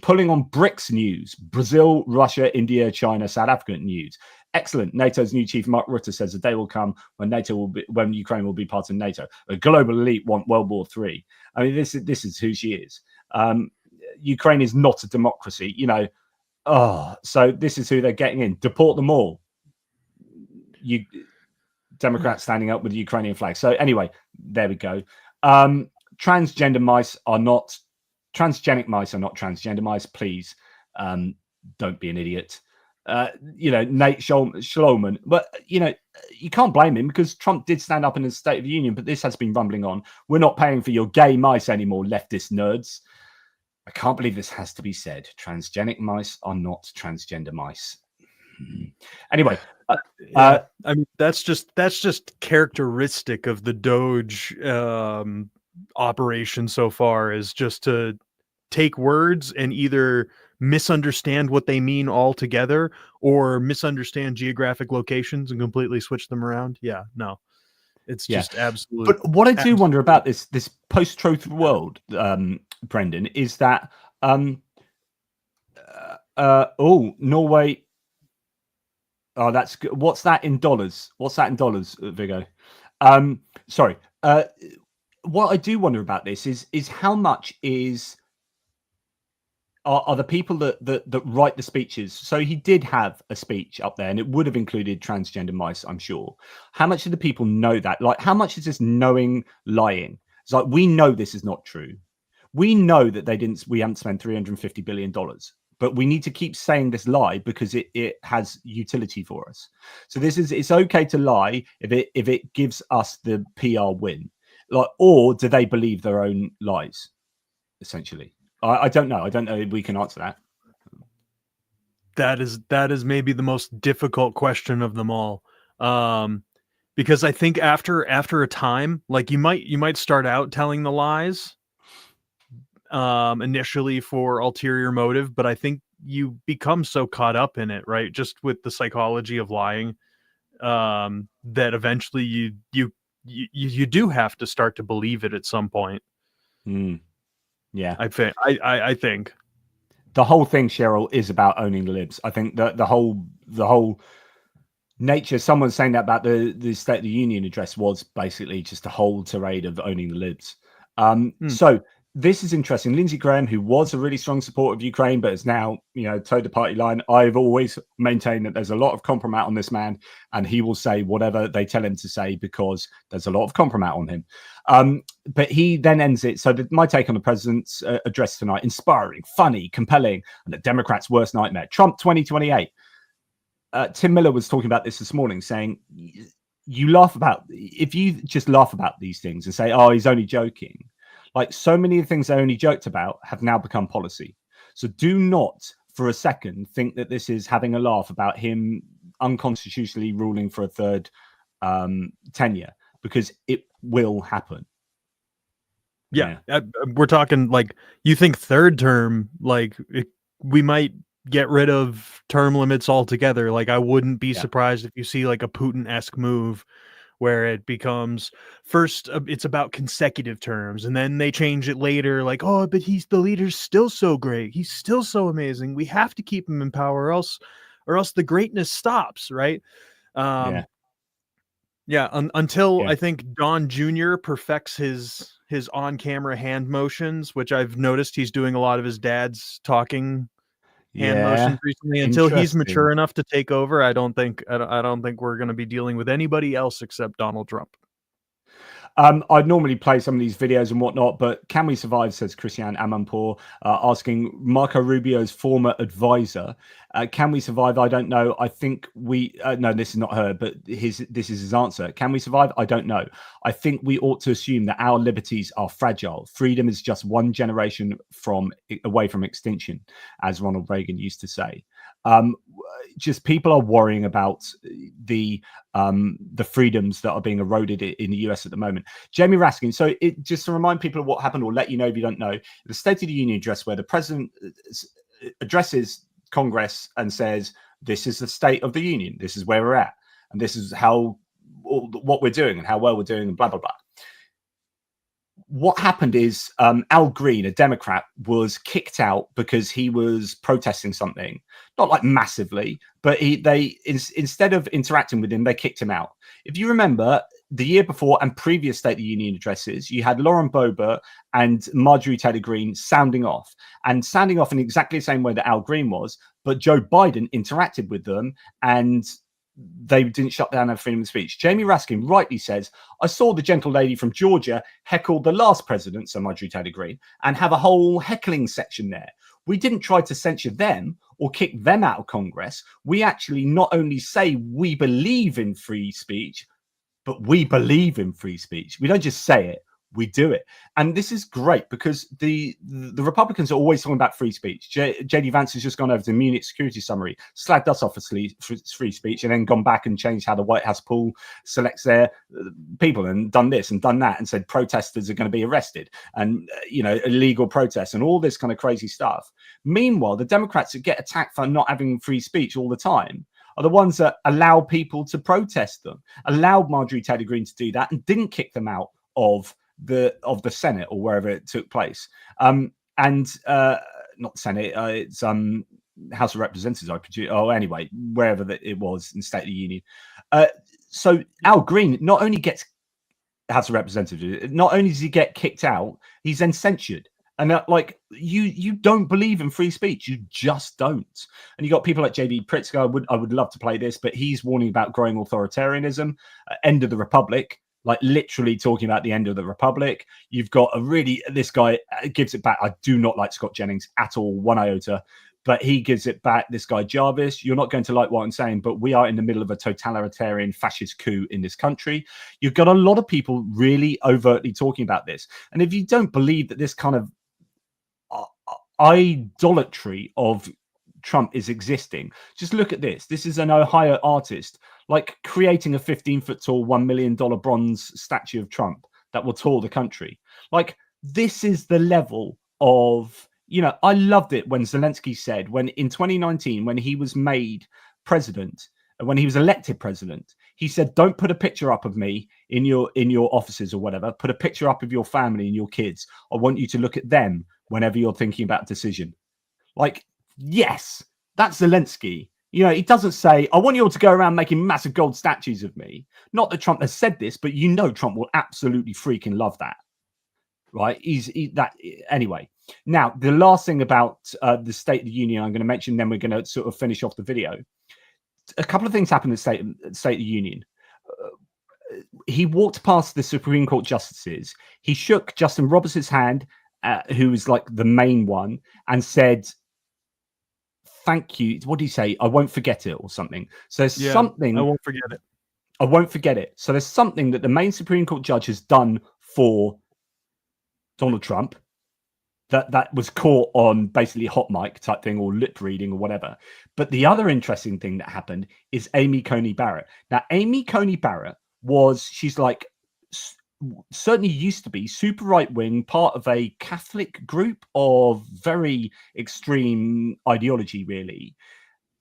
pulling on BRICS news. Brazil, Russia, India, China, South Africa news. Excellent. NATO's new chief, Mark Rutte, says the day will come when Ukraine will be part of NATO. The global elite want World War III. I mean, this is who she is. Ukraine is not a democracy, so this is who they're getting in. Deport them all. You Democrats standing up with the Ukrainian flag. So anyway, there we go. Transgenic mice are not transgender mice. Please, don't be an idiot. Nate Shloman, but you can't blame him because Trump did stand up in the State of the Union, but this has been rumbling on. We're not paying for your gay mice anymore, leftist nerds. I can't believe this has to be said. Transgenic mice are not transgender mice. Anyway, I mean that's just characteristic of the Doge operation so far, is just to take words and either misunderstand what they mean altogether or misunderstand geographic locations and completely switch them around. Yeah, no. It's just absolute. But what I do wonder about this post-truth world, Brendan, is that Norway. Oh, that's good. What's that in dollars? Viggo? Sorry. What I do wonder about this is how much are the people that write the speeches. So he did have a speech up there, and it would have included transgender mice, I'm sure. How much do the people know that? Like, how much is this knowing lying? It's like, we know this is not true. We know that we haven't spent $350 billion, but we need to keep saying this lie because it has utility for us. So it's okay to lie if it gives us the PR win. Like, or do they believe their own lies, essentially? I don't know. I don't know if we can answer that. That is maybe the most difficult question of them all. Because I think after a time, like you might start out telling the lies initially for ulterior motive, but I think you become so caught up in it, right? Just with the psychology of lying, that eventually you do have to start to believe it at some point. Yeah, I think the whole thing, Cheryl, is about owning the libs. I think that the whole nature. Someone saying that about the State of the Union address was basically just a whole tirade of owning the libs. So this is interesting. Lindsey Graham, who was a really strong supporter of Ukraine, but is now, towed the party line. I've always maintained that there's a lot of compromise on this man, and he will say whatever they tell him to say because there's a lot of compromise on him. But he then ends it. So my take on the president's address tonight: inspiring, funny, compelling, and the Democrats' worst nightmare. Trump 2028. Tim Miller was talking about this morning, saying if you just laugh about these things and say, oh, he's only joking. Like, so many of the things they only joked about have now become policy. So do not for a second think that this is having a laugh about him unconstitutionally ruling for a third tenure, because it will happen. Yeah. We're talking like, you think third term, like we might get rid of term limits altogether. Like, I wouldn't be surprised if you see like a Putin-esque move where it becomes first it's about consecutive terms, and then they change it later, like, oh, but the leader's still so great, he's still so amazing, we have to keep him in power, or else the greatness stops, right? Until I think Don Jr. perfects his on-camera hand motions, which I've noticed he's doing a lot of his dad's talking hand motions recently. Until he's mature enough to take over, I don't think we're going to be dealing with anybody else except Donald Trump. I'd normally play some of these videos and whatnot, but can we survive, says Christian Amanpour, asking Marco Rubio's former advisor. Can we survive? I don't know. I think we, no, this is not her, but this is his answer. Can we survive? I don't know. I think we ought to assume that our liberties are fragile. Freedom is just one generation away from extinction, as Ronald Reagan used to say. Just people are worrying about the freedoms that are being eroded in the US at the moment. Jamie Raskin, so just to remind people of what happened, or let you know if you don't know, the State of the Union address where the president addresses Congress and says, this is the state of the union, this is where we're at, and this is what we're doing and how well we're doing, and blah, blah, blah. What happened is Al Green, a Democrat, was kicked out because he was protesting something, not like massively, but instead of interacting with him, they kicked him out. If you remember, the year before and previous State of the Union addresses, you had Lauren Boebert and Marjorie Taylor Greene sounding off in exactly the same way that Al Green was, but Joe Biden interacted with them and they didn't shut down their freedom of speech. Jamie Raskin rightly says, I saw the gentle lady from Georgia heckle the last president, so Marjorie Taylor Greene, and have a whole heckling section there. We didn't try to censure them or kick them out of Congress. We actually not only say we believe in free speech, but we believe in free speech. We don't just say it, we do it. And this is great because the Republicans are always talking about free speech. JD Vance has just gone over to Munich Security Summary, slagged us off for free speech, and then gone back and changed how the White House pool selects their people, and done this and done that, and said protesters are going to be arrested, and illegal protests and all this kind of crazy stuff. Meanwhile, the Democrats that get attacked for not having free speech all the time are the ones that allow people to protest them, allowed Marjorie Taylor Greene to do that, and didn't kick them out of the Senate or wherever it took place. Not Senate, it's House of Representatives. Anyway, wherever it was in State of the Union. So Al Green not only gets House of Representatives, not only does he get kicked out, he's then censured. And you don't believe in free speech, you just don't. And you got people like J.B. Pritzker. I would love to play this, but he's warning about growing authoritarianism, end of the republic, like literally talking about the end of the republic. You've got this guy gives it back. I do not like Scott Jennings at all, one iota, but he gives it back. This guy Jarvis, you're not going to like what I'm saying, but we are in the middle of a totalitarian fascist coup in this country. You've got a lot of people really overtly talking about this. And if you don't believe that this kind of idolatry of Trump is existing, just look at this. This is an Ohio artist creating a 15-foot tall $1 million bronze statue of Trump that will tour the country. This is the level of, I loved it when Zelensky said, when in 2019, when he was made president, when he was elected president, he said, don't put a picture up of me in your offices or whatever, put a picture up of your family and your kids. I want you to look at them whenever you're thinking about a decision. Yes, that's Zelensky. He doesn't say, I want you all to go around making massive gold statues of me. Not that Trump has said this, but Trump will absolutely freaking love that. Right? Anyway. Now, the last thing about the State of the Union I'm going to mention, then we're going to sort of finish off the video. A couple of things happened in the State of the Union. He walked past the Supreme Court justices. He shook Justin Roberts' hand, who was the main one, and said, thank you. What did he say? I won't forget it, or something. So there's something. I won't forget it. I won't forget it. So there's something that the main Supreme Court judge has done for Donald Trump that was caught on basically hot mic type thing, or lip reading, or whatever. But the other interesting thing that happened is Amy Coney Barrett. Now, Amy Coney Barrett she's certainly used to be super right wing, part of a Catholic group of very extreme ideology, really.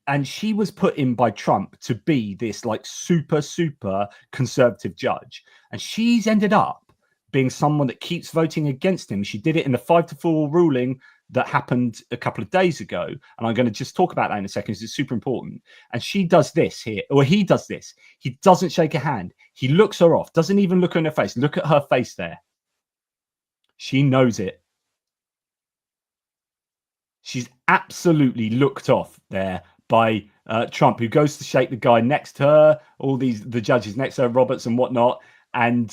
And she was put in by Trump to be this super conservative judge. And she's ended up being someone that keeps voting against him. She did it in the 5-4 ruling that happened a couple of days ago. And I'm going to just talk about that in a second because it's super important. And she does this here, or he does this. He doesn't shake her hand. He looks her off, doesn't even look her in her face. Look at her face there. She knows it. She's absolutely looked off there by Trump, who goes to shake the guy next to her, the judges next to her, Roberts and whatnot. And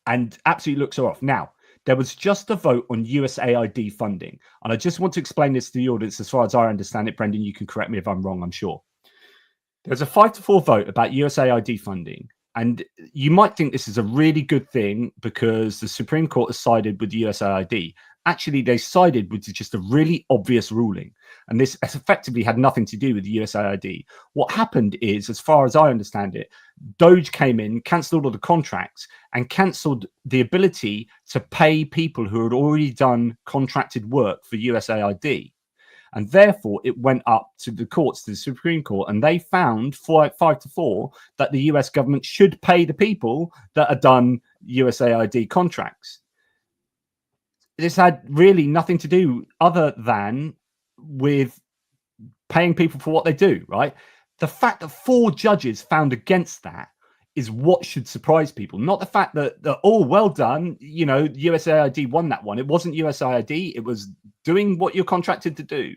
and absolutely looks her off. Now, there was just a vote on USAID funding, and I just want to explain this to the audience as far as I understand it. Brendan, you can correct me if I'm wrong, I'm sure. There's a 5-4 vote about USAID funding, and you might think this is a really good thing because the Supreme Court has sided with the USAID. Actually, they sided with just a really obvious ruling, and this effectively had nothing to do with the USAID. What happened is, as far as I understand it, Doge came in, cancelled all the contracts, and cancelled the ability to pay people who had already done contracted work for USAID. And therefore, it went up to the courts, to the Supreme Court, and they found 5-4 that the US government should pay the people that had done USAID contracts. This had really nothing to do other than with paying people for what they do, right? The fact that 4 judges found against that is what should surprise people, not the fact that, oh, well done, you know, USAID won that one. It wasn't USAID, it was doing what you're contracted to do,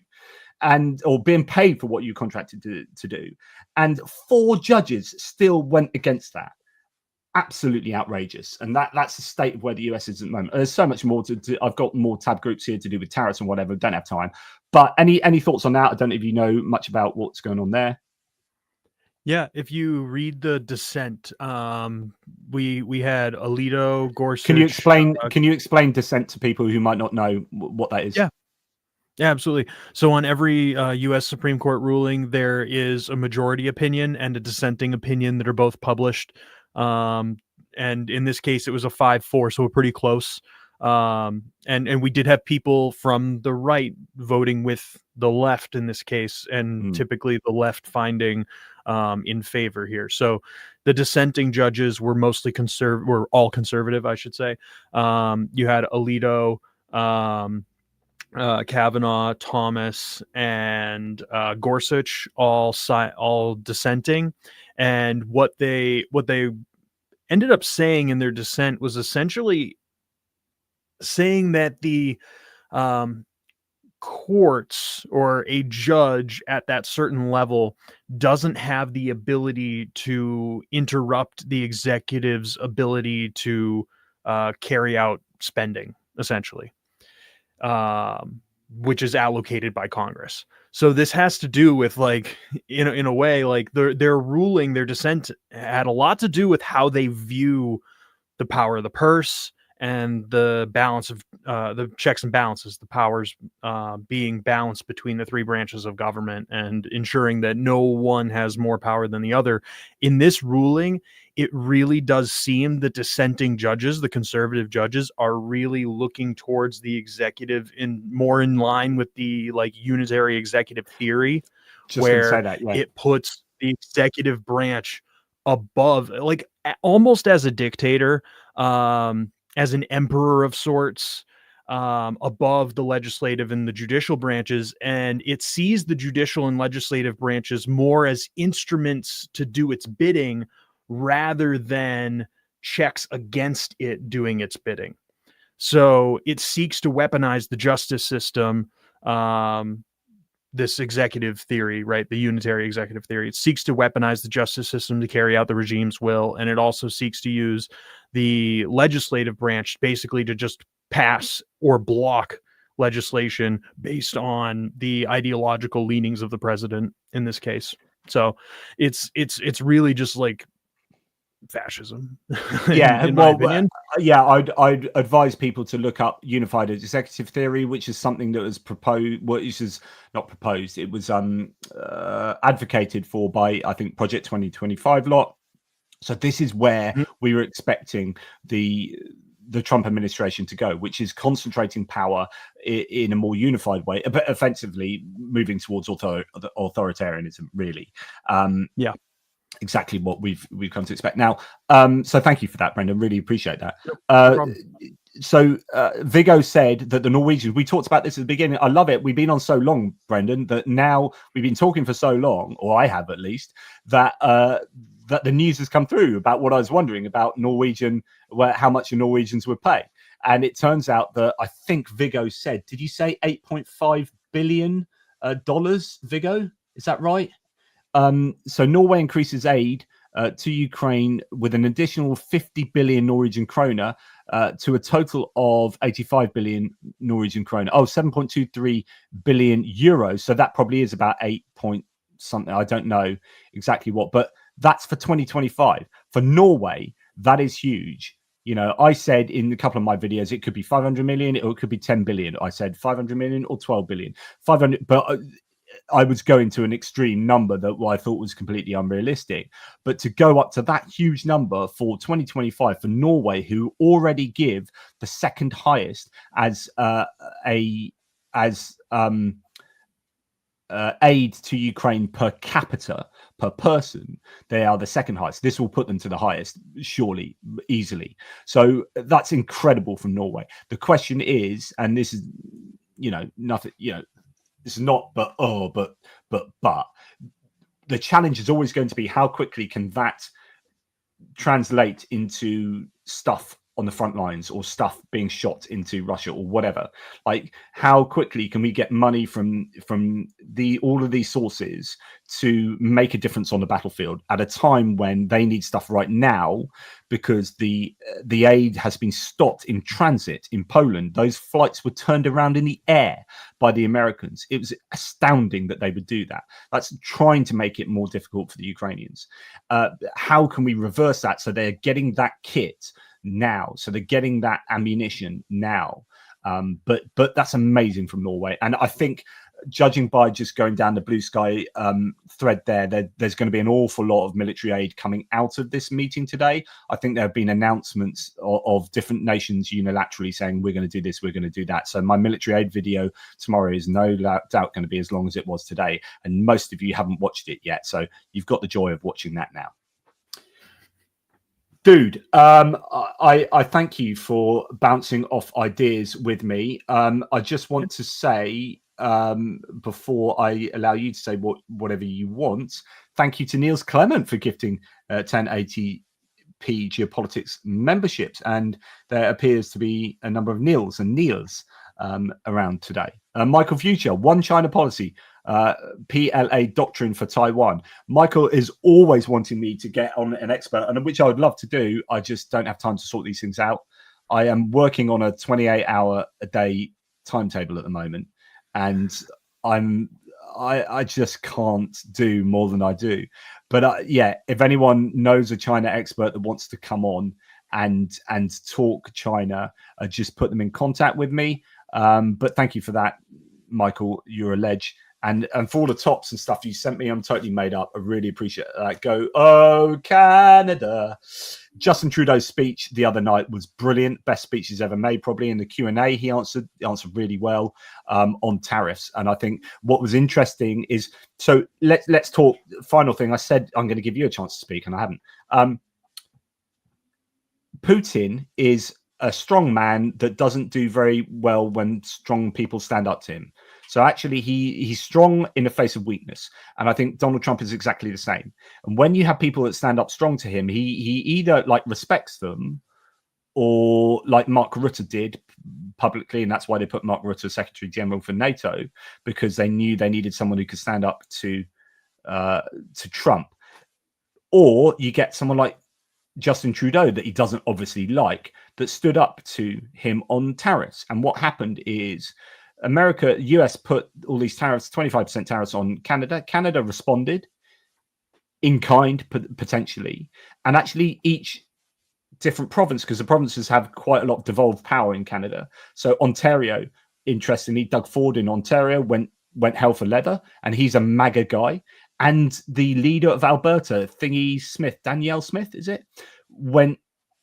and or being paid for what you contracted to do. And 4 judges still went against that. Absolutely outrageous. And that's the state of where the US is at the moment. There's so much more to do. I've got more tab groups here to do with tariffs and whatever. Don't have time. But any thoughts on that? I don't know if you know much about what's going on there. Yeah, if you read the dissent, we had Alito, Gorsuch. Can you explain dissent to people who might not know what that is? Yeah, absolutely. So on every U.S. Supreme Court ruling, there is a majority opinion and a dissenting opinion that are both published. And in this case, it was a 5-4, so we're pretty close. And we did have people from the right voting with the left in this case, and typically the left finding in favor here. So the dissenting judges were mostly were all conservative, I should say. You had Alito, Kavanaugh, Thomas, and Gorsuch all dissenting. And what they ended up saying in their dissent was essentially saying that the courts or a judge at that certain level doesn't have the ability to interrupt the executive's ability to carry out spending, essentially, which is allocated by Congress. So this has to do with, like, in a way, like their ruling, their dissent had a lot to do with how they view the power of the purse and the balance of the checks and balances, the powers being balanced between the 3 branches of government and ensuring that no one has more power than the other. In this ruling, it really does seem the dissenting judges, the conservative judges, are really looking towards the executive more in line with the, like, unitary executive theory, where it puts the executive branch above, like, almost as a dictator, as an emperor of sorts, above the legislative and the judicial branches. And it sees the judicial and legislative branches more as instruments to do its bidding rather than checks against it doing its bidding. So it seeks to weaponize the justice system, this executive theory, right? The unitary executive theory. It seeks to weaponize the justice system to carry out the regime's will. And it also seeks to use the legislative branch basically to just pass or block legislation based on the ideological leanings of the president in this case. So it's really just like fascism. in my opinion. I'd advise people to look up unified executive theory, which is something that was proposed. Well, it was not proposed. It was advocated for by, I think, Project 2025 lot. So this is where we were expecting the Trump administration to go, which is concentrating power in a more unified way, but offensively moving towards authoritarianism, really. Exactly what we've come to expect now. So thank you for that, Brendan. Really appreciate that. No so Viggo said that the Norwegians, we talked about this at the beginning. I love it. We've been on so long, Brendan, that now we've been talking for so long, or I have at least, that that the news has come through about what I was wondering about Norwegian, how much the Norwegians would pay. And it turns out that I think Viggo said, did you say $8.5 billion, Viggo? Is that right? So Norway increases aid to Ukraine with an additional 50 billion Norwegian kroner to a total of 85 billion Norwegian kroner. 7.23 billion euros. So that probably is about 8 point something. I don't know exactly what, but that's for 2025. For Norway, that is huge. You know, I said in a couple of my videos, it could be 500 million or it could be 10 billion. I said 500 million or 12 billion. 500, but I was going to an extreme number that I thought was completely unrealistic. But to go up to that huge number for 2025 for Norway, who already give the second highest as aid to Ukraine per capita, per person, they are the second highest. This will put them to the highest, surely, easily. So that's incredible from Norway. The question is, and this is, you know, nothing, you know, this is not, but the challenge is always going to be how quickly can that translate into stuff on the front lines or stuff being shot into Russia or whatever. Like, how quickly can we get money from all of these sources to make a difference on the battlefield at a time when they need stuff right now, because the aid has been stopped in transit in Poland. Those flights were turned around in the air by the Americans. It was astounding that they would do that. That's trying to make it more difficult for the Ukrainians. How can we reverse that so they're getting that kit now, so they're getting that ammunition now? But that's amazing from Norway. And I think, judging by just going down the Blue Sky thread there's going to be an awful lot of military aid coming out of this meeting today. I think there have been announcements of different nations unilaterally saying, we're going to do this, we're going to do that. So my military aid video tomorrow is no doubt going to be as long as it was today. And most of you haven't watched it yet, so you've got the joy of watching that now. Dude, I thank you for bouncing off ideas with me. I just want to say, before I allow you to say whatever you want, thank you to Niels Clement for gifting 1080p Geopolitics memberships. And there appears to be a number of Niels and Niels around today. Michael Future, One China Policy, PLA Doctrine for Taiwan. Michael is always wanting me to get on an expert, and which I would love to do. I just don't have time to sort these things out. I am working on a 28-hour a day timetable at the moment, and I just can't do more than I do. But yeah, if anyone knows a China expert that wants to come on and talk China, just put them in contact with me. But thank you for that, Michael. You're a ledge. And for all the tops and stuff you sent me, I'm totally made up. I really appreciate that. Go, oh, Canada. Justin Trudeau's speech the other night was brilliant. Best speech he's ever made, probably. In the Q&A, he answered really well on tariffs. And I think what was interesting is, so let's talk. Final thing, I said I'm going to give you a chance to speak, and I haven't. Putin is a strong man that doesn't do very well when strong people stand up to him. So actually, he's strong in the face of weakness. And I think Donald Trump is exactly the same. And when you have people that stand up strong to him, he either like respects them, or like Mark Rutte did publicly, and that's why they put Mark Rutte as Secretary General for NATO, because they knew they needed someone who could stand up to Trump. Or you get someone like Justin Trudeau that he doesn't obviously like, that stood up to him on tariffs. And what happened is US put all these tariffs, 25% tariffs on Canada. Canada responded in kind, potentially. And actually each different province, because the provinces have quite a lot of devolved power in Canada. So Ontario, interestingly, Doug Ford in Ontario went hell for leather, and he's a MAGA guy. And the leader of Alberta, Danielle Smith, is it? Went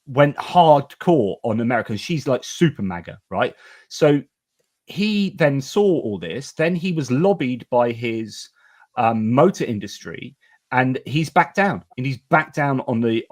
hardcore on Americans. She's like super MAGA, right? So he then saw all this. Then he was lobbied by his motor industry, and he's backed down. And he's backed down on the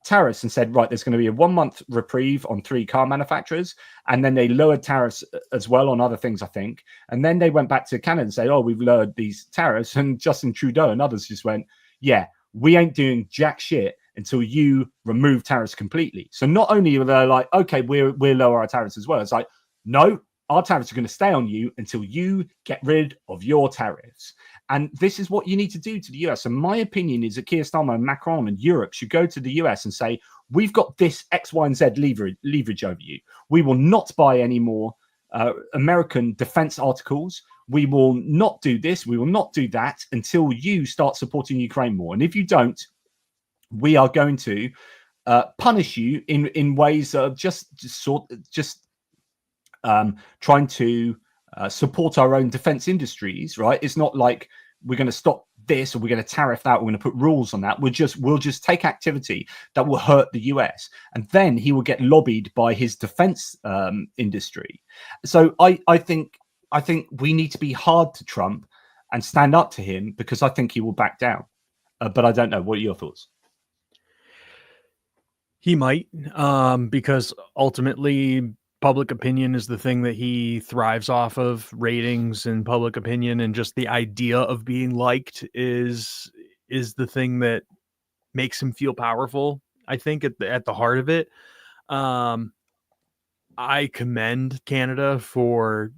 tariffs and said, right, there's going to be a 1 month reprieve on 3 car manufacturers. And then they lowered tariffs as well on other things, I think. And then they went back to Canada and said, oh, we've lowered these tariffs. And Justin Trudeau and others just went, yeah, we ain't doing jack shit until you remove tariffs completely. So not only are they like, okay, we'll lower our tariffs as well. It's like, no, our tariffs are going to stay on you until you get rid of your tariffs. And this is what you need to do to the US. And my opinion is that Keir Starmer and Macron and Europe should go to the US and say, we've got this X, Y, and Z leverage over you. We will not buy any more American defense articles. We will not do this. We will not do that until you start supporting Ukraine more. And if you don't, we are going to punish you in ways that are trying to support our own defense industries, right? It's not like we're going to stop this or we're going to tariff that. We're going to put rules on that. We'll just take activity that will hurt the US, and then he will get lobbied by his defense industry. So I think we need to be hard to Trump and stand up to him, because I think he will back down. But I don't know. What are your thoughts? He might, because ultimately public opinion is the thing that he thrives off of. Ratings and public opinion, and just the idea of being liked is the thing that makes him feel powerful, I think, at the heart of it. I commend Canada for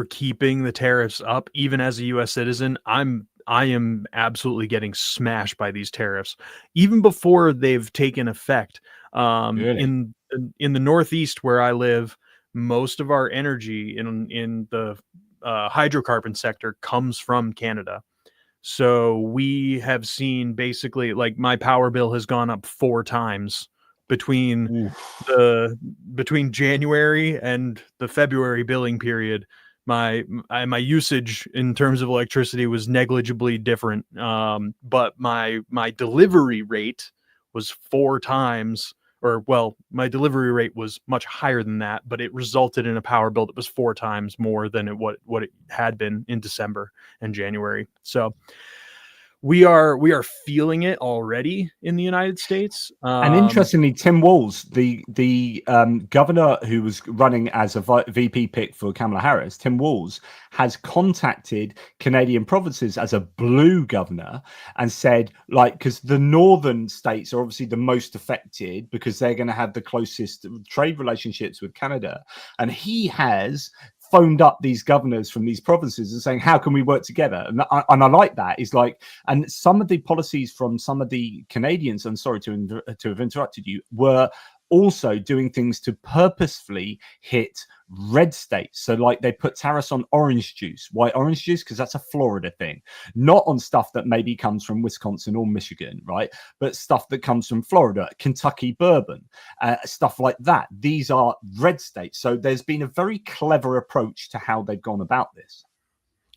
keeping the tariffs up. Even as a US citizen, I am absolutely getting smashed by these tariffs, even before they've taken effect. Really? In the Northeast where I live, most of our energy in the hydrocarbon sector comes from Canada. So we have seen, basically, like, my power bill has gone up 4 times between January and the February billing period. My usage in terms of electricity was negligibly different, but my delivery rate was 4 times, or, well, my delivery rate was much higher than that, but it resulted in a power bill that was 4 times more than what it had been in December and January. So we are feeling it already in the United States. And interestingly, Tim Walz, the governor who was running as a VP pick for Kamala Harris, Tim Walz has contacted Canadian provinces as a blue governor and said, like, because the northern states are obviously the most affected because they're going to have the closest trade relationships with Canada. And he has phoned up these governors from these provinces and saying, how can we work together? And I like that. It's like, and some of the policies from some of the Canadians, I'm sorry to have interrupted you, were also doing things to purposefully hit red states. So, like, they put tariffs on orange juice. Why orange juice? Because that's a Florida thing, not on stuff that maybe comes from Wisconsin or Michigan, right? But stuff that comes from Florida, Kentucky bourbon, stuff like that. These are red states. So there's been a very clever approach to how they've gone about this.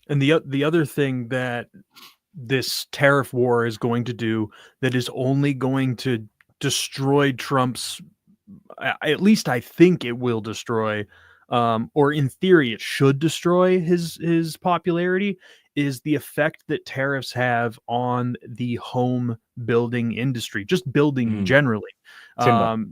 And the other thing that this tariff war is going to do, that is only going to destroy Trump's, at least I think it will destroy, or in theory it should destroy his popularity, is the effect that tariffs have on the home building industry, just building generally. Timber.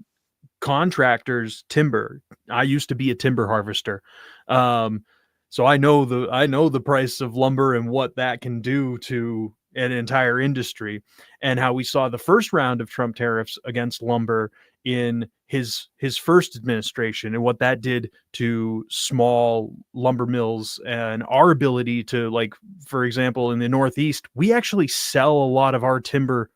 Contractors, timber. I used to be a timber harvester. So I know the price of lumber and what that can do to an entire industry, and how we saw the first round of Trump tariffs against lumber in his first administration, and what that did to small lumber mills and our ability to, like, for example, in the Northeast, we actually sell a lot of our timber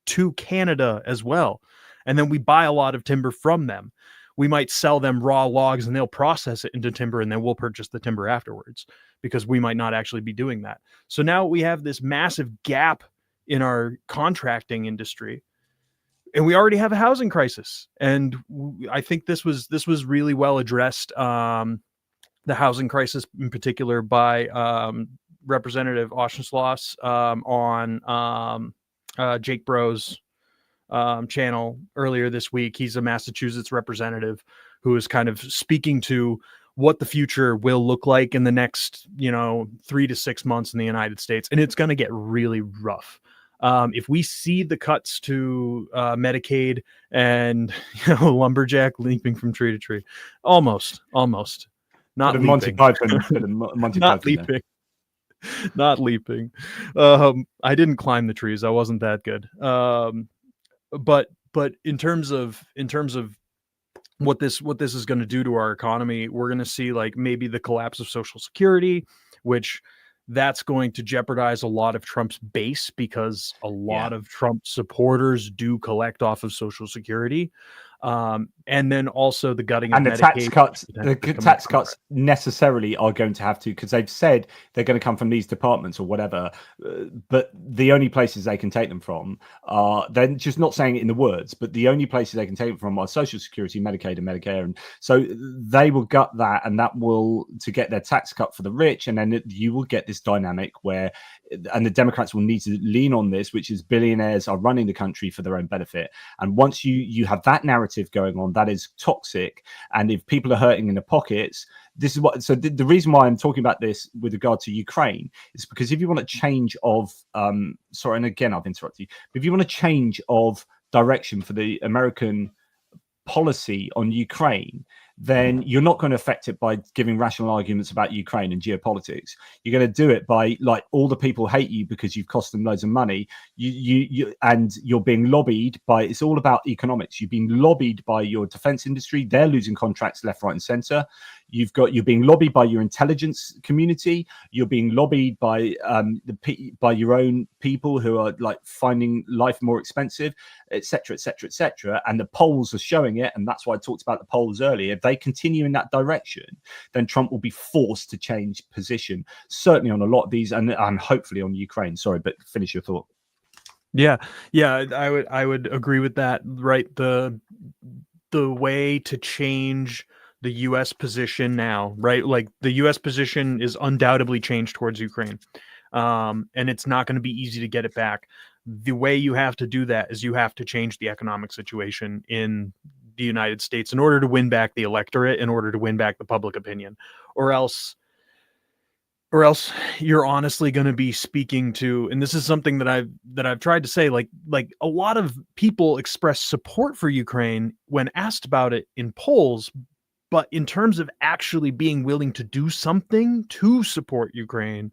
to Canada as well. And then we buy a lot of timber from them. We might sell them raw logs and they'll process it into timber, and then we'll purchase the timber afterwards, because we might not actually be doing that. So now we have this massive gap in our contracting industry, and we already have a housing crisis. And I think this was really well addressed, the housing crisis in particular, by Representative Auchincloss on Jake Bro's channel earlier this week. He's a Massachusetts representative who is kind of speaking to what the future will look like in the next, 3 to 6 months in the United States. And it's going to get really rough. If we see the cuts to Medicaid and, lumberjack leaping from tree to tree, almost not leaping. Monty Python, Monty not Python leaping. Not leaping. I didn't climb the trees. I wasn't that good. But in terms of what this is going to do to our economy, we're going to see, like, maybe the collapse of Social Security, which, that's going to jeopardize a lot of Trump's base, because a lot of Trump supporters do collect off of Social Security. And then also the gutting of And the Medicaid. tax cuts, necessarily are going to have to, because they've said they're going to come from these departments or whatever. But the only places they can take them from are, they're just not saying it in the words, but the only places they can take them from are Social Security, Medicaid, and Medicare. And so they will gut that, and that will, to get their tax cut for the rich. And then you will get this dynamic where, and the Democrats will need to lean on this, which is billionaires are running the country for their own benefit. And once you have that narrative going on, that is toxic. And if people are hurting in the pockets, this is what, so the reason why I'm talking about this with regard to Ukraine is because if you want a change of sorry, and again I've interrupted you, but if you want a change of direction for the American policy on Ukraine, then you're not going to affect it by giving rational arguments about Ukraine and geopolitics. You're going to do it by, like, all the people hate you because you've cost them loads of money. And you're being lobbied by, it's all about economics. You've been lobbied by your defense industry. They're losing contracts left, right, and center. You're being lobbied by your intelligence community. You're being lobbied by by your own people who are, like, finding life more expensive, etc., etc., etc. And the polls are showing it, and that's why I talked about the polls earlier. If they continue in that direction, then Trump will be forced to change position, certainly on a lot of these, and hopefully on Ukraine. Sorry, but finish your thought. Yeah, I would agree with that. Right, the way to change the U.S. position now, right? Like, the U.S. position is undoubtedly changed towards Ukraine, and it's not going to be easy to get it back. The way you have to do that is you have to change the economic situation in the United States in order to win back the electorate, in order to win back the public opinion, or else you're honestly going to be speaking to, and this is something that I've tried to say, like a lot of people express support for Ukraine when asked about it in polls, but in terms of actually being willing to do something to support Ukraine,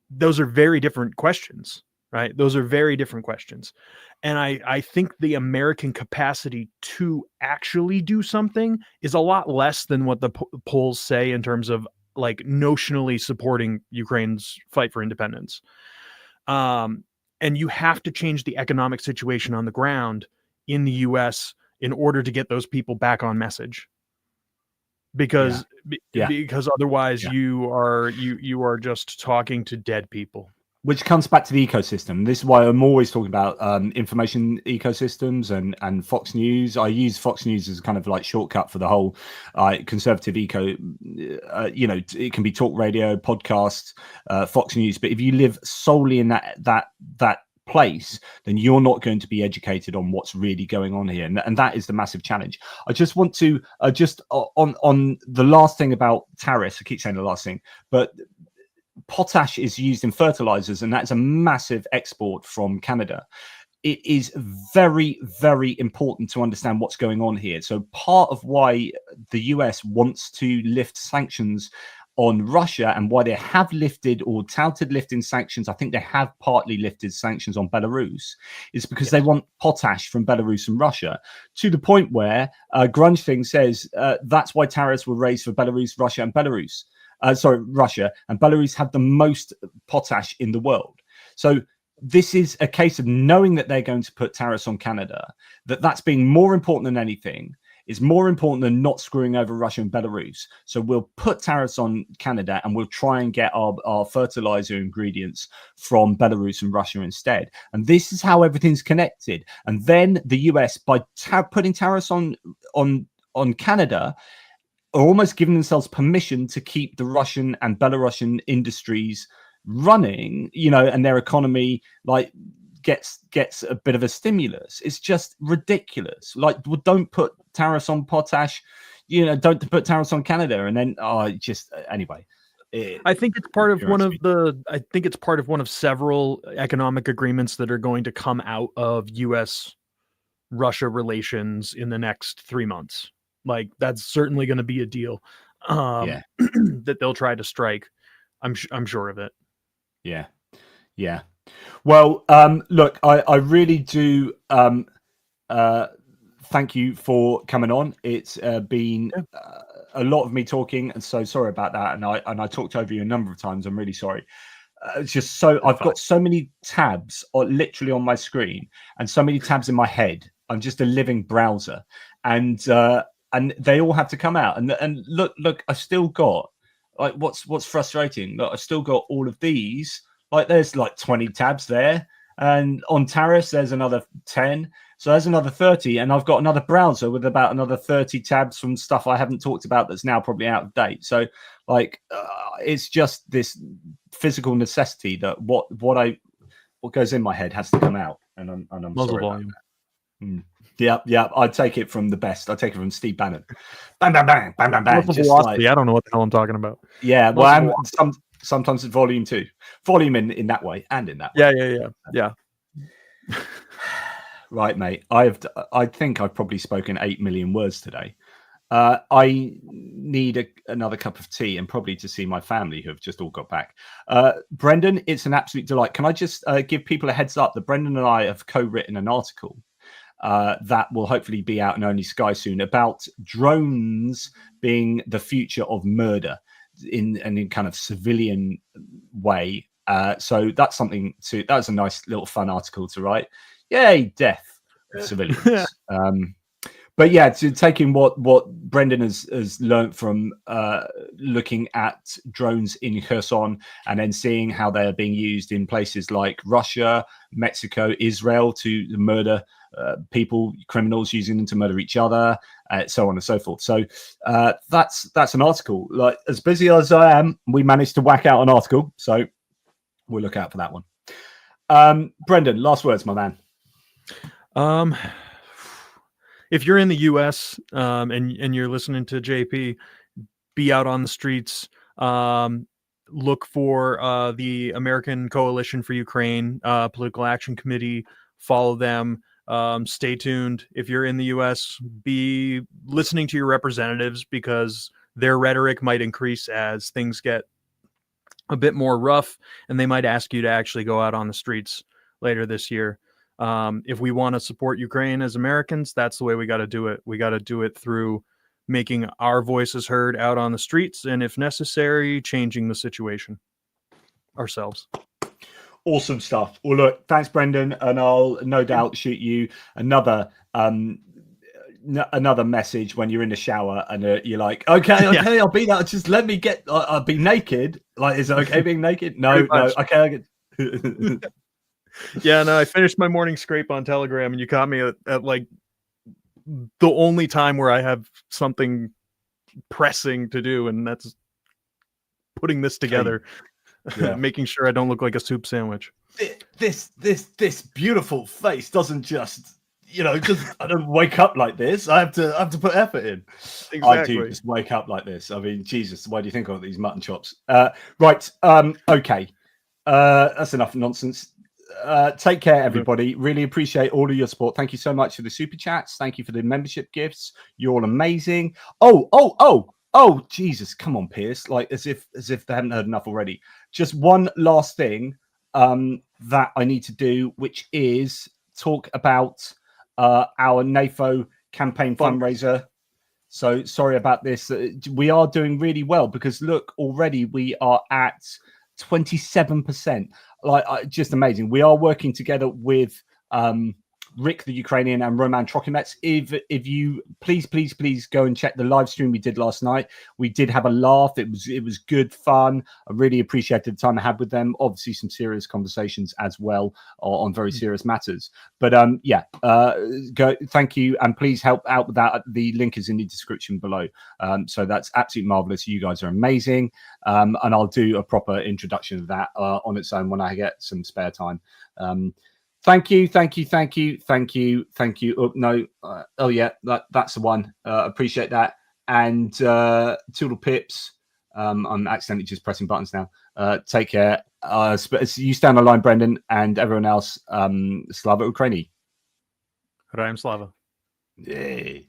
those are very different questions, right? Those are very different questions. And I think the American capacity to actually do something is a lot less than what the polls say in terms of, like, notionally supporting Ukraine's fight for independence. And you have to change the economic situation on the ground in the US in order to get those people back on message. Because otherwise you are just talking to dead people. Which comes back to the ecosystem. This is why I'm always talking about information ecosystems and Fox News. I use Fox News as kind of like shortcut for the whole conservative eco. It can be talk radio, podcasts, Fox News. But if you live solely in that place, then you're not going to be educated on what's really going on here, and that is the massive challenge. I just want to on the last thing about tariffs. I keep saying the last thing, but potash is used in fertilizers, and that's a massive export from Canada. It is very, very important to understand what's going on here. So part of why the US wants to lift sanctions on Russia, and why they have lifted or touted lifting sanctions, I think they have partly lifted sanctions on Belarus, is because they want potash from Belarus and Russia, to the point where Grunge Thing says that's why tariffs were raised for Belarus, Russia, and Belarus. Russia and Belarus have the most potash in the world. So this is a case of knowing that they're going to put tariffs on Canada, that's being more important than anything, is more important than not screwing over Russia and Belarus. So we'll put tariffs on Canada, and we'll try and get our fertilizer ingredients from Belarus and Russia instead. And this is how everything's connected. And then the US, by putting tariffs on Canada, are almost giving themselves permission to keep the Russian and Belarusian industries running, and their economy, like, gets a bit of a stimulus. It's just ridiculous. Like, don't put tariffs on potash, don't put tariffs on Canada, and then anyway. I think it's part of I think it's part of one of several economic agreements that are going to come out of US-Russia relations in the next 3 months. Like, that's certainly going to be a deal that they'll try to strike. I'm sure of it. Yeah. Well, look, I really do thank you for coming on. It's been a lot of me talking, and so sorry about that. And I talked over you a number of times. I'm really sorry. It's just so I've got so many tabs literally on my screen, and so many tabs in my head. I'm just a living browser, and they all have to come out. And look, I've still got like what's frustrating. Look, I've still got all of these. Like there's like 20 tabs there, and on tariffs there's another 10. So there's another 30, and I've got another browser with about another 30 tabs from stuff I haven't talked about that's now probably out of date. So, like, it's just this physical necessity that what goes in my head has to come out, and I'm Muzzle sorry volume. about that. Yeah. I take it from the best. I take it from Steve Bannon. Bang, bang, bang, bang, bang, bang. Just velocity. I don't know what the hell I'm talking about. Yeah, well, sometimes it's volume too. Volume in that way and in that way. Yeah. Right, mate. I think I've probably spoken 8 million words today. I need another cup of tea and probably to see my family who have just all got back. Brendan, it's an absolute delight. Can I just give people a heads up that Brendan and I have co-written an article that will hopefully be out in Only Sky soon about drones being the future of murder in kind of civilian way. So that's something that's a nice little fun article to write. Yay, death of civilians. But yeah, to taking what Brendan has learned from looking at drones in Kherson and then seeing how they are being used in places like Russia, Mexico, Israel to murder people, criminals using them to murder each other, so on and so forth. So that's an article. Like as busy as I am, we managed to whack out an article. So we'll look out for that one. Brendan, last words, my man. If you're in the U.S. And you're listening to JP, be out on the streets. Look for the American Coalition for Ukraine Political Action Committee. Follow them. Stay tuned. If you're in the U.S., be listening to your representatives because their rhetoric might increase as things get a bit more rough, and they might ask you to actually go out on the streets later this year. If we want to support Ukraine as Americans, that's the way we got to do it. We got to do it through making our voices heard out on the streets, and if necessary, changing the situation ourselves. Awesome stuff. Well, look, thanks, Brendan, and I'll no doubt shoot you another message when you're in the shower and you're like, okay, I'll be that. Just let me I'll be naked. Like, is it okay being naked? No. Okay, I get. Yeah, no, I finished my morning scrape on Telegram, and you caught me at like the only time where I have something pressing to do, and that's putting this together, making sure I don't look like a soup sandwich. This beautiful face doesn't just, I don't wake up like this. I have to put effort in. Exactly. I do just wake up like this. I mean, Jesus, why do you think of these mutton chops? Right. Okay. That's enough nonsense. Take care, everybody. Really appreciate all of your support. Thank you so much for the super chats. Thank you for the membership gifts. You're all amazing. Oh, Jesus, come on, Pierce. Like as if they haven't heard enough already. Just one last thing that I need to do, which is talk about our NAFO campaign fundraiser. So sorry about this. We are doing really well because look, already we are at 27%. Like just amazing. We are working together with Rick the Ukrainian and Roman Trokimets. If you please go and check the live stream we did last night. We did have a laugh. It was good fun. I really appreciated the time I had with them. Obviously some serious conversations as well on very serious matters. But go, thank you, and please help out with that. The link is in the description below. So that's absolutely marvelous. You guys are amazing. And I'll do a proper introduction of that on its own when I get some spare time. Thank you. Oh, no. That's the one. Appreciate that. And Toodle Pips. I'm accidentally just pressing buttons now. Take care. You stand on line, Brendan, and everyone else. Slava Ukraini. Hrajem Slava. Yay.